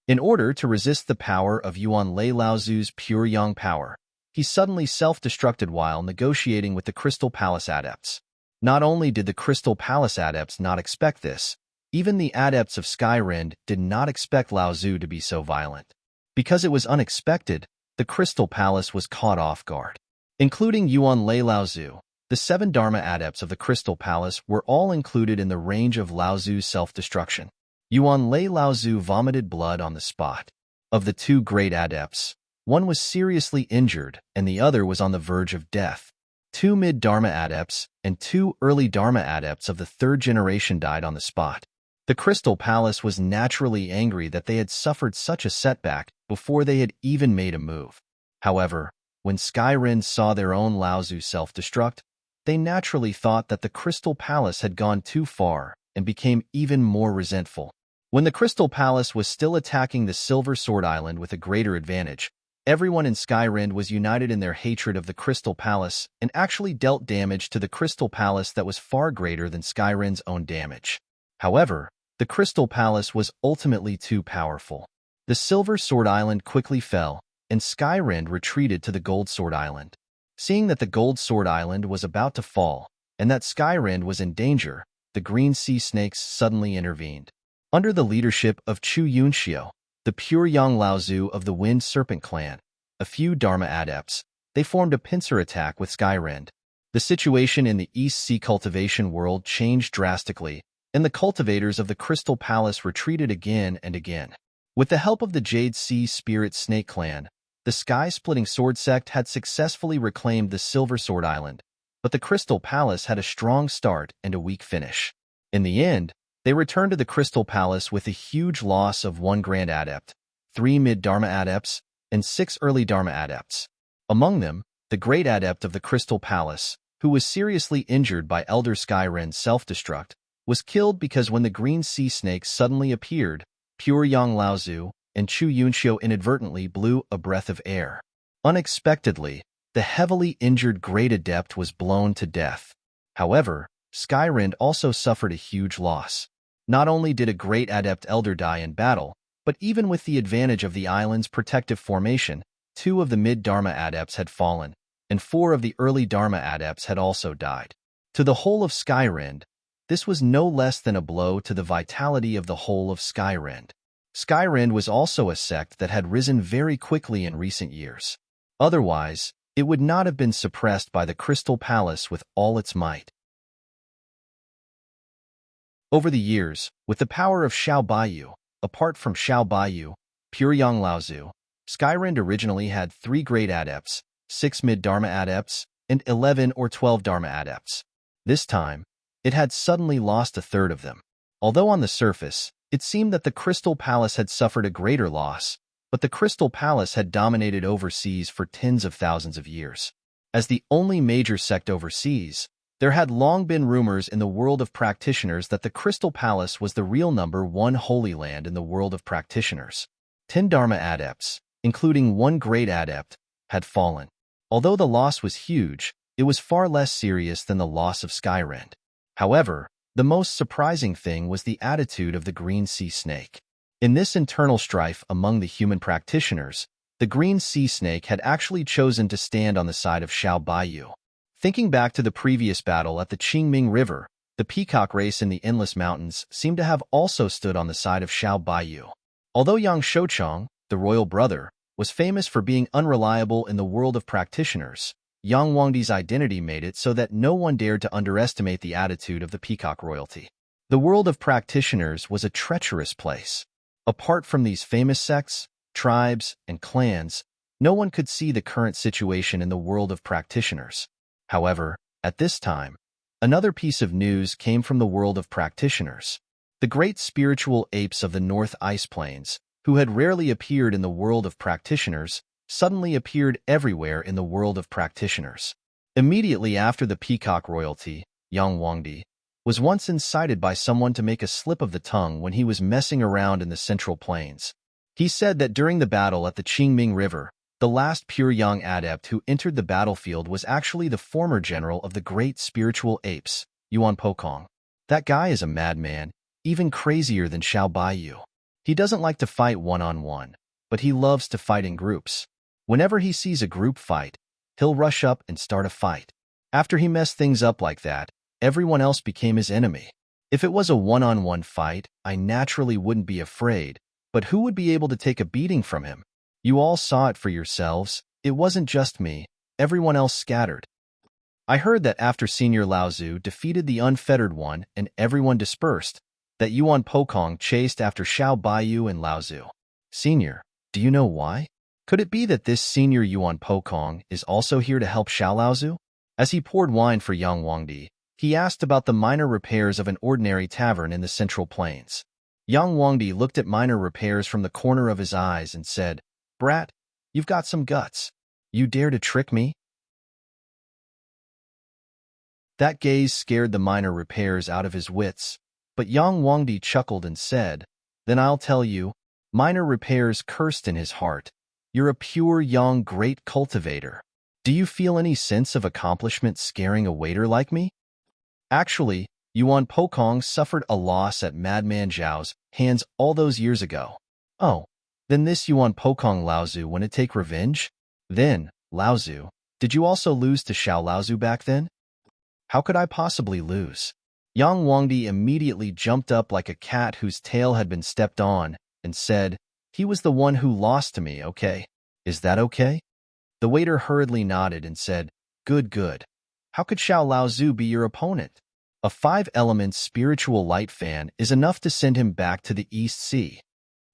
In order to resist the power of Yuan Lei Laozu's pure yang power, he suddenly self-destructed while negotiating with the Crystal Palace adepts. Not only did the Crystal Palace adepts not expect this, even the adepts of Skyrend did not expect Laozu to be so violent. Because it was unexpected, the Crystal Palace was caught off guard. Including Yuan Lei Laozu, the 7 Dharma adepts of the Crystal Palace were all included in the range of Laozu's self-destruction. Yuan Lei Laozu vomited blood on the spot. Of the 2 great adepts, one was seriously injured and the other was on the verge of death. 2 mid-Dharma adepts and 2 early Dharma adepts of the 3rd generation died on the spot. The Crystal Palace was naturally angry that they had suffered such a setback before they had even made a move. However, when Skyrend saw their own Laozu self-destruct, they naturally thought that the Crystal Palace had gone too far and became even more resentful. When the Crystal Palace was still attacking the Silver Sword Island with a greater advantage, everyone in Skyrend was united in their hatred of the Crystal Palace and actually dealt damage to the Crystal Palace that was far greater than Skyrend's own damage. However, the Crystal Palace was ultimately too powerful. The Silver Sword Island quickly fell, and Skyrend retreated to the Gold Sword Island. Seeing that the Gold Sword Island was about to fall, and that Skyrend was in danger, the Green Sea Snakes suddenly intervened. Under the leadership of Chu Yunxiu, the pure young Laozu of the Wind Serpent clan, a few Dharma adepts, they formed a pincer attack with Skyrend. The situation in the East Sea cultivation world changed drastically, and the cultivators of the Crystal Palace retreated again and again. With the help of the Jade Sea Spirit Snake clan, the Sky-Splitting Sword sect had successfully reclaimed the Silver Sword Island, but the Crystal Palace had a strong start and a weak finish. In the end, they returned to the Crystal Palace with a huge loss of 1 Grand Adept, 3 Mid-Dharma Adepts, and 6 Early Dharma Adepts. Among them, the Great Adept of the Crystal Palace, who was seriously injured by Elder Skyrend's self-destruct, was killed because when the Green Sea Snakes suddenly appeared, Pure Yang Laozu and Chu Yunxiu inadvertently blew a breath of air. Unexpectedly, the heavily injured Great Adept was blown to death. However, Skyrend also suffered a huge loss. Not only did a Great Adept Elder die in battle, but even with the advantage of the island's protective formation, 2 of the mid-Dharma adepts had fallen, and 4 of the early Dharma adepts had also died. To the whole of Skyrend, this was no less than a blow to the vitality of the whole of Skyrend. Skyrend was also a sect that had risen very quickly in recent years. Otherwise, it would not have been suppressed by the Crystal Palace with all its might. Over the years, with the power of Xiao Baiyu, apart from Xiao Baiyu, Pure Yang Laozu, Skyrend originally had 3 great adepts, 6 mid-Dharma adepts, and 11 or 12 Dharma adepts. This time, it had suddenly lost a third of them. Although on the surface, it seemed that the Crystal Palace had suffered a greater loss, but the Crystal Palace had dominated overseas for tens of thousands of years. As the only major sect overseas, there had long been rumors in the world of practitioners that the Crystal Palace was the real number 1 holy land in the world of practitioners. 10 Dharma adepts, including 1 great adept, had fallen. Although the loss was huge, it was far less serious than the loss of Skyrend. However, the most surprising thing was the attitude of the Green Sea Snake. In this internal strife among the human practitioners, the Green Sea Snake had actually chosen to stand on the side of Xiao Baiyu. Thinking back to the previous battle at the Qingming River, the peacock race in the Endless Mountains seemed to have also stood on the side of Xiao Baiyu. Although Yang Shouchong, the royal brother, was famous for being unreliable in the world of practitioners, Yang Wangdi's identity made it so that no one dared to underestimate the attitude of the peacock royalty. The world of practitioners was a treacherous place. Apart from these famous sects, tribes, and clans, no one could see the current situation in the world of practitioners. However, at this time, another piece of news came from the world of practitioners. The great spiritual apes of the North Ice Plains, who had rarely appeared in the world of practitioners, suddenly appeared everywhere in the world of practitioners. Immediately after the peacock royalty, Yang Wangdi was once incited by someone to make a slip of the tongue when he was messing around in the Central Plains. He said that during the battle at the Qingming River, the last pure young adept who entered the battlefield was actually the former general of the great spiritual apes, Yuan Pokong. That guy is a madman, even crazier than Xiao Baiyu. He doesn't like to fight one-on-one, but he loves to fight in groups. Whenever he sees a group fight, he'll rush up and start a fight. After he messed things up like that, everyone else became his enemy. If it was a one-on-one fight, I naturally wouldn't be afraid, but who would be able to take a beating from him? You all saw it for yourselves. It wasn't just me. Everyone else scattered. I heard that after Senior Laozu defeated the Unfettered One and everyone dispersed, that Yuan Pokong chased after Xiao Baiyu and Laozu. Senior, do you know why? Could it be that this Senior Yuan Pokong is also here to help Xiao Laozu? As he poured wine for Yang Wangdi, he asked about the minor repairs of an ordinary tavern in the Central Plains. Yang Wangdi looked at minor repairs from the corner of his eyes and said, "Brat, you've got some guts. You dare to trick me?" That gaze scared the minor repairs out of his wits, but Yang Wangdi chuckled and said, "Then I'll tell you." Minor repairs cursed in his heart, "You're a pure young great cultivator. Do you feel any sense of accomplishment scaring a waiter like me?" Actually, Yuan Pokong suffered a loss at Madman Zhao's hands all those years ago. Oh, then this Yuan Pokong Laozu want to take revenge? Then, Laozu, did you also lose to Xiao Laozu back then? How could I possibly lose? Yang Wangdi immediately jumped up like a cat whose tail had been stepped on and said, "He was the one who lost to me, okay? Is that okay?" The waiter hurriedly nodded and said, "Good, good. How could Xiao Laozu be your opponent? A 5-element spiritual light fan is enough to send him back to the East Sea."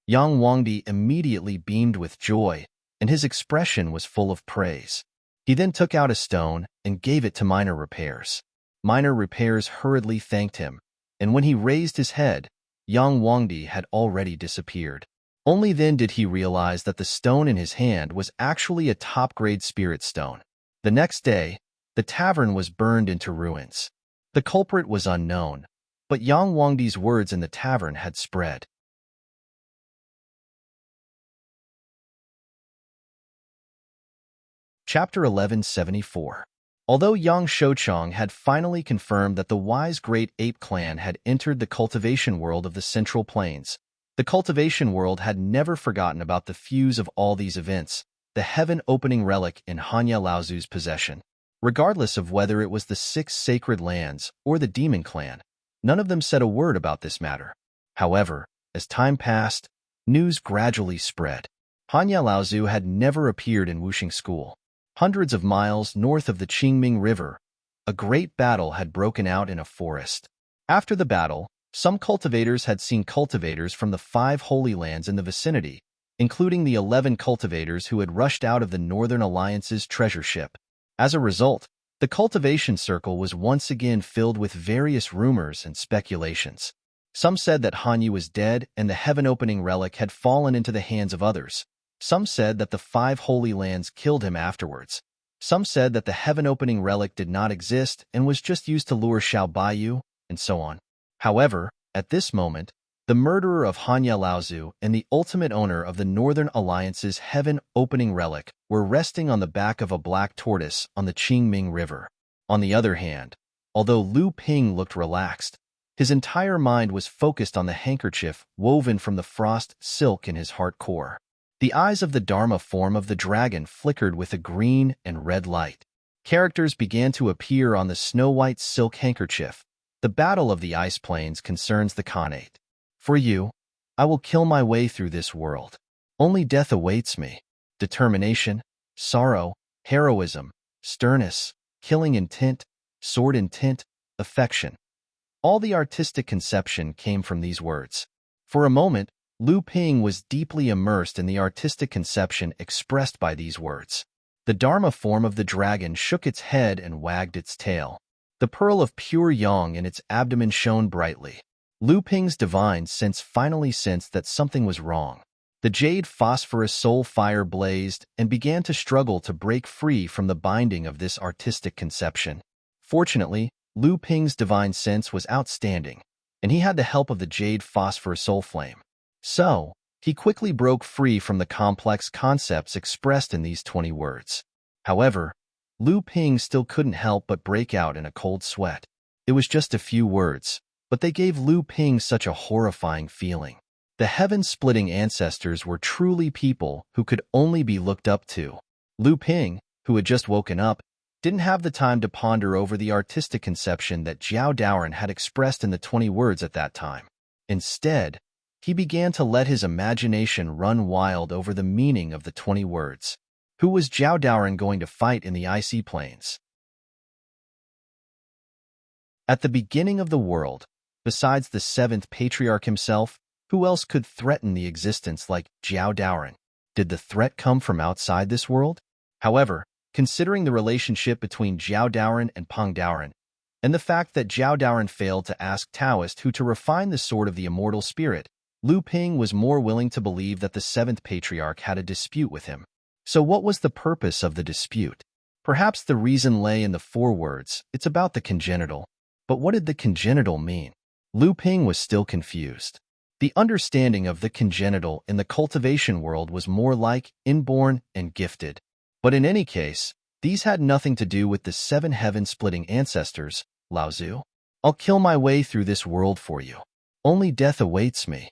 Yang Wangdi immediately beamed with joy, and his expression was full of praise. He then took out a stone and gave it to Minor Repairs. Minor Repairs hurriedly thanked him, and when he raised his head, Yang Wangdi had already disappeared. Only then did he realize that the stone in his hand was actually a top-grade spirit stone. The next day, the tavern was burned into ruins. The culprit was unknown, but Yang Wangdi's words in the tavern had spread. Chapter 1174. Although Yang Shouchong had finally confirmed that the wise great ape clan had entered the cultivation world of the Central Plains, the cultivation world had never forgotten about the fuse of all these events, the heaven-opening relic in Hanya Laozu's possession. Regardless of whether it was the 6 sacred lands or the demon clan, none of them said a word about this matter. However, as time passed, news gradually spread. Hanya Laozu had never appeared in Wuxing School. Hundreds of miles north of the Qingming River, a great battle had broken out in a forest. After the battle, some cultivators had seen cultivators from the 5 holy lands in the vicinity, including the 11 cultivators who had rushed out of the Northern Alliance's treasure ship. As a result, the cultivation circle was once again filled with various rumors and speculations. Some said that Hanyu was dead and the heaven-opening relic had fallen into the hands of others. Some said that the 5 holy lands killed him afterwards. Some said that the heaven-opening relic did not exist and was just used to lure Xiao Baiyu, and so on. However, at this moment, the murderer of Hanya Laozu and the ultimate owner of the Northern Alliance's heaven-opening relic were resting on the back of a black tortoise on the Qingming River. On the other hand, although Lu Ping looked relaxed, his entire mind was focused on the handkerchief woven from the frost silk in his heart core. The eyes of the Dharma form of the dragon flickered with a green and red light. Characters began to appear on the snow-white silk handkerchief. The battle of the ice plains concerns the Khanate. For you, I will kill my way through this world. Only death awaits me. Determination, sorrow, heroism, sternness, killing intent, sword intent, affection. All the artistic conception came from these words. For a moment, Lu Ping was deeply immersed in the artistic conception expressed by these words. The Dharma form of the dragon shook its head and wagged its tail. The pearl of pure yang in its abdomen shone brightly. Lu Ping's divine sense finally sensed that something was wrong. The jade phosphorus soul fire blazed and began to struggle to break free from the binding of this artistic conception. Fortunately, Lu Ping's divine sense was outstanding, and he had the help of the jade phosphorus soul flame. So, He quickly broke free from the complex concepts expressed in these 20 words. However, Lu Ping still couldn't help but break out in a cold sweat. It was just a few words, but they gave Lu Ping such a horrifying feeling. The heaven-splitting ancestors were truly people who could only be looked up to. Lu Ping, who had just woken up, didn't have the time to ponder over the artistic conception that Zhao Daoren had expressed in the 20 words at that time. Instead, he began to let his imagination run wild over the meaning of the 20 words. Who was Zhao Daoren going to fight in the icy plains? At the beginning of the world, besides the seventh patriarch himself, who else could threaten the existence like Zhao Daoren? Did the threat come from outside this world? However, considering the relationship between Zhao Daoren and Peng Daoren, and the fact that Zhao Daoren failed to ask Taoist who to refine the sword of the immortal spirit, Lu Ping was more willing to believe that the seventh patriarch had a dispute with him. So what was the purpose of the dispute? Perhaps the reason lay in the 4 words, "It's about the congenital." But what did the congenital mean? Lu Ping was still confused. The understanding of the congenital in the cultivation world was more like inborn and gifted. But in any case, these had nothing to do with the 7 heaven-splitting ancestors, Lao Tzu. I'll kill my way through this world for you. Only death awaits me.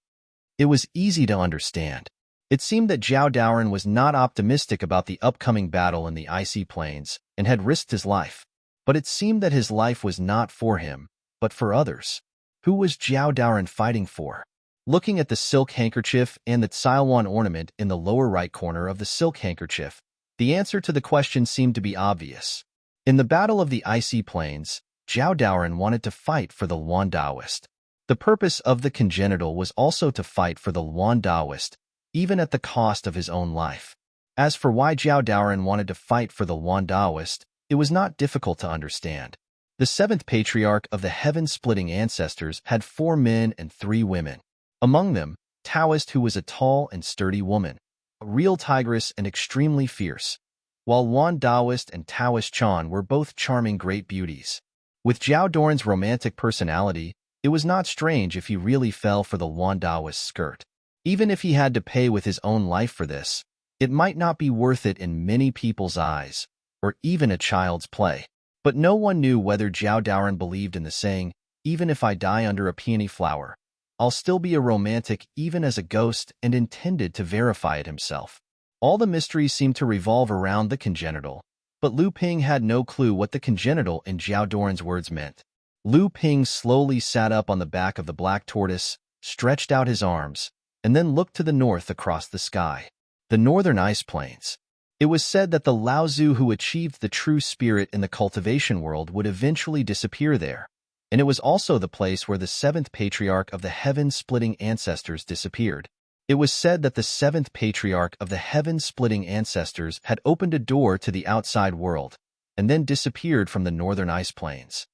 It was easy to understand. It seemed that Zhao Daoren was not optimistic about the upcoming battle in the icy plains and had risked his life. But it seemed that his life was not for him, but for others. Who was Zhao Daoren fighting for? Looking at the silk handkerchief and the Taiwan ornament in the lower right corner of the silk handkerchief, the answer to the question seemed to be obvious. In the Battle of the Icy Plains, Zhao Daoren wanted to fight for the Luan Daoist. The purpose of the congenital was also to fight for the Luan Daoist, even at the cost of his own life. As for why Zhao Daoren wanted to fight for the Luan Daoist, it was not difficult to understand. The 7th patriarch of the heaven-splitting ancestors had 4 men and 3 women. Among them, Taoist, who was a tall and sturdy woman, a real tigress and extremely fierce, while Luan Daoist and Taoist Chan were both charming great beauties. With Zhao Daoren's romantic personality, it was not strange if he really fell for the Luan Daoist's skirt. Even if he had to pay with his own life for this, it might not be worth it in many people's eyes, or even a child's play. But no one knew whether Zhao Daoren believed in the saying, "Even if I die under a peony flower, I'll still be a romantic even as a ghost," and intended to verify it himself. All the mysteries seemed to revolve around the congenital, but Lu Ping had no clue what the congenital in Zhao Daoren's words meant. Lu Ping slowly sat up on the back of the black tortoise, stretched out his arms, and then looked to the north across the sky. The northern ice plains. It was said that the Lao Tzu who achieved the true spirit in the cultivation world would eventually disappear there, and it was also the place where the 7th patriarch of the heaven-splitting ancestors disappeared. It was said that the 7th patriarch of the heaven-splitting ancestors had opened a door to the outside world, and then disappeared from the northern ice plains.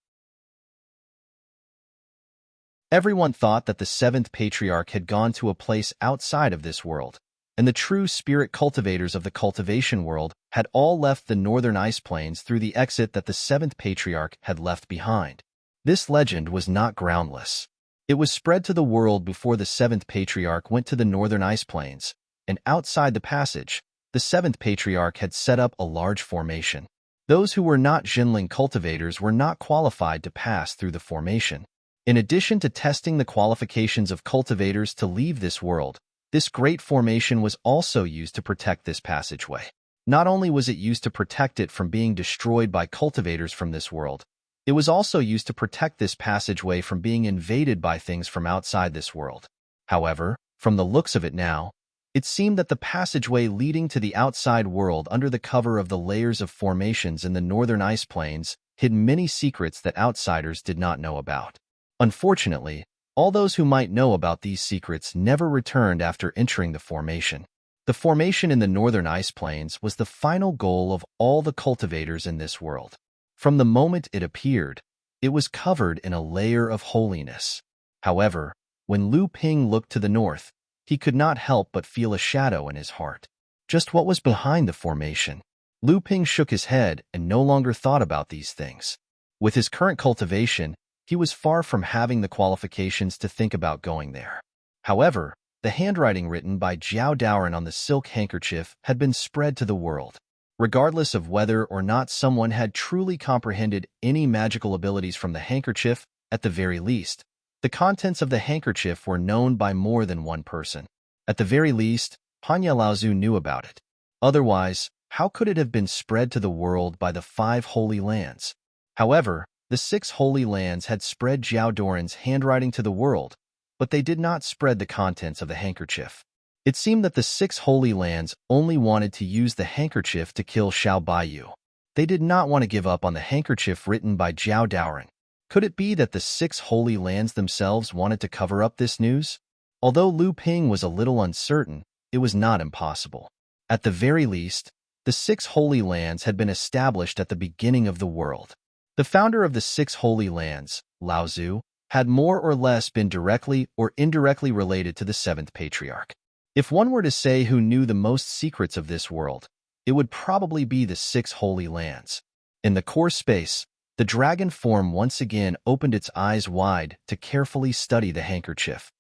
Everyone thought that the 7th patriarch had gone to a place outside of this world, and the true spirit cultivators of the cultivation world had all left the northern ice plains through the exit that the 7th patriarch had left behind. This legend was not groundless. It was spread to the world before the 7th patriarch went to the northern ice plains, and outside the passage, the 7th patriarch had set up a large formation. Those who were not Jinling cultivators were not qualified to pass through the formation. In addition to testing the qualifications of cultivators to leave this world, this great formation was also used to protect this passageway. Not only was it used to protect it from being destroyed by cultivators from this world, it was also used to protect this passageway from being invaded by things from outside this world. However, from the looks of it now, it seemed that the passageway leading to the outside world under the cover of the layers of formations in the northern ice plains hid many secrets that outsiders did not know about. Unfortunately, all those who might know about these secrets never returned after entering the formation. The formation in the northern ice plains was the final goal of all the cultivators in this world. From the moment it appeared, it was covered in a layer of holiness. However, when Lu Ping looked to the north, he could not help but feel a shadow in his heart. Just what was behind the formation? Lu Ping shook his head and no longer thought about these things. With his current cultivation, he was far from having the qualifications to think about going there. However, the handwriting written by Zhao Daoren on the silk handkerchief had been spread to the world. Regardless of whether or not someone had truly comprehended any magical abilities from the handkerchief, at the very least, the contents of the handkerchief were known by more than one person. At the very least, Hanya Laozu knew about it. Otherwise, how could it have been spread to the world by the 5 Holy Lands? However, the 6 Holy Lands had spread Zhao Daoren's handwriting to the world, but they did not spread the contents of the handkerchief. It seemed that the 6 Holy Lands only wanted to use the handkerchief to kill Xiao Baiyu. They did not want to give up on the handkerchief written by Zhao Daoren. Could it be that the 6 Holy Lands themselves wanted to cover up this news? Although Lu Ping was a little uncertain, it was not impossible. At the very least, the 6 Holy Lands had been established at the beginning of the world. The founder of the 6 Holy Lands, Lao Zu, had more or less been directly or indirectly related to the 7th Patriarch. If one were to say who knew the most secrets of this world, it would probably be the 6 Holy Lands. In the core space, the dragon form once again opened its eyes wide to carefully study the handkerchief.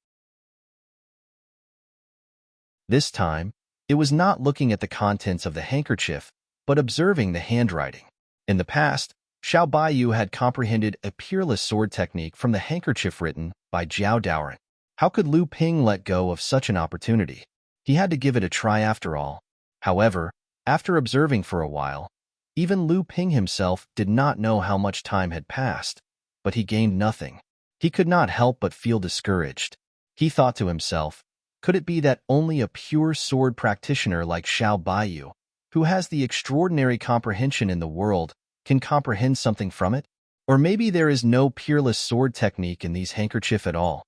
This time, it was not looking at the contents of the handkerchief, but observing the handwriting. In the past, Xiao Baiyu had comprehended a peerless sword technique from the handkerchief written by Zhao Daoren. How could Lu Ping let go of such an opportunity? He had to give it a try after all. However, after observing for a while, even Lu Ping himself did not know how much time had passed, but he gained nothing. He could not help but feel discouraged. He thought to himself, could it be that only a pure sword practitioner like Xiao Baiyu, who has the extraordinary comprehension in the world, can comprehend something from it? Or maybe there is no peerless sword technique in these handkerchief at all.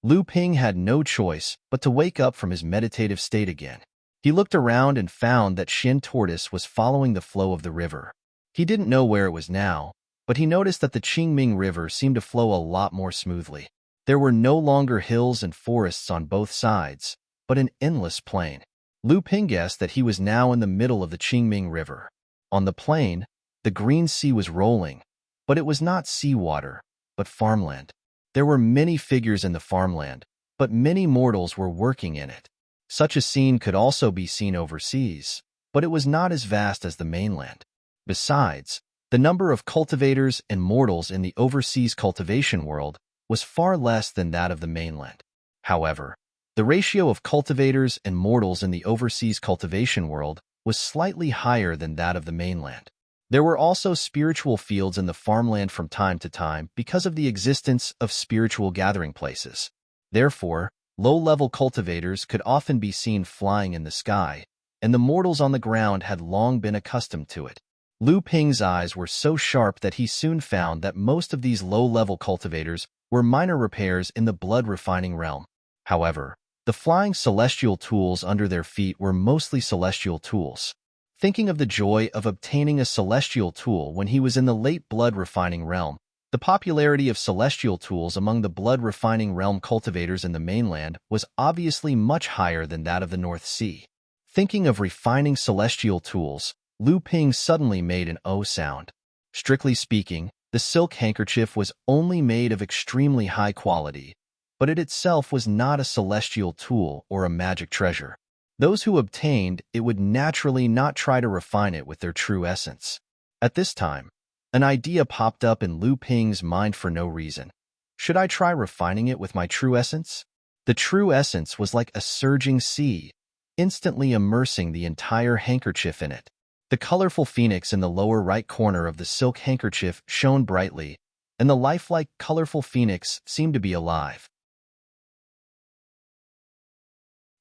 Lu Ping had no choice but to wake up from his meditative state again. He looked around and found that Shin Tortoise was following the flow of the river. He didn't know where it was now, but he noticed that the Qingming River seemed to flow a lot more smoothly. There were no longer hills and forests on both sides, but an endless plain. Lu Ping guessed that he was now in the middle of the Qingming River. On the plain, the green sea was rolling, but it was not seawater, but farmland. There were many figures in the farmland, but many mortals were working in it. Such a scene could also be seen overseas, but it was not as vast as the mainland. Besides, the number of cultivators and mortals in the overseas cultivation world was far less than that of the mainland. However, the ratio of cultivators and mortals in the overseas cultivation world was slightly higher than that of the mainland. There were also spiritual fields in the farmland from time to time because of the existence of spiritual gathering places. Therefore, low-level cultivators could often be seen flying in the sky, and the mortals on the ground had long been accustomed to it. Lu Ping's eyes were so sharp that he soon found that most of these low-level cultivators were minor repairs in the blood-refining realm. However, the flying celestial tools under their feet were mostly celestial tools. Thinking of the joy of obtaining a celestial tool when he was in the late blood-refining realm, the popularity of celestial tools among the blood-refining realm cultivators in the mainland was obviously much higher than that of the North Sea. Thinking of refining celestial tools, Lu Ping suddenly made an O sound. Strictly speaking, the silk handkerchief was only made of extremely high quality, but it itself was not a celestial tool or a magic treasure. Those who obtained it would naturally not try to refine it with their true essence. At this time, an idea popped up in Lu Ping's mind for no reason. Should I try refining it with my true essence? The true essence was like a surging sea, instantly immersing the entire handkerchief in it. The colorful phoenix in the lower right corner of the silk handkerchief shone brightly, and the lifelike, colorful phoenix seemed to be alive.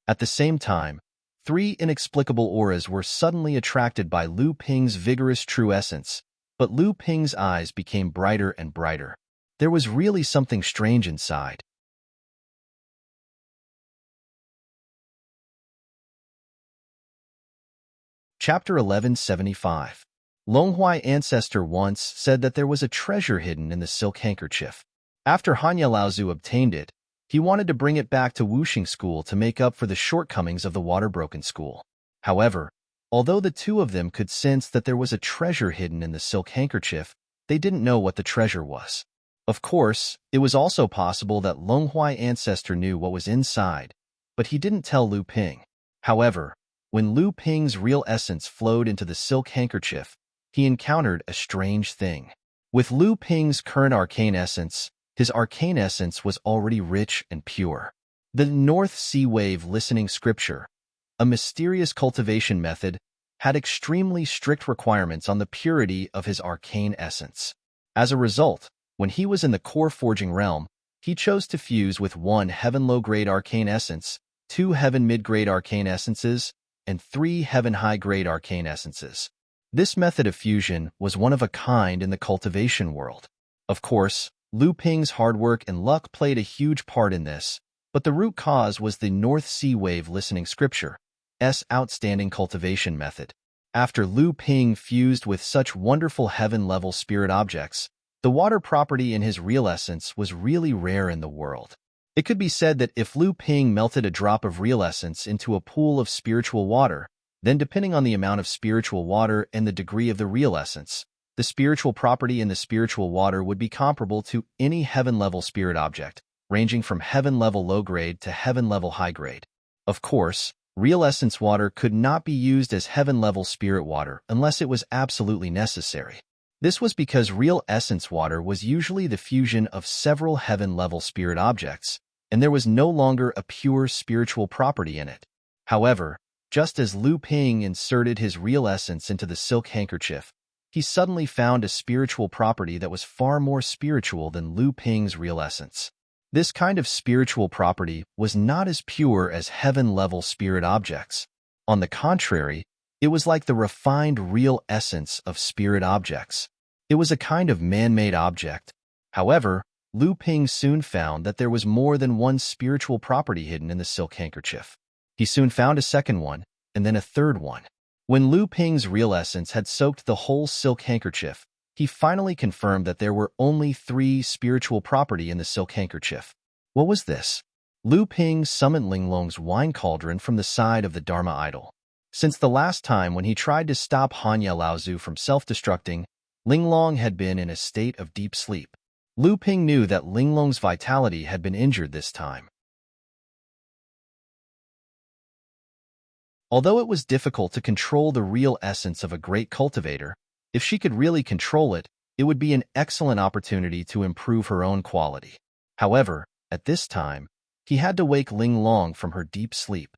At the same time, 3 inexplicable auras were suddenly attracted by Lu Ping's vigorous true essence, but Lu Ping's eyes became brighter and brighter. There was really something strange inside. Chapter 1175. Longhuai ancestor once said that there was a treasure hidden in the silk handkerchief. After Hanya Laozu obtained it, he wanted to bring it back to Wuxing School to make up for the shortcomings of the water-broken school. However, although the two of them could sense that there was a treasure hidden in the silk handkerchief, they didn't know what the treasure was. Of course, it was also possible that Longhuai ancestor knew what was inside, but he didn't tell Lu Ping. However, when Lu Ping's real essence flowed into the silk handkerchief, he encountered a strange thing. With Lu Ping's current arcane essence, his arcane essence was already rich and pure. The North Sea Wave listening scripture, a mysterious cultivation method, had extremely strict requirements on the purity of his arcane essence. As a result, when he was in the core forging realm, he chose to fuse with 1 heaven low-grade arcane essence, 2 heaven mid-grade arcane essences, and 3 heaven high-grade arcane essences. This method of fusion was one of a kind in the cultivation world. Of course, Lu Ping's hard work and luck played a huge part in this, but the root cause was the North Sea Wave listening scripture's outstanding cultivation method. After Lu Ping fused with such wonderful heaven-level spirit objects, the water property in his real essence was really rare in the world. It could be said that if Lu Ping melted a drop of real essence into a pool of spiritual water, then depending on the amount of spiritual water and the degree of the real essence, the spiritual property in the spiritual water would be comparable to any heaven-level spirit object, ranging from heaven-level low-grade to heaven-level high-grade. Of course, real essence water could not be used as heaven-level spirit water unless it was absolutely necessary. This was because real essence water was usually the fusion of several heaven-level spirit objects, and there was no longer a pure spiritual property in it. However, just as Lu Ping inserted his real essence into the silk handkerchief, he suddenly found a spiritual property that was far more spiritual than Lu Ping's real essence. This kind of spiritual property was not as pure as heaven-level spirit objects. On the contrary, it was like the refined real essence of spirit objects. It was a kind of man-made object. However, Lu Ping soon found that there was more than one spiritual property hidden in the silk handkerchief. He soon found a second one, and then a third one. When Lu Ping's real essence had soaked the whole silk handkerchief, he finally confirmed that there were only 3 spiritual property in the silk handkerchief. What was this? Lu Ping summoned Linglong's wine cauldron from the side of the Dharma idol. Since the last time when he tried to stop Hanya Laozu from self-destructing, Linglong had been in a state of deep sleep. Lu Ping knew that Linglong's vitality had been injured this time. Although it was difficult to control the real essence of a great cultivator, if she could really control it, it would be an excellent opportunity to improve her own quality. However, at this time, he had to wake Linglong from her deep sleep.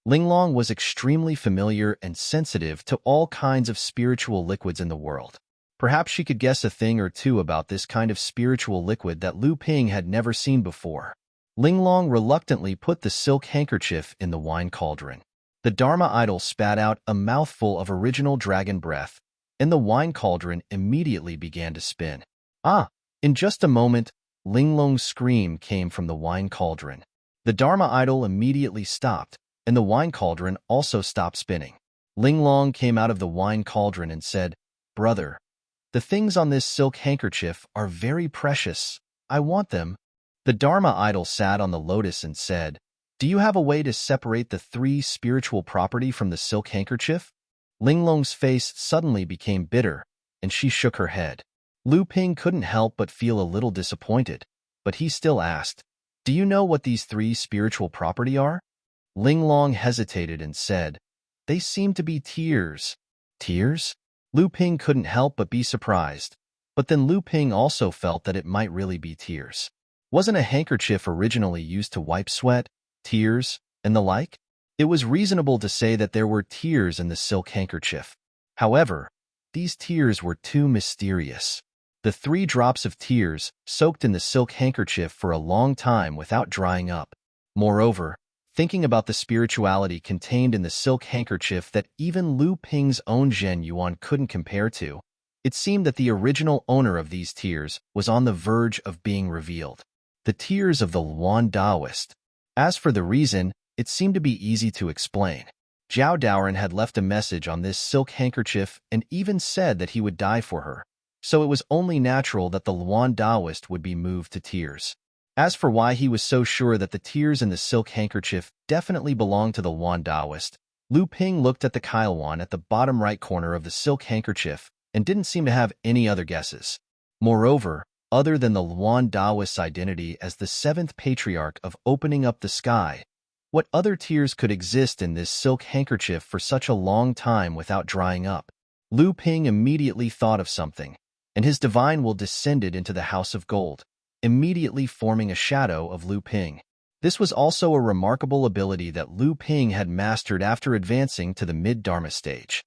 Linglong was extremely familiar and sensitive to all kinds of spiritual liquids in the world. Perhaps she could guess a thing or two about this kind of spiritual liquid that Lu Ping had never seen before. Linglong reluctantly put the silk handkerchief in the wine cauldron. The Dharma idol spat out a mouthful of original dragon breath, and the wine cauldron immediately began to spin. In just a moment, Linglong's scream came from the wine cauldron. The Dharma idol immediately stopped, and the wine cauldron also stopped spinning. Linglong came out of the wine cauldron and said, "Brother, the things on this silk handkerchief are very precious. I want them." The Dharma idol sat on the lotus and said, "Do you have a way to separate the 3 spiritual property from the silk handkerchief?" Linglong's face suddenly became bitter, and she shook her head. Lu Ping couldn't help but feel a little disappointed, but he still asked, "Do you know what these 3 spiritual property are?" Linglong hesitated and said, "They seem to be tears." Tears? Lu Ping couldn't help but be surprised, but then Lu Ping also felt that it might really be tears. Wasn't a handkerchief originally used to wipe sweat, tears, and the like? It was reasonable to say that there were tears in the silk handkerchief. However, these tears were too mysterious. The 3 drops of tears soaked in the silk handkerchief for a long time without drying up. Moreover, thinking about the spirituality contained in the silk handkerchief that even Lu Ping's own Zhen Yuan couldn't compare to, it seemed that the original owner of these tears was on the verge of being revealed. The tears of the Luan Taoist. As for the reason, it seemed to be easy to explain. Zhao Daoren had left a message on this silk handkerchief and even said that he would die for her, so it was only natural that the Luan Taoist would be moved to tears. As for why he was so sure that the tears in the silk handkerchief definitely belonged to the Luan Taoist, Lu Ping looked at the Kailuan at the bottom right corner of the silk handkerchief and didn't seem to have any other guesses. Moreover, other than the Luan Taoist's identity as the 7th patriarch of opening up the sky, What other tears could exist in this silk handkerchief for such a long time without drying up? Lu Ping immediately thought of something, and his divine will descended into the house of gold, immediately forming a shadow of Lu Ping. This was also a remarkable ability that Lu Ping had mastered after advancing to the mid-Dharma stage.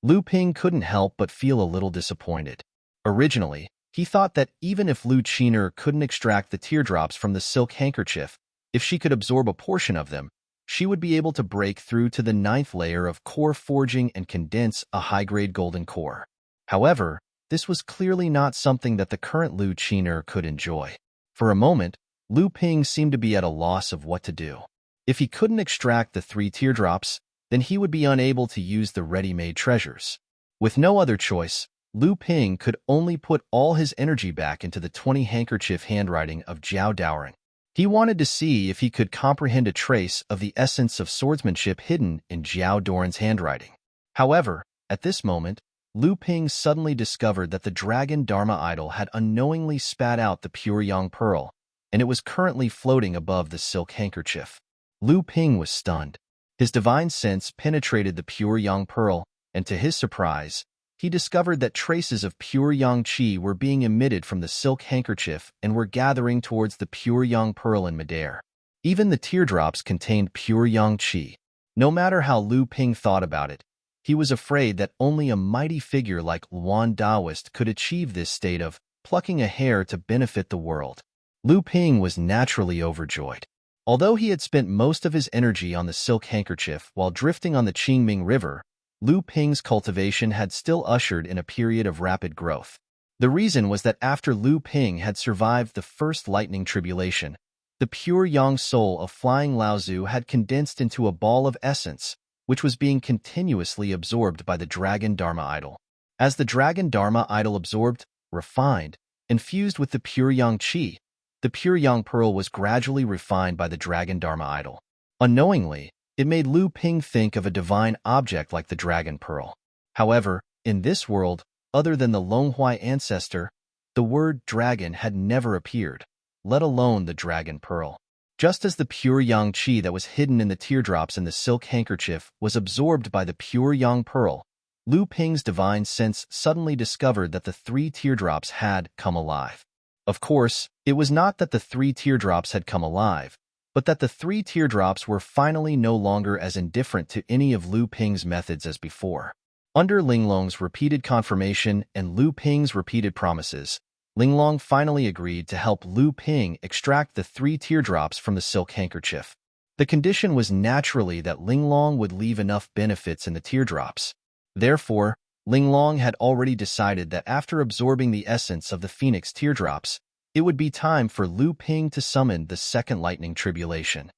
Lu Ping couldn't help but feel a little disappointed. Originally, he thought that even if Lu Qiner couldn't extract the teardrops from the silk handkerchief, if she could absorb a portion of them, she would be able to break through to the 9th layer of core forging and condense a high-grade golden core. However, this was clearly not something that the current Lu Qiner could enjoy. For a moment, Lu Ping seemed to be at a loss of what to do. If he couldn't extract the 3 teardrops, then he would be unable to use the ready-made treasures. With no other choice, Lu Ping could only put all his energy back into the 20 handkerchief handwriting of Zhao Daoren. He wanted to see if he could comprehend a trace of the essence of swordsmanship hidden in Zhao Daoren's handwriting. However, at this moment, Lu Ping suddenly discovered that the dragon Dharma idol had unknowingly spat out the pure yang pearl, and it was currently floating above the silk handkerchief. Lu Ping was stunned. His divine sense penetrated the pure yang pearl, and to his surprise, he discovered that traces of pure yang qi were being emitted from the silk handkerchief and were gathering towards the pure yang pearl in midair. Even the teardrops contained pure yang qi. No matter how Lu Ping thought about it, he was afraid that only a mighty figure like Luan Daoist could achieve this state of plucking a hair to benefit the world. Lu Ping was naturally overjoyed. Although he had spent most of his energy on the silk handkerchief while drifting on the Qingming River, Lu Ping's cultivation had still ushered in a period of rapid growth. The reason was that after Lu Ping had survived the first lightning tribulation, the pure yang soul of Flying Laozu had condensed into a ball of essence, which was being continuously absorbed by the dragon Dharma idol. As the dragon Dharma idol absorbed, refined, and fused with the pure yang qi, the pure yang pearl was gradually refined by the dragon Dharma idol. Unknowingly, it made Lu Ping think of a divine object like the dragon pearl. However, in this world, other than the Longhuai ancestor, the word dragon had never appeared, let alone the dragon pearl. Just as the pure yang qi that was hidden in the teardrops in the silk handkerchief was absorbed by the pure yang pearl, Lu Ping's divine sense suddenly discovered that the 3 teardrops had come alive. Of course, it was not that the 3 teardrops had come alive, but that the 3 teardrops were finally no longer as indifferent to any of Lu Ping's methods as before. Under Linglong's repeated confirmation and Lu Ping's repeated promises, Linglong finally agreed to help Lu Ping extract the 3 teardrops from the silk handkerchief. The condition was naturally that Linglong would leave enough benefits in the teardrops. Therefore, Linglong had already decided that after absorbing the essence of the phoenix teardrops, it would be time for Lu Ping to summon the second lightning tribulation.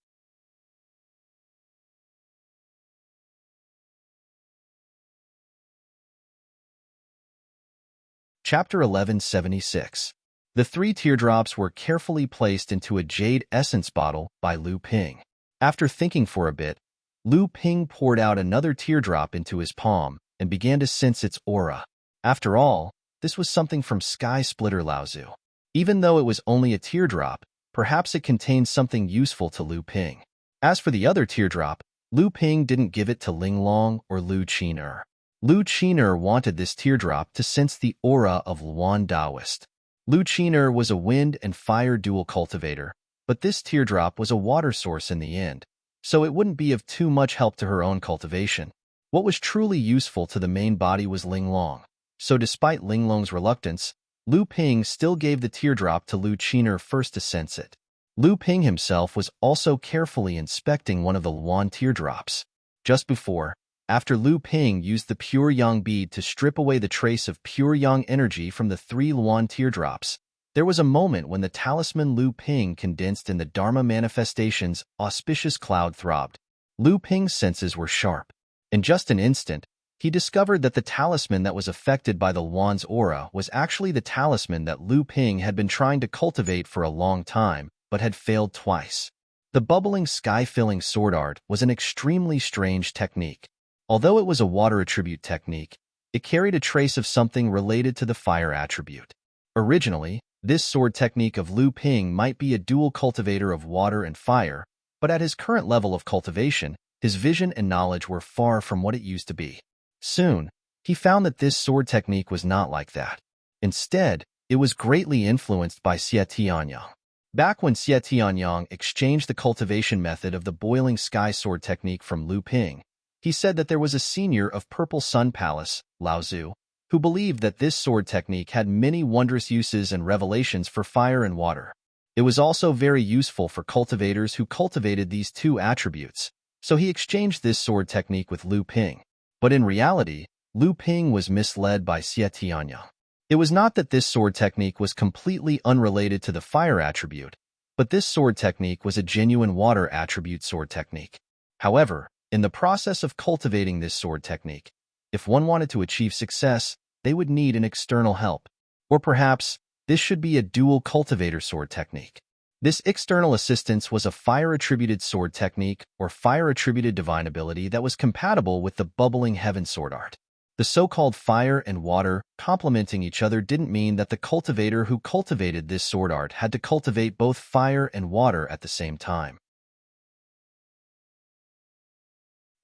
Chapter 1176. The 3 teardrops were carefully placed into a jade essence bottle by Lu Ping. After thinking for a bit, Lu Ping poured out another teardrop into his palm and began to sense its aura. After all, this was something from Sky Splitter Laozu. Even though it was only a teardrop, perhaps it contained something useful to Lu Ping. As for the other teardrop, Lu Ping didn't give it to Linglong or Lu Qiner. Lu Qiner wanted this teardrop to sense the aura of Luan Daoist. Lu Qiner was a wind and fire dual cultivator, but this teardrop was a water source in the end, so it wouldn't be of too much help to her own cultivation. What was truly useful to the main body was Linglong, so despite Linglong's reluctance, Lu Ping still gave the teardrop to Lu Qiner first to sense it. Lu Ping himself was also carefully inspecting one of the Luan teardrops. Just before, after Lu Ping used the pure yang bead to strip away the trace of pure yang energy from the 3 Luan teardrops, there was a moment when the talisman Lu Ping condensed in the Dharma manifestation's auspicious cloud throbbed. Lu Ping's senses were sharp. In just an instant, he discovered that the talisman that was affected by the Luan's aura was actually the talisman that Lu Ping had been trying to cultivate for a long time, but had failed twice. The bubbling sky-filling sword art was an extremely strange technique. Although it was a water attribute technique, It carried a trace of something related to the fire attribute. Originally, this sword technique of Lu Ping might be a dual cultivator of water and fire, but at his current level of cultivation, his vision and knowledge were far from what it used to be. Soon, he found that this sword technique was not like that. Instead, it was greatly influenced by Xie Tianyang. Back when Xie Tianyang exchanged the cultivation method of the boiling sky sword technique from Lu Ping, he said that there was a senior of Purple Sun Palace, Lao Zhu, who believed that this sword technique had many wondrous uses and revelations for fire and water. It was also very useful for cultivators who cultivated these two attributes, so he exchanged this sword technique with Lu Ping. But in reality, Lu Ping was misled by Xie Tianyang. It was not that this sword technique was completely unrelated to the fire attribute, but this sword technique was a genuine water attribute sword technique. However, in the process of cultivating this sword technique, if one wanted to achieve success, they would need an external help. Or perhaps, this should be a dual cultivator sword technique. This external assistance was a fire-attributed sword technique or fire-attributed divine ability that was compatible with the bubbling heaven sword art. The so-called fire and water complementing each other didn't mean that the cultivator who cultivated this sword art had to cultivate both fire and water at the same time.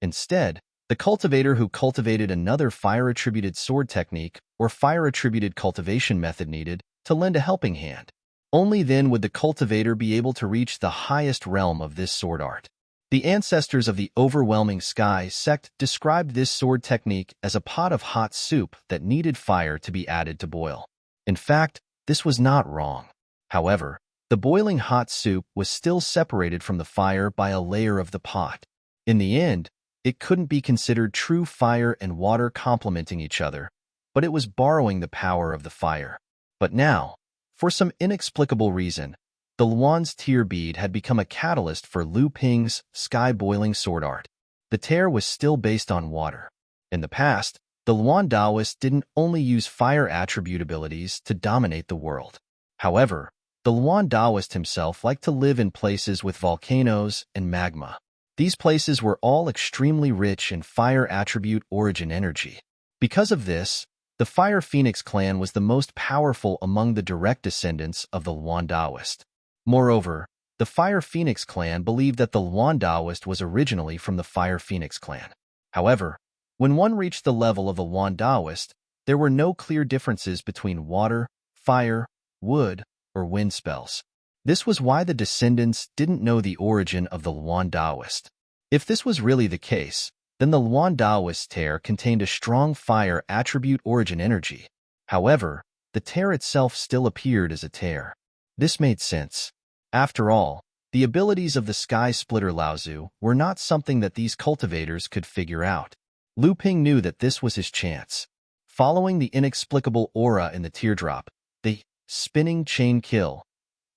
Instead, the cultivator who cultivated another fire-attributed sword technique or fire-attributed cultivation method needed to lend a helping hand. Only then would the cultivator be able to reach the highest realm of this sword art. The ancestors of the Overwhelming Sky sect described this sword technique as a pot of hot soup that needed fire to be added to boil. In fact, this was not wrong. However, the boiling hot soup was still separated from the fire by a layer of the pot. In the end, it couldn't be considered true fire and water complementing each other, but it was borrowing the power of the fire. But now, for some inexplicable reason, the Luan's tear bead had become a catalyst for Lu Ping's sky-boiling sword art. The tear was still based on water. In the past, the Luan Taoist didn't only use fire attribute abilities to dominate the world. However, the Luan Taoist himself liked to live in places with volcanoes and magma. These places were all extremely rich in fire attribute origin energy. Because of this, the Fire Phoenix clan was the most powerful among the direct descendants of the Luan Taoist. Moreover, the Fire Phoenix clan believed that the Luan Taoist was originally from the Fire Phoenix clan. However, when one reached the level of the Luan Taoist, there were no clear differences between water, fire, wood, or wind spells. This was why the descendants didn't know the origin of the Luan Taoist. If this was really the case, then the Luan Taoist tear contained a strong fire attribute origin energy. However, the tear itself still appeared as a tear. This made sense. After all, the abilities of the Sky Splitter Laozu were not something that these cultivators could figure out. Lu Ping knew that this was his chance. Following the inexplicable aura in the teardrop, the spinning chain kill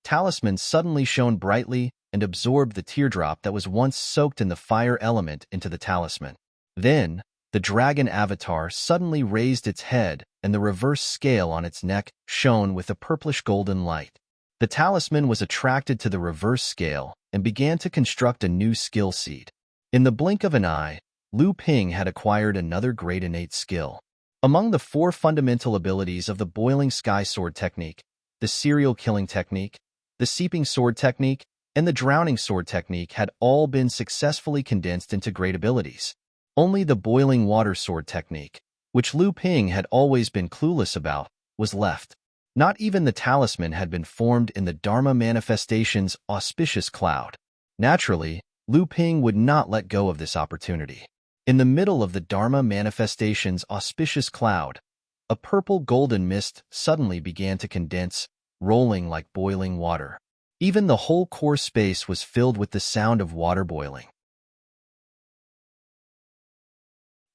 talisman suddenly shone brightly and absorbed the teardrop that was once soaked in the fire element into the talisman. Then, the dragon avatar suddenly raised its head and the reverse scale on its neck shone with a purplish-golden light. The talisman was attracted to the reverse scale and began to construct a new skill seed. In the blink of an eye, Lu Ping had acquired another great innate skill. Among the 4 fundamental abilities of the Boiling Sky Sword technique, the Serial Killing technique, the Seeping Sword technique, and the Drowning Sword technique had all been successfully condensed into great abilities. Only the Boiling Water Sword technique, which Lu Ping had always been clueless about, was left. Not even the talisman had been formed in the Dharma manifestation's auspicious cloud. Naturally, Lu Ping would not let go of this opportunity. In the middle of the Dharma manifestation's auspicious cloud, a purple-golden mist suddenly began to condense, rolling like boiling water. Even the whole core space was filled with the sound of water boiling.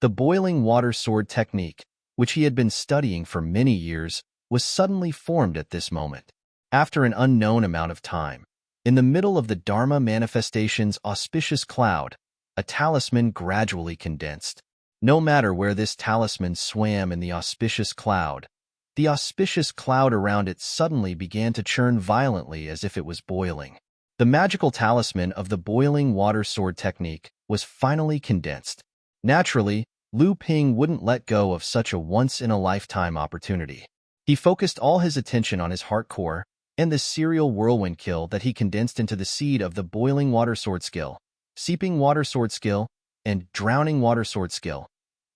The Boiling Water Sword technique, which he had been studying for many years, was suddenly formed at this moment. After an unknown amount of time, in the middle of the Dharma manifestation's auspicious cloud, a talisman gradually condensed. No matter where this talisman swam in the auspicious cloud around it suddenly began to churn violently as if it was boiling. The magical talisman of the Boiling Water Sword technique was finally condensed. Naturally, Lu Ping wouldn't let go of such a once-in-a-lifetime opportunity. He focused all his attention on his heart core and the serial whirlwind kill that he condensed into the seed of the boiling water sword skill, seeping water sword skill, and drowning water sword skill.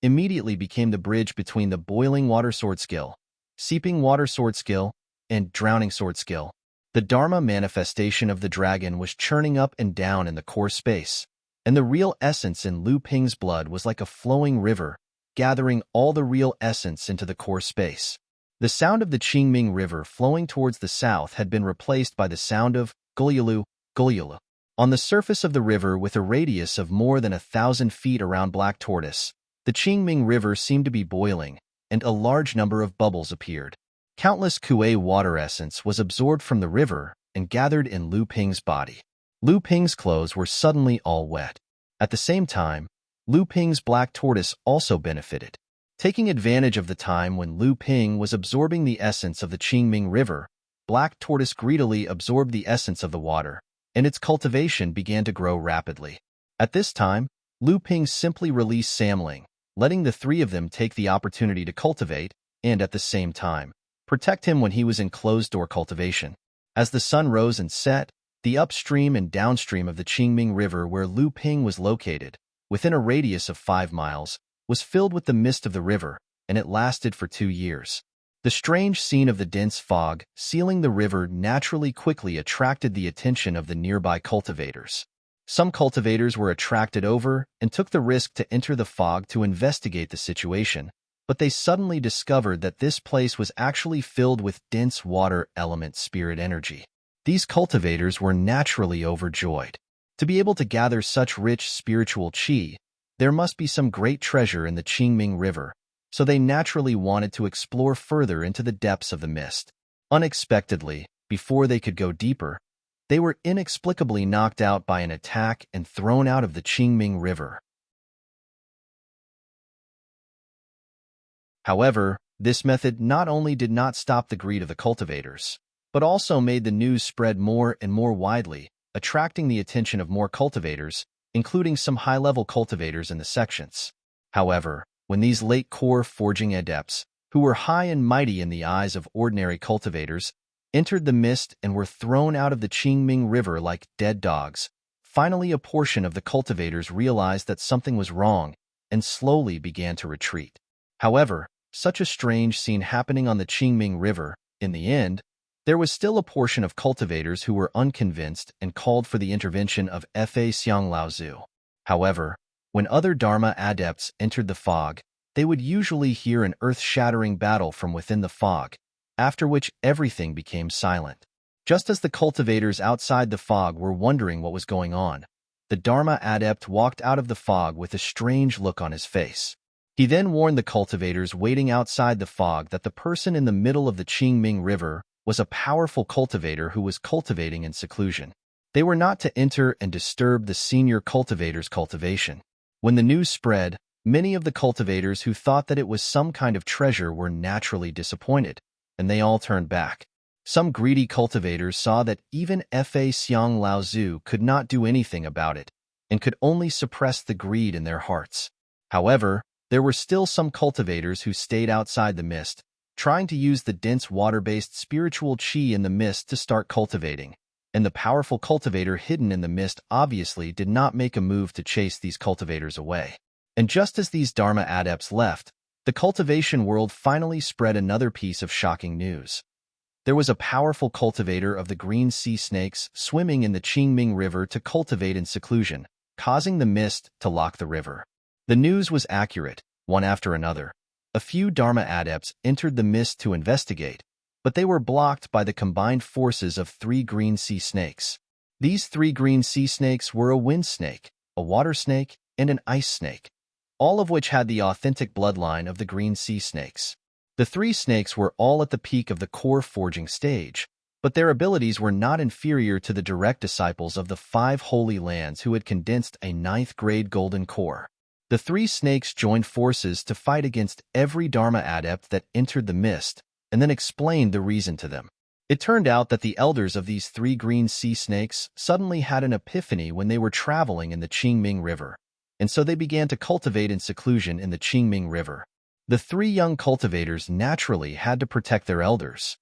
Immediately became the bridge between the boiling water sword skill, seeping water sword skill, and drowning sword skill. The Dharma manifestation of the dragon was churning up and down in the core space, and the real essence in Lu Ping's blood was like a flowing river, gathering all the real essence into the core space. The sound of the Qingming River flowing towards the south had been replaced by the sound of Gulyulu, Gulyulu. On the surface of the river, with a radius of more than 1,000 feet around Black Tortoise, the Qingming River seemed to be boiling, and a large number of bubbles appeared. Countless Kuei water essence was absorbed from the river and gathered in Lu Ping's body. Lu Ping's clothes were suddenly all wet. At the same time, Lu Ping's Black Tortoise also benefited. Taking advantage of the time when Lu Ping was absorbing the essence of the Qingming River, Black Tortoise greedily absorbed the essence of the water, and its cultivation began to grow rapidly. At this time, Lu Ping simply released Samling, letting the three of them take the opportunity to cultivate and, at the same time, protect him when he was in closed-door cultivation. As the sun rose and set, the upstream and downstream of the Qingming River where Lu Ping was located, within a radius of 5 miles, was filled with the mist of the river, and it lasted for 2 years. The strange scene of the dense fog sealing the river naturally quickly attracted the attention of the nearby cultivators. Some cultivators were attracted over and took the risk to enter the fog to investigate the situation, but they suddenly discovered that this place was actually filled with dense water element spirit energy. These cultivators were naturally overjoyed. To be able to gather such rich spiritual qi, there must be some great treasure in the Qingming River, so they naturally wanted to explore further into the depths of the mist. Unexpectedly, before they could go deeper, they were inexplicably knocked out by an attack and thrown out of the Qingming River. However, this method not only did not stop the greed of the cultivators, but also made the news spread more and more widely, attracting the attention of more cultivators, including some high-level cultivators in the sections. However, when these late core forging adepts, who were high and mighty in the eyes of ordinary cultivators, entered the mist and were thrown out of the Qingming River like dead dogs, finally a portion of the cultivators realized that something was wrong and slowly began to retreat. However, such a strange scene happening on the Qingming River, in the end, there was still a portion of cultivators who were unconvinced and called for the intervention of Fa Xiang Laozu. However, when other Dharma adepts entered the fog, they would usually hear an earth-shattering battle from within the fog, after which everything became silent. Just as the cultivators outside the fog were wondering what was going on, the Dharma adept walked out of the fog with a strange look on his face. He then warned the cultivators waiting outside the fog that the person in the middle of the Qingming River was a powerful cultivator who was cultivating in seclusion. They were not to enter and disturb the senior cultivator's cultivation. When the news spread, many of the cultivators who thought that it was some kind of treasure were naturally disappointed, and they all turned back. Some greedy cultivators saw that even Fa Xiang Laozu could not do anything about it, and could only suppress the greed in their hearts. However, there were still some cultivators who stayed outside the mist, trying to use the dense water-based spiritual qi in the mist to start cultivating, and the powerful cultivator hidden in the mist obviously did not make a move to chase these cultivators away. And just as these Dharma adepts left, the cultivation world finally spread another piece of shocking news. There was a powerful cultivator of the green sea snakes swimming in the Qingming River to cultivate in seclusion, causing the mist to lock the river. The news was accurate, one after another. A few Dharma adepts entered the mist to investigate, but they were blocked by the combined forces of 3 green sea snakes. These 3 green sea snakes were a wind snake, a water snake, and an ice snake, all of which had the authentic bloodline of the green sea snakes. The 3 snakes were all at the peak of the core forging stage, but their abilities were not inferior to the direct disciples of the 5 Holy Lands who had condensed a 9th-grade golden core. The 3 snakes joined forces to fight against every Dharma adept that entered the mist, and then explained the reason to them. It turned out that the elders of these 3 green sea snakes suddenly had an epiphany when they were traveling in the Qingming River. and so they began to cultivate in seclusion in the Qingming River. The three young cultivators naturally had to protect their elders.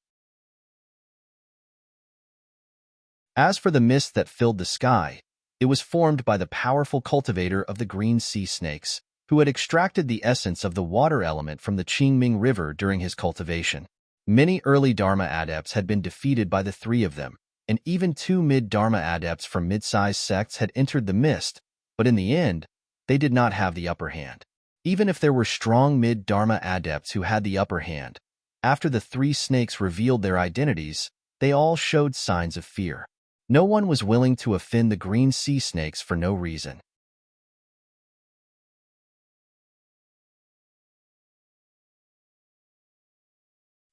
As for the mist that filled the sky, it was formed by the powerful cultivator of the green sea snakes, who had extracted the essence of the water element from the Qingming River during his cultivation. Many early Dharma adepts had been defeated by the three of them, and even two mid-Dharma adepts from mid-sized sects had entered the mist, but in the end, they did not have the upper hand. Even if there were strong mid-Dharma adepts who had the upper hand, after the three snakes revealed their identities, they all showed signs of fear. No one was willing to offend the green sea snakes for no reason.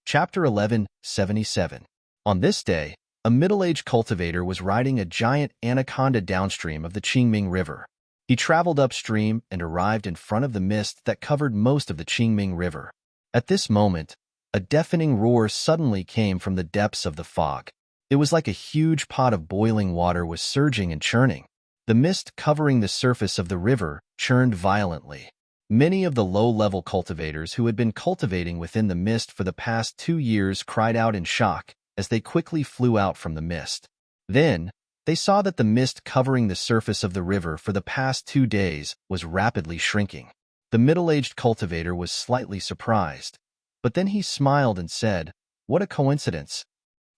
Chapter 11:77. On this day, a middle-aged cultivator was riding a giant anaconda downstream of the Qingming River. He traveled upstream and arrived in front of the mist that covered most of the Qingming River. At this moment, a deafening roar suddenly came from the depths of the fog. It was like a huge pot of boiling water was surging and churning. The mist covering the surface of the river churned violently. Many of the low-level cultivators who had been cultivating within the mist for the past 2 years cried out in shock as they quickly flew out from the mist. Then, they saw that the mist covering the surface of the river for the past 2 days was rapidly shrinking. The middle-aged cultivator was slightly surprised, but then he smiled and said, "What a coincidence."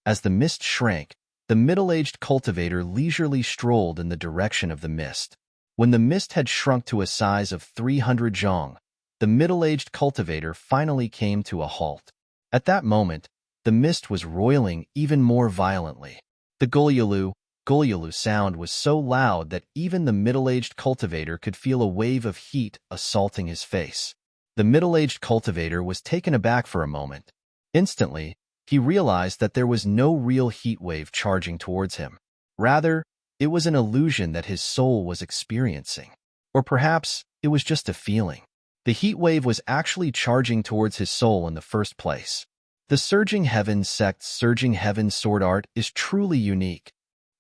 As the mist shrank, the middle-aged cultivator leisurely strolled in the direction of the mist. When the mist had shrunk to a size of 300 zhong, the middle-aged cultivator finally came to a halt. At that moment, the mist was roiling even more violently. The gulyulu sound was so loud that even the middle-aged cultivator could feel a wave of heat assaulting his face. The middle-aged cultivator was taken aback for a moment. Instantly, he realized that there was no real heat wave charging towards him. Rather, it was an illusion that his soul was experiencing. Or perhaps it was just a feeling. The heat wave was actually charging towards his soul in the first place. The Surging Heavens sect's Surging Heavens sword art is truly unique.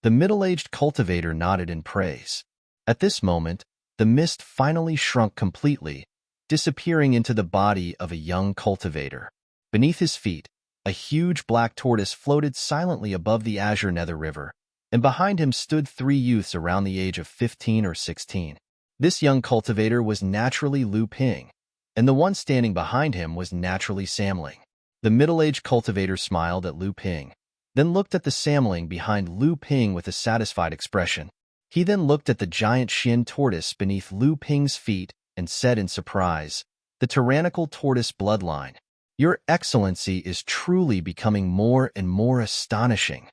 The middle-aged cultivator nodded in praise. At this moment, the mist finally shrunk completely, disappearing into the body of a young cultivator. Beneath his feet, a huge black tortoise floated silently above the azure nether river, and behind him stood 3 youths around the age of 15 or 16. This young cultivator was naturally Lu Ping, and the one standing behind him was naturally Samling. The middle-aged cultivator smiled at Lu Ping, then looked at the Samling behind Lu Ping with a satisfied expression. He then looked at the giant Xin tortoise beneath Lu Ping's feet and said in surprise, "The tyrannical tortoise bloodline. Your Excellency is truly becoming more and more astonishing."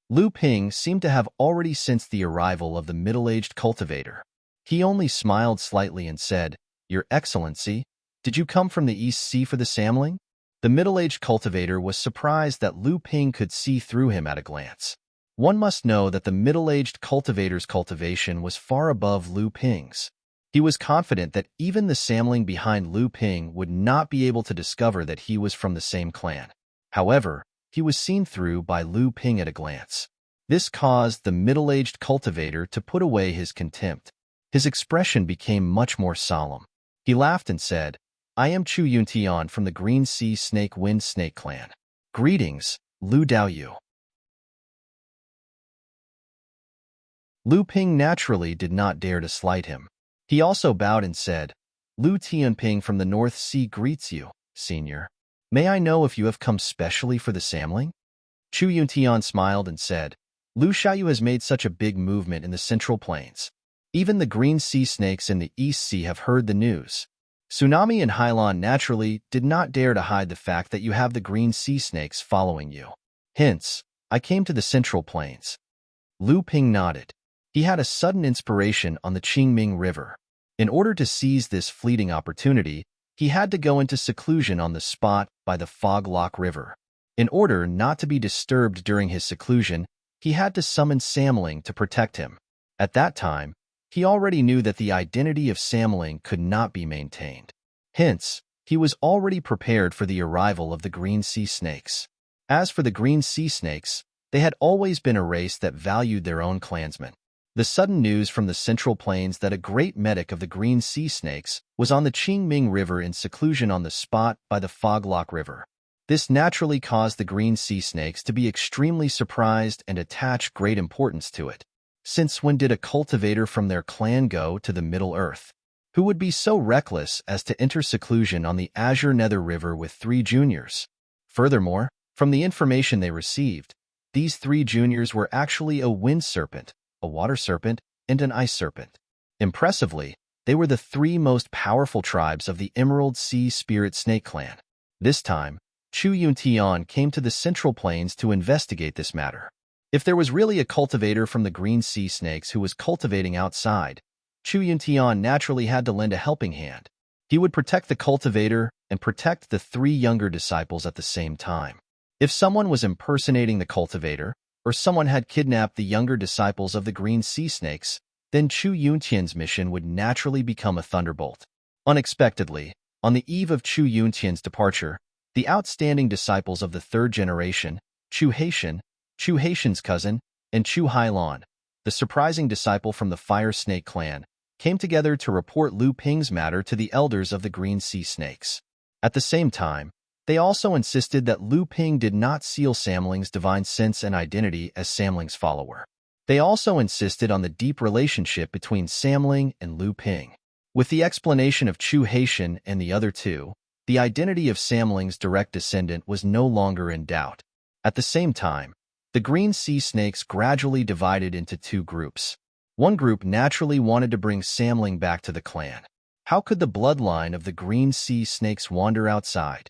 Lu Ping seemed to have already sensed the arrival of the middle-aged cultivator. He only smiled slightly and said, "Your Excellency, did you come from the East Sea for the Samling?" The middle-aged cultivator was surprised that Lu Ping could see through him at a glance. One must know that the middle-aged cultivator's cultivation was far above Lu Ping's. He was confident that even the Samling behind Lu Ping would not be able to discover that he was from the same clan. However, he was seen through by Lu Ping at a glance. This caused the middle-aged cultivator to put away his contempt. His expression became much more solemn. He laughed and said, "I am Chu Yuntian from the Green Sea Snake Wind Snake Clan. Greetings, Lu Daoyu." Lu Ping naturally did not dare to slight him. He also bowed and said, "Lu Tianping from the North Sea greets you, senior. May I know if you have come specially for the Samling?" Chu Yuntian smiled and said, "Lu Xiaoyu has made such a big movement in the Central Plains. Even the green sea snakes in the East Sea have heard the news. Tsunami and Hailan naturally did not dare to hide the fact that you have the green sea snakes following you. Hence, I came to the Central Plains." Lu Ping nodded. He had a sudden inspiration on the Qingming River. In order to seize this fleeting opportunity, he had to go into seclusion on the spot by the Fog Lock River. In order not to be disturbed during his seclusion, he had to summon Samling to protect him. At that time, he already knew that the identity of Samling could not be maintained. Hence, he was already prepared for the arrival of the green sea snakes. As for the green sea snakes, they had always been a race that valued their own clansmen. The sudden news from the Central Plains that a great medic of the green sea snakes was on the Qingming River in seclusion on the spot by the Fog Lock River. This naturally caused the green sea snakes to be extremely surprised and attach great importance to it. Since when did a cultivator from their clan go to the Middle Earth? Who would be so reckless as to enter seclusion on the Azure Nether River with 3 juniors? Furthermore, from the information they received, these 3 juniors were actually a wind serpent, a water serpent, and an ice serpent. Impressively, they were the 3 most powerful tribes of the Emerald Sea Spirit Snake Clan. This time, Chu Yuntian came to the Central Plains to investigate this matter. If there was really a cultivator from the green sea snakes who was cultivating outside, Chu Yuntian naturally had to lend a helping hand. He would protect the cultivator and protect the 3 younger disciples at the same time. If someone was impersonating the cultivator, or someone had kidnapped the younger disciples of the green sea snakes, then Chu Yuntian's mission would naturally become a thunderbolt. Unexpectedly, on the eve of Chu Yuntian's departure, the outstanding disciples of the 3rd generation, Chu Haitian's cousin, and Chu Hailan, the surprising disciple from the Fire Snake clan, came together to report Lu Ping's matter to the elders of the green sea snakes. At the same time, they also insisted that Lu Ping did not seal Samling's divine sense and identity as Samling's follower. They also insisted on the deep relationship between Samling and Lu Ping. With the explanation of Chu Haitian and the other 2, the identity of Samling's direct descendant was no longer in doubt. At the same time, the green sea snakes gradually divided into 2 groups. One group naturally wanted to bring Samling back to the clan. How could the bloodline of the green sea snakes wander outside?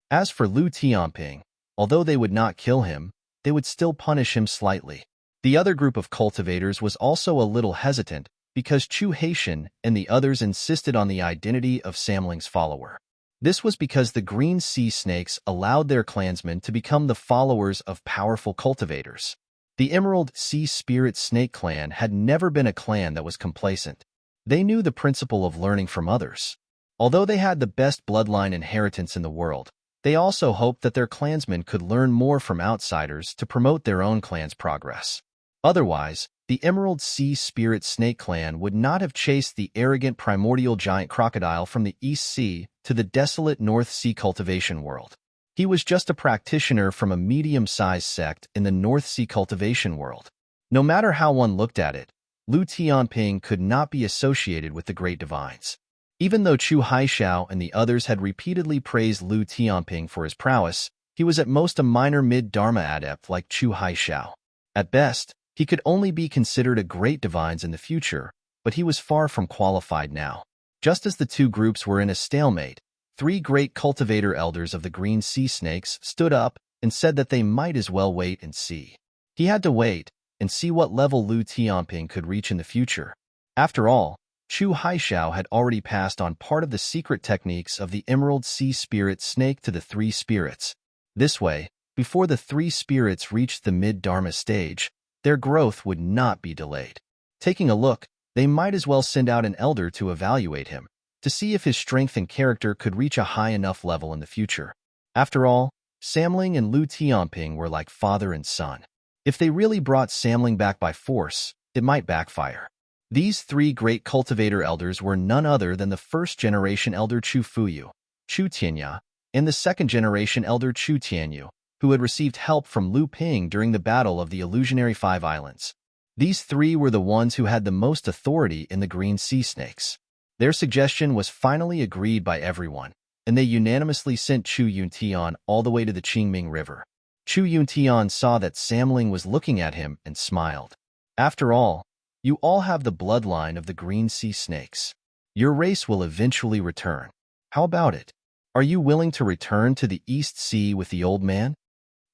As for Lu Tianping, although they would not kill him, they would still punish him slightly. The other group of cultivators was also a little hesitant because Chu Haitian and the others insisted on the identity of Samling's follower. This was because the green sea snakes allowed their clansmen to become the followers of powerful cultivators. The Emerald Sea Spirit Snake Clan had never been a clan that was complacent. They knew the principle of learning from others. Although they had the best bloodline inheritance in the world, they also hoped that their clansmen could learn more from outsiders to promote their own clan's progress. Otherwise, the Emerald Sea Spirit Snake Clan would not have chased the arrogant primordial giant crocodile from the East Sea to the desolate North Sea cultivation world. He was just a practitioner from a medium-sized sect in the North Sea cultivation world. No matter how one looked at it, Lu Tianping could not be associated with the great divines. Even though Chu Haishao and the others had repeatedly praised Lu Tianping for his prowess, he was at most a minor mid-Dharma adept like Chu Haishao. At best, he could only be considered a great divines in the future, but he was far from qualified now. Just as the 2 groups were in a stalemate, 3 great cultivator elders of the green sea snakes stood up and said that they might as well wait and see. He had to wait and see what level Lu Tianping could reach in the future. After all, Chu Haishao had already passed on part of the secret techniques of the Emerald Sea Spirit Snake to the 3 spirits. This way, before the 3 spirits reached the mid-Dharma stage, their growth would not be delayed. Taking a look, they might as well send out an elder to evaluate him, to see if his strength and character could reach a high enough level in the future. After all, Samling and Lu Tianping were like father and son. If they really brought Samling back by force, it might backfire. These 3 great cultivator elders were none other than the 1st-generation elder Chu Fuyu, Chu Tianya, and the 2nd-generation elder Chu Tianyu, who had received help from Lu Ping during the Battle of the Illusionary 5 Islands. These 3 were the ones who had the most authority in the green sea snakes. Their suggestion was finally agreed by everyone, and they unanimously sent Chu Yuntian all the way to the Qingming River. Chu Yuntian saw that Samling was looking at him and smiled. After all, you all have the bloodline of the green sea snakes. Your race will eventually return. How about it? Are you willing to return to the East Sea with the old man?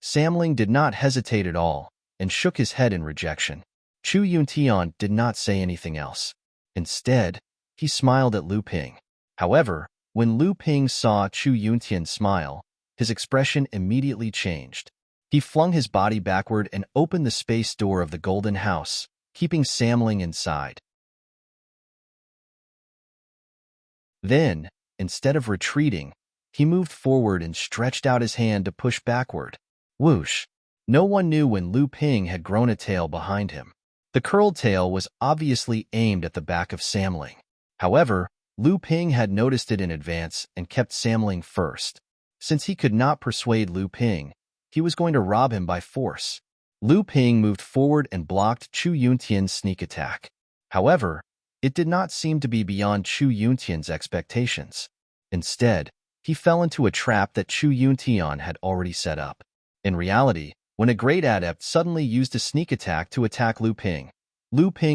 Samling did not hesitate at all and shook his head in rejection. Chu Yuntian did not say anything else. Instead, he smiled at Lu Ping. However, when Lu Ping saw Chu Yuntian smile, his expression immediately changed. He flung his body backward and opened the space door of the Golden House, keeping Samling inside. Then, instead of retreating, he moved forward and stretched out his hand to push backward. Whoosh! No one knew when Lu Ping had grown a tail behind him. The curled tail was obviously aimed at the back of Samling. However, Lu Ping had noticed it in advance and kept Samling first. Since he could not persuade Lu Ping, he was going to rob him by force. Lu Ping moved forward and blocked Chu Yuntian's sneak attack. However, it did not seem to be beyond Chu Yuntian's expectations. Instead, he fell into a trap that Chu Yuntian had already set up. In reality, when a great adept suddenly used a sneak attack to attack Lu Ping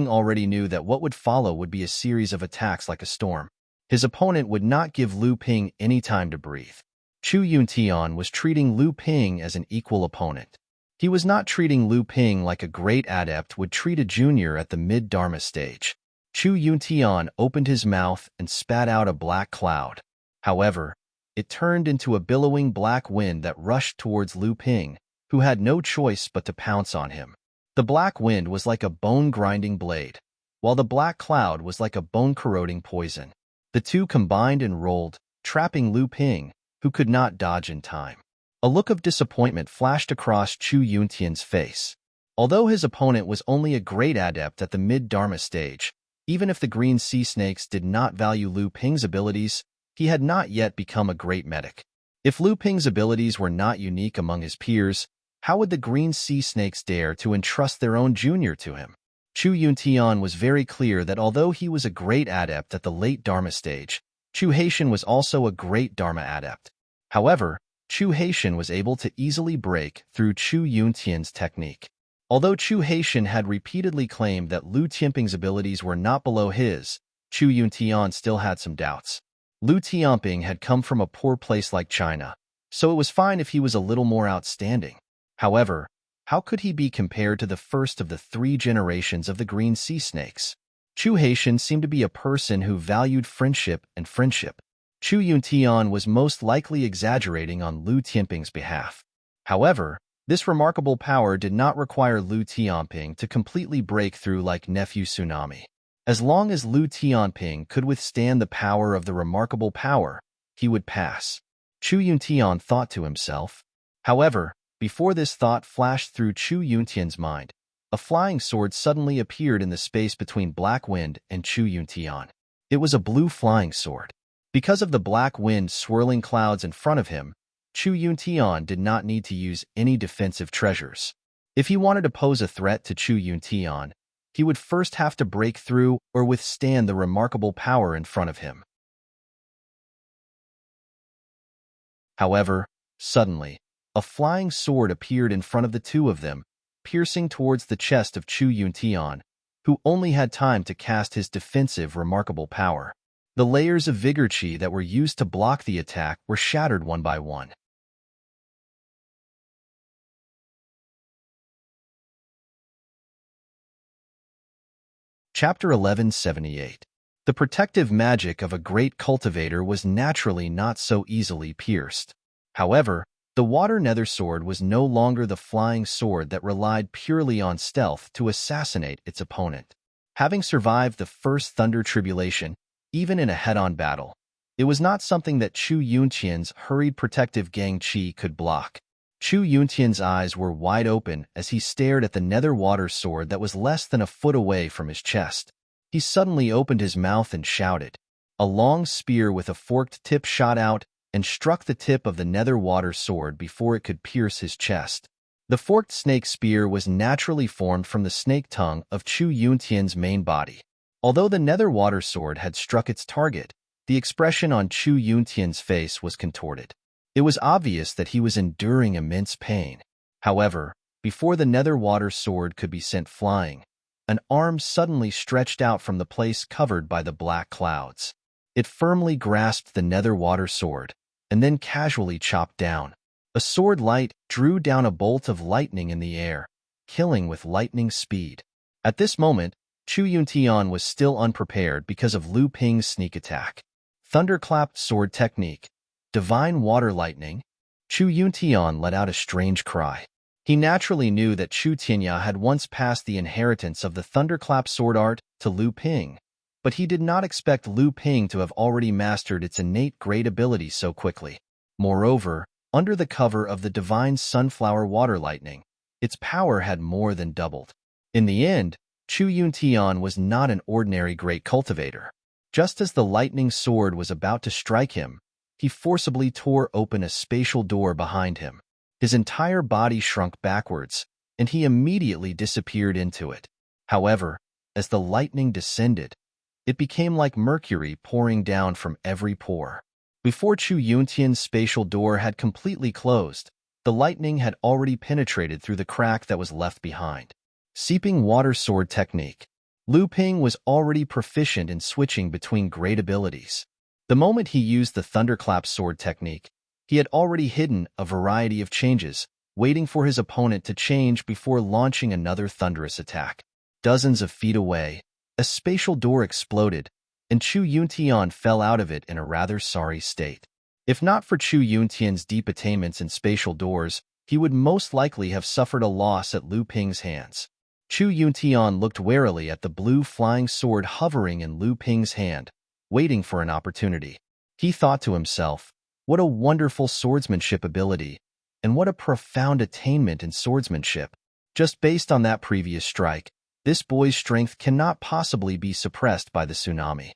already knew that what would follow would be a series of attacks like a storm. His opponent would not give Lu Ping any time to breathe. Chu Yuntian was treating Lu Ping as an equal opponent. He was not treating Lu Ping like a great adept would treat a junior at the mid-Dharma stage. Chu Yuntian opened his mouth and spat out a black cloud. However, it turned into a billowing black wind that rushed towards Lu Ping, who had no choice but to pounce on him. The black wind was like a bone-grinding blade, while the black cloud was like a bone-corroding poison. The two combined and rolled, trapping Lu Ping, who could not dodge in time. A look of disappointment flashed across Chu Yuntian's face. Although his opponent was only a great adept at the mid-Dharma stage, even if the green sea snakes did not value Lu Ping's abilities, he had not yet become a great medic. If Lu Ping's abilities were not unique among his peers, how would the green sea snakes dare to entrust their own junior to him? Chu Yuntian was very clear that although he was a great adept at the late Dharma stage, Chu Haitian was also a great Dharma adept. However, Chu Haitian was able to easily break through Chu Yuntian's technique. Although Chu Haitian had repeatedly claimed that Lu Tianping's abilities were not below his, Chu Yuntian still had some doubts. Lu Tianping had come from a poor place like China, so it was fine if he was a little more outstanding. However, how could he be compared to the first of the 3 generations of the green sea snakes? Chu Haitian seemed to be a person who valued friendship and friendship. Chu Yuntian was most likely exaggerating on Lu Tianping's behalf. However, this remarkable power did not require Lu Tianping to completely break through like Nephew Tsunami. As long as Lu Tianping could withstand the power of the remarkable power, he would pass. Chu Yuntian thought to himself. However, before this thought flashed through Chu Yuntian's mind, a flying sword suddenly appeared in the space between Black Wind and Chu Yuntian. It was a blue flying sword. Because of the black wind swirling clouds in front of him, Chu Yuntian did not need to use any defensive treasures. If he wanted to pose a threat to Chu Yuntian, he would first have to break through or withstand the remarkable power in front of him. However, suddenly, a flying sword appeared in front of the two of them, piercing towards the chest of Chu Yuntian, who only had time to cast his defensive remarkable power. The layers of vigor chi that were used to block the attack were shattered one by one. Chapter 1178. The protective magic of a great cultivator was naturally not so easily pierced. However, the water nether sword was no longer the flying sword that relied purely on stealth to assassinate its opponent. Having survived the first thunder tribulation, even in a head-on battle, it was not something that Chu Yuntian's hurried protective gang chi could block. Chu Yuntian's eyes were wide open as he stared at the nether water sword that was less than a foot away from his chest. He suddenly opened his mouth and shouted. A long spear with a forked tip shot out and struck the tip of the nether water sword before it could pierce his chest. The forked snake spear was naturally formed from the snake tongue of Chu Yuntian's main body. Although the nether water sword had struck its target, the expression on Chu Yuntian's face was contorted. It was obvious that he was enduring immense pain. However, before the nether water sword could be sent flying, an arm suddenly stretched out from the place covered by the black clouds. It firmly grasped the nether water sword, and then casually chopped down. A sword light drew down a bolt of lightning in the air, killing with lightning speed. At this moment, Chu Yuntian was still unprepared because of Lu Ping's sneak attack. Thunderclap sword technique. Divine water lightning. Chu Yuntian let out a strange cry. He naturally knew that Chu Tianya had once passed the inheritance of the thunderclap sword art to Lu Ping, but he did not expect Lu Ping to have already mastered its innate great ability so quickly. Moreover, under the cover of the divine sunflower water lightning, its power had more than doubled. In the end, Chu Yuntian was not an ordinary great cultivator. Just as the lightning sword was about to strike him, he forcibly tore open a spatial door behind him. His entire body shrunk backwards, and he immediately disappeared into it. However, as the lightning descended, it became like mercury pouring down from every pore. Before Chu Yuntian's spatial door had completely closed, the lightning had already penetrated through the crack that was left behind. Seeping water sword technique. Lu Ping was already proficient in switching between great abilities. The moment he used the thunderclap sword technique, he had already hidden a variety of changes, waiting for his opponent to change before launching another thunderous attack. Dozens of feet away, a spatial door exploded, and Chu Yuntian fell out of it in a rather sorry state. If not for Chu Yuntian's deep attainments in spatial doors, he would most likely have suffered a loss at Lu Ping's hands. Chu Yuntian looked warily at the blue flying sword hovering in Lu Ping's hand, waiting for an opportunity. He thought to himself, what a wonderful swordsmanship ability, and what a profound attainment in swordsmanship. Just based on that previous strike, this boy's strength cannot possibly be suppressed by the tsunami.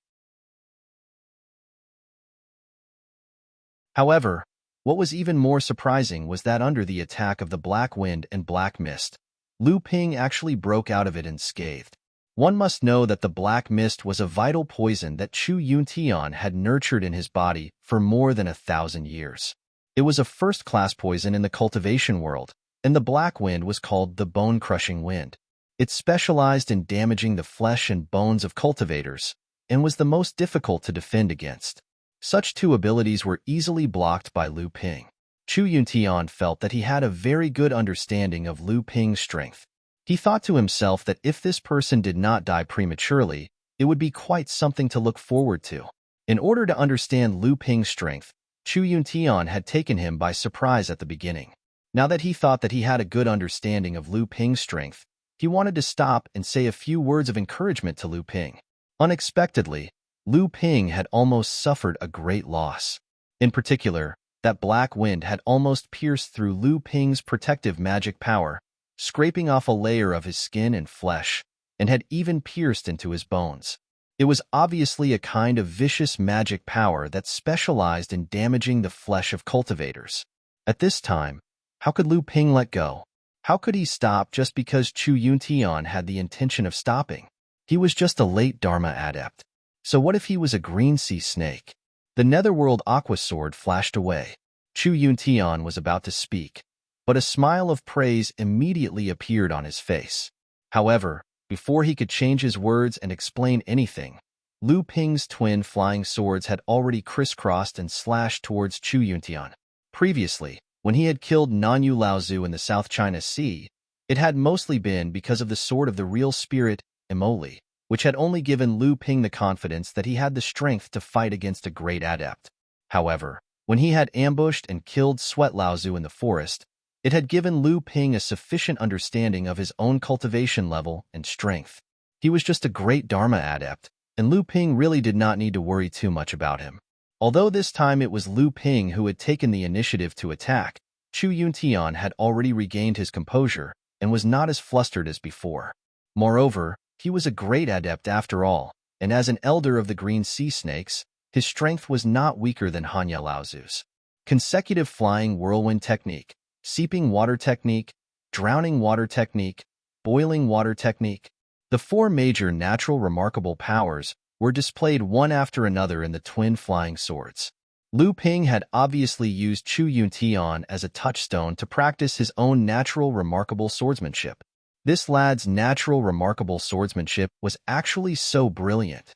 However, what was even more surprising was that under the attack of the black wind and black mist, Lu Ping actually broke out of it unscathed. One must know that the black mist was a vital poison that Chu Yuntian had nurtured in his body for more than 1,000 years. It was a first-class poison in the cultivation world, and the black wind was called the bone-crushing wind. It specialized in damaging the flesh and bones of cultivators, and was the most difficult to defend against. Such two abilities were easily blocked by Lu Ping. Chu Yuntian felt that he had a very good understanding of Lu Ping's strength. He thought to himself that if this person did not die prematurely, it would be quite something to look forward to. In order to understand Lu Ping's strength, Chu Yuntian had taken him by surprise at the beginning. Now that he thought that he had a good understanding of Lu Ping's strength, he wanted to stop and say a few words of encouragement to Lu Ping. Unexpectedly, Lu Ping had almost suffered a great loss. In particular, that black wind had almost pierced through Lu Ping's protective magic power, scraping off a layer of his skin and flesh, and had even pierced into his bones. It was obviously a kind of vicious magic power that specialized in damaging the flesh of cultivators. At this time, how could Lu Ping let go? How could he stop just because Chu Yuntian had the intention of stopping? He was just a late Dharma adept. So what if he was a green sea snake? The netherworld aqua sword flashed away. Chu Yuntian was about to speak, but a smile of praise immediately appeared on his face. However, before he could change his words and explain anything, Lu Ping's twin flying swords had already crisscrossed and slashed towards Chu Yuntian. Previously, when he had killed Nanyu Laozu in the South China Sea, it had mostly been because of the sword of the real spirit, Emoli, which had only given Lu Ping the confidence that he had the strength to fight against a great adept. However, when he had ambushed and killed Sweat Laozu in the forest, it had given Lu Ping a sufficient understanding of his own cultivation level and strength. He was just a great Dharma adept, and Lu Ping really did not need to worry too much about him. Although this time it was Lu Ping who had taken the initiative to attack, Chu Yuntian had already regained his composure and was not as flustered as before. Moreover, he was a great adept after all, and as an elder of the green sea snakes, his strength was not weaker than Hanya Laozu's. Consecutive flying whirlwind technique, seeping water technique, drowning water technique, boiling water technique. The four major natural remarkable powers were displayed one after another in the twin flying swords. Lu Ping had obviously used Chu Yuntian as a touchstone to practice his own natural remarkable swordsmanship. This lad's natural remarkable swordsmanship was actually so brilliant.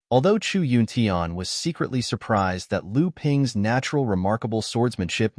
Although Chu Yuntian was secretly surprised that Lu Ping's natural remarkable swordsmanship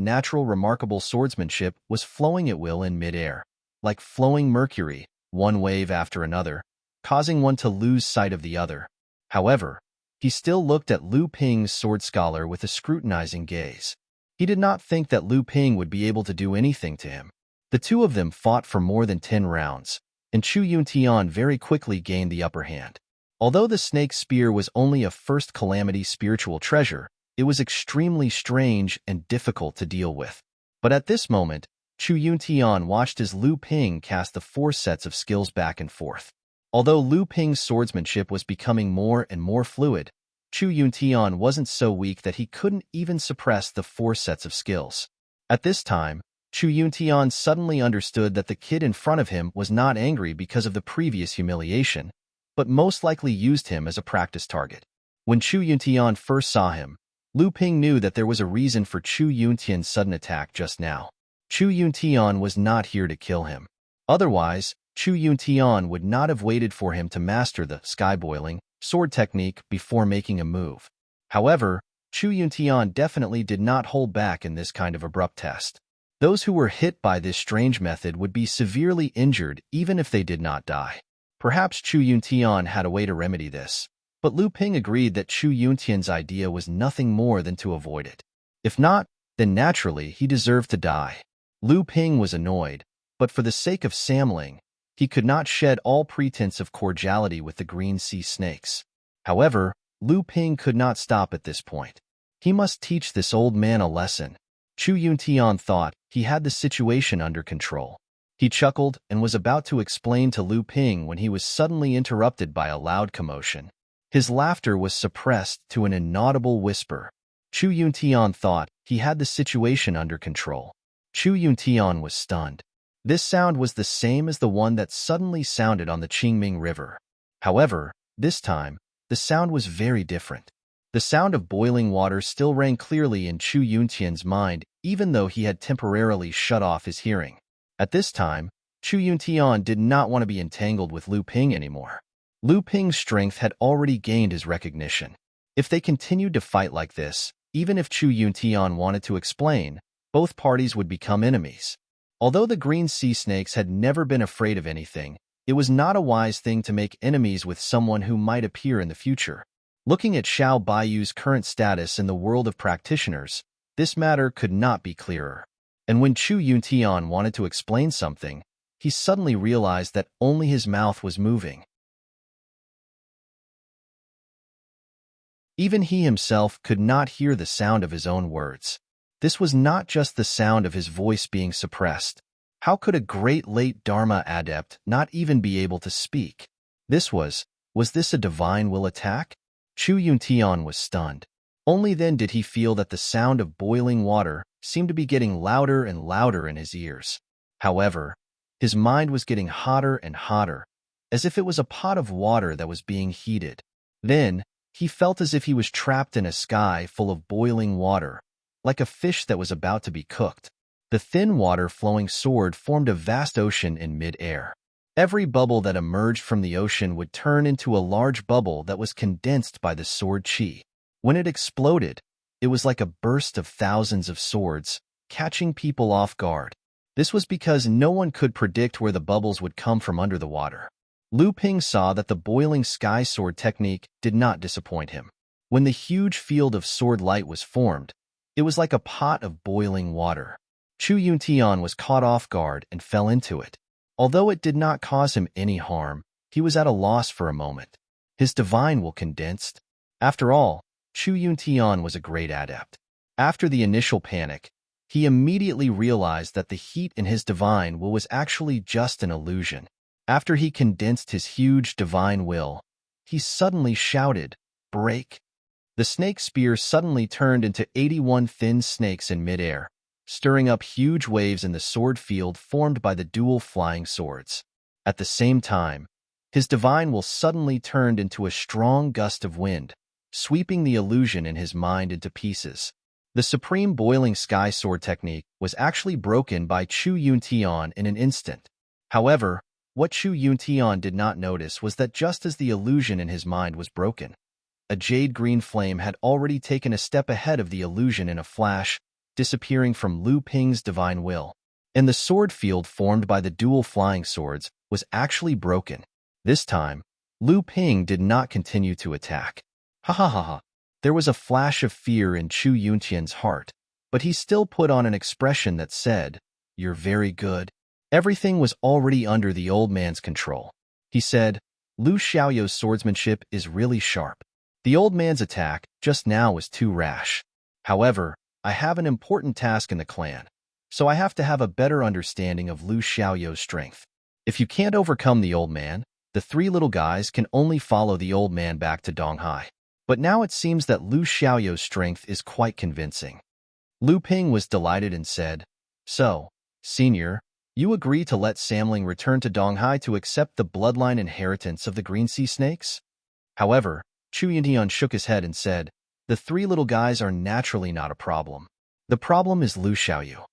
was flowing at will in midair, like flowing mercury, one wave after another, causing one to lose sight of the other. However, he still looked at Lu Ping's sword scholar with a scrutinizing gaze. He did not think that Lu Ping would be able to do anything to him. The two of them fought for more than 10 rounds, and Chu Yuntian very quickly gained the upper hand. Although the snake spear was only a first calamity spiritual treasure, It was extremely strange and difficult to deal with. But at this moment, Chu Yuntian watched as Lu Ping cast the 4 sets of skills back and forth. Although Lu Ping's swordsmanship was becoming more and more fluid, Chu Yuntian wasn't so weak that he couldn't even suppress the 4 sets of skills. At this time, Chu Yuntian suddenly understood that the kid in front of him was not angry because of the previous humiliation, but most likely used him as a practice target. When Chu Yuntian first saw him, Lu Ping knew that there was a reason for Chu Yuntian's sudden attack just now. Chu Yuntian was not here to kill him. Otherwise, Chu Yuntian would not have waited for him to master the sky-boiling sword technique before making a move. However, Chu Yuntian definitely did not hold back in this kind of abrupt test. Those who were hit by this strange method would be severely injured even if they did not die. Perhaps Chu Yuntian had a way to remedy this, but Lu Ping agreed that Chu Yuntian's idea was nothing more than to avoid it. If not, then naturally he deserved to die. Lu Ping was annoyed, but for the sake of Samling, he could not shed all pretense of cordiality with the green sea snakes. However, Lu Ping could not stop at this point. He must teach this old man a lesson. Chu Yuntian thought he had the situation under control. He chuckled and was about to explain to Lu Ping when he was suddenly interrupted by a loud commotion. His laughter was suppressed to an inaudible whisper. Chu Yuntian thought he had the situation under control. Chu Yuntian was stunned. This sound was the same as the one that suddenly sounded on the Qingming River. However, this time, the sound was very different. The sound of boiling water still rang clearly in Chu Yuntian's mind, even though he had temporarily shut off his hearing. At this time, Chu Yuntian did not want to be entangled with Lu Ping anymore. Lu Ping's strength had already gained his recognition. If they continued to fight like this, even if Chu Yuntian wanted to explain, both parties would become enemies. Although the green sea snakes had never been afraid of anything, it was not a wise thing to make enemies with someone who might appear in the future. Looking at Xiao Baiyu's current status in the world of practitioners, this matter could not be clearer. And when Chu Yuntian wanted to explain something, he suddenly realized that only his mouth was moving. Even he himself could not hear the sound of his own words. This was not just the sound of his voice being suppressed. How could a great late Dharma adept not even be able to speak? Was this a divine will attack? Chu Yuntian was stunned. Only then did he feel that the sound of boiling water seemed to be getting louder and louder in his ears. However, his mind was getting hotter and hotter, as if it was a pot of water that was being heated. Then, he felt as if he was trapped in a sky full of boiling water, like a fish that was about to be cooked. The thin water-flowing sword formed a vast ocean in mid-air. Every bubble that emerged from the ocean would turn into a large bubble that was condensed by the sword chi. When it exploded, it was like a burst of thousands of swords, catching people off guard. This was because no one could predict where the bubbles would come from under the water. Lu Ping saw that the boiling sky sword technique did not disappoint him. When the huge field of sword light was formed, it was like a pot of boiling water. Chu Yuntian was caught off guard and fell into it. Although it did not cause him any harm, he was at a loss for a moment. His divine will condensed. After all, Chu Yuntian was a great adept. After the initial panic, he immediately realized that the heat in his divine will was actually just an illusion. After he condensed his huge divine will, he suddenly shouted, "Break!" The snake spear suddenly turned into 81 thin snakes in midair, stirring up huge waves in the sword field formed by the dual flying swords. At the same time, his divine will suddenly turned into a strong gust of wind, sweeping the illusion in his mind into pieces. The supreme boiling sky sword technique was actually broken by Chu Yuntian in an instant. However, what Chu Yuntian did not notice was that just as the illusion in his mind was broken, a jade-green flame had already taken a step ahead of the illusion in a flash, disappearing from Lu Ping's divine will. And the sword field formed by the dual flying swords was actually broken. This time, Lu Ping did not continue to attack. Ha ha ha ha. There was a flash of fear in Chu Yuntian's heart, but he still put on an expression that said, "You're very good." Everything was already under the old man's control. He said, "Lu Xiaoyou's swordsmanship is really sharp. The old man's attack just now was too rash. However, I have an important task in the clan, so I have to have a better understanding of Lu Xiaoyou's strength. If you can't overcome the old man, the three little guys can only follow the old man back to Donghai. But now it seems that Lu Xiaoyou's strength is quite convincing. Lu Ping was delighted and said, "So, Senior, you agree to let Samling return to Donghai to accept the bloodline inheritance of the Green Sea Snakes?" However, Chu Yintian shook his head and said, "The three little guys are naturally not a problem. The problem is Lu Xiaoyu.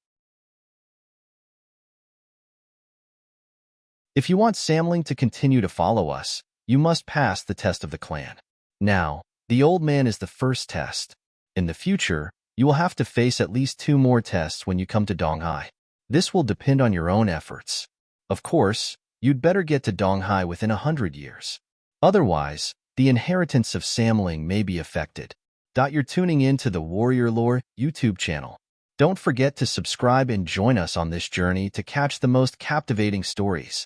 If you want Samling to continue to follow us, you must pass the test of the clan. Now, the old man is the first test. In the future, you will have to face at least 2 more tests when you come to Donghai. This will depend on your own efforts. Of course, you'd better get to Donghai within 100 years. Otherwise, the inheritance of Samling may be affected. You're tuning in to the Warrior Lore YouTube channel. Don't forget to subscribe and join us on this journey to catch the most captivating stories.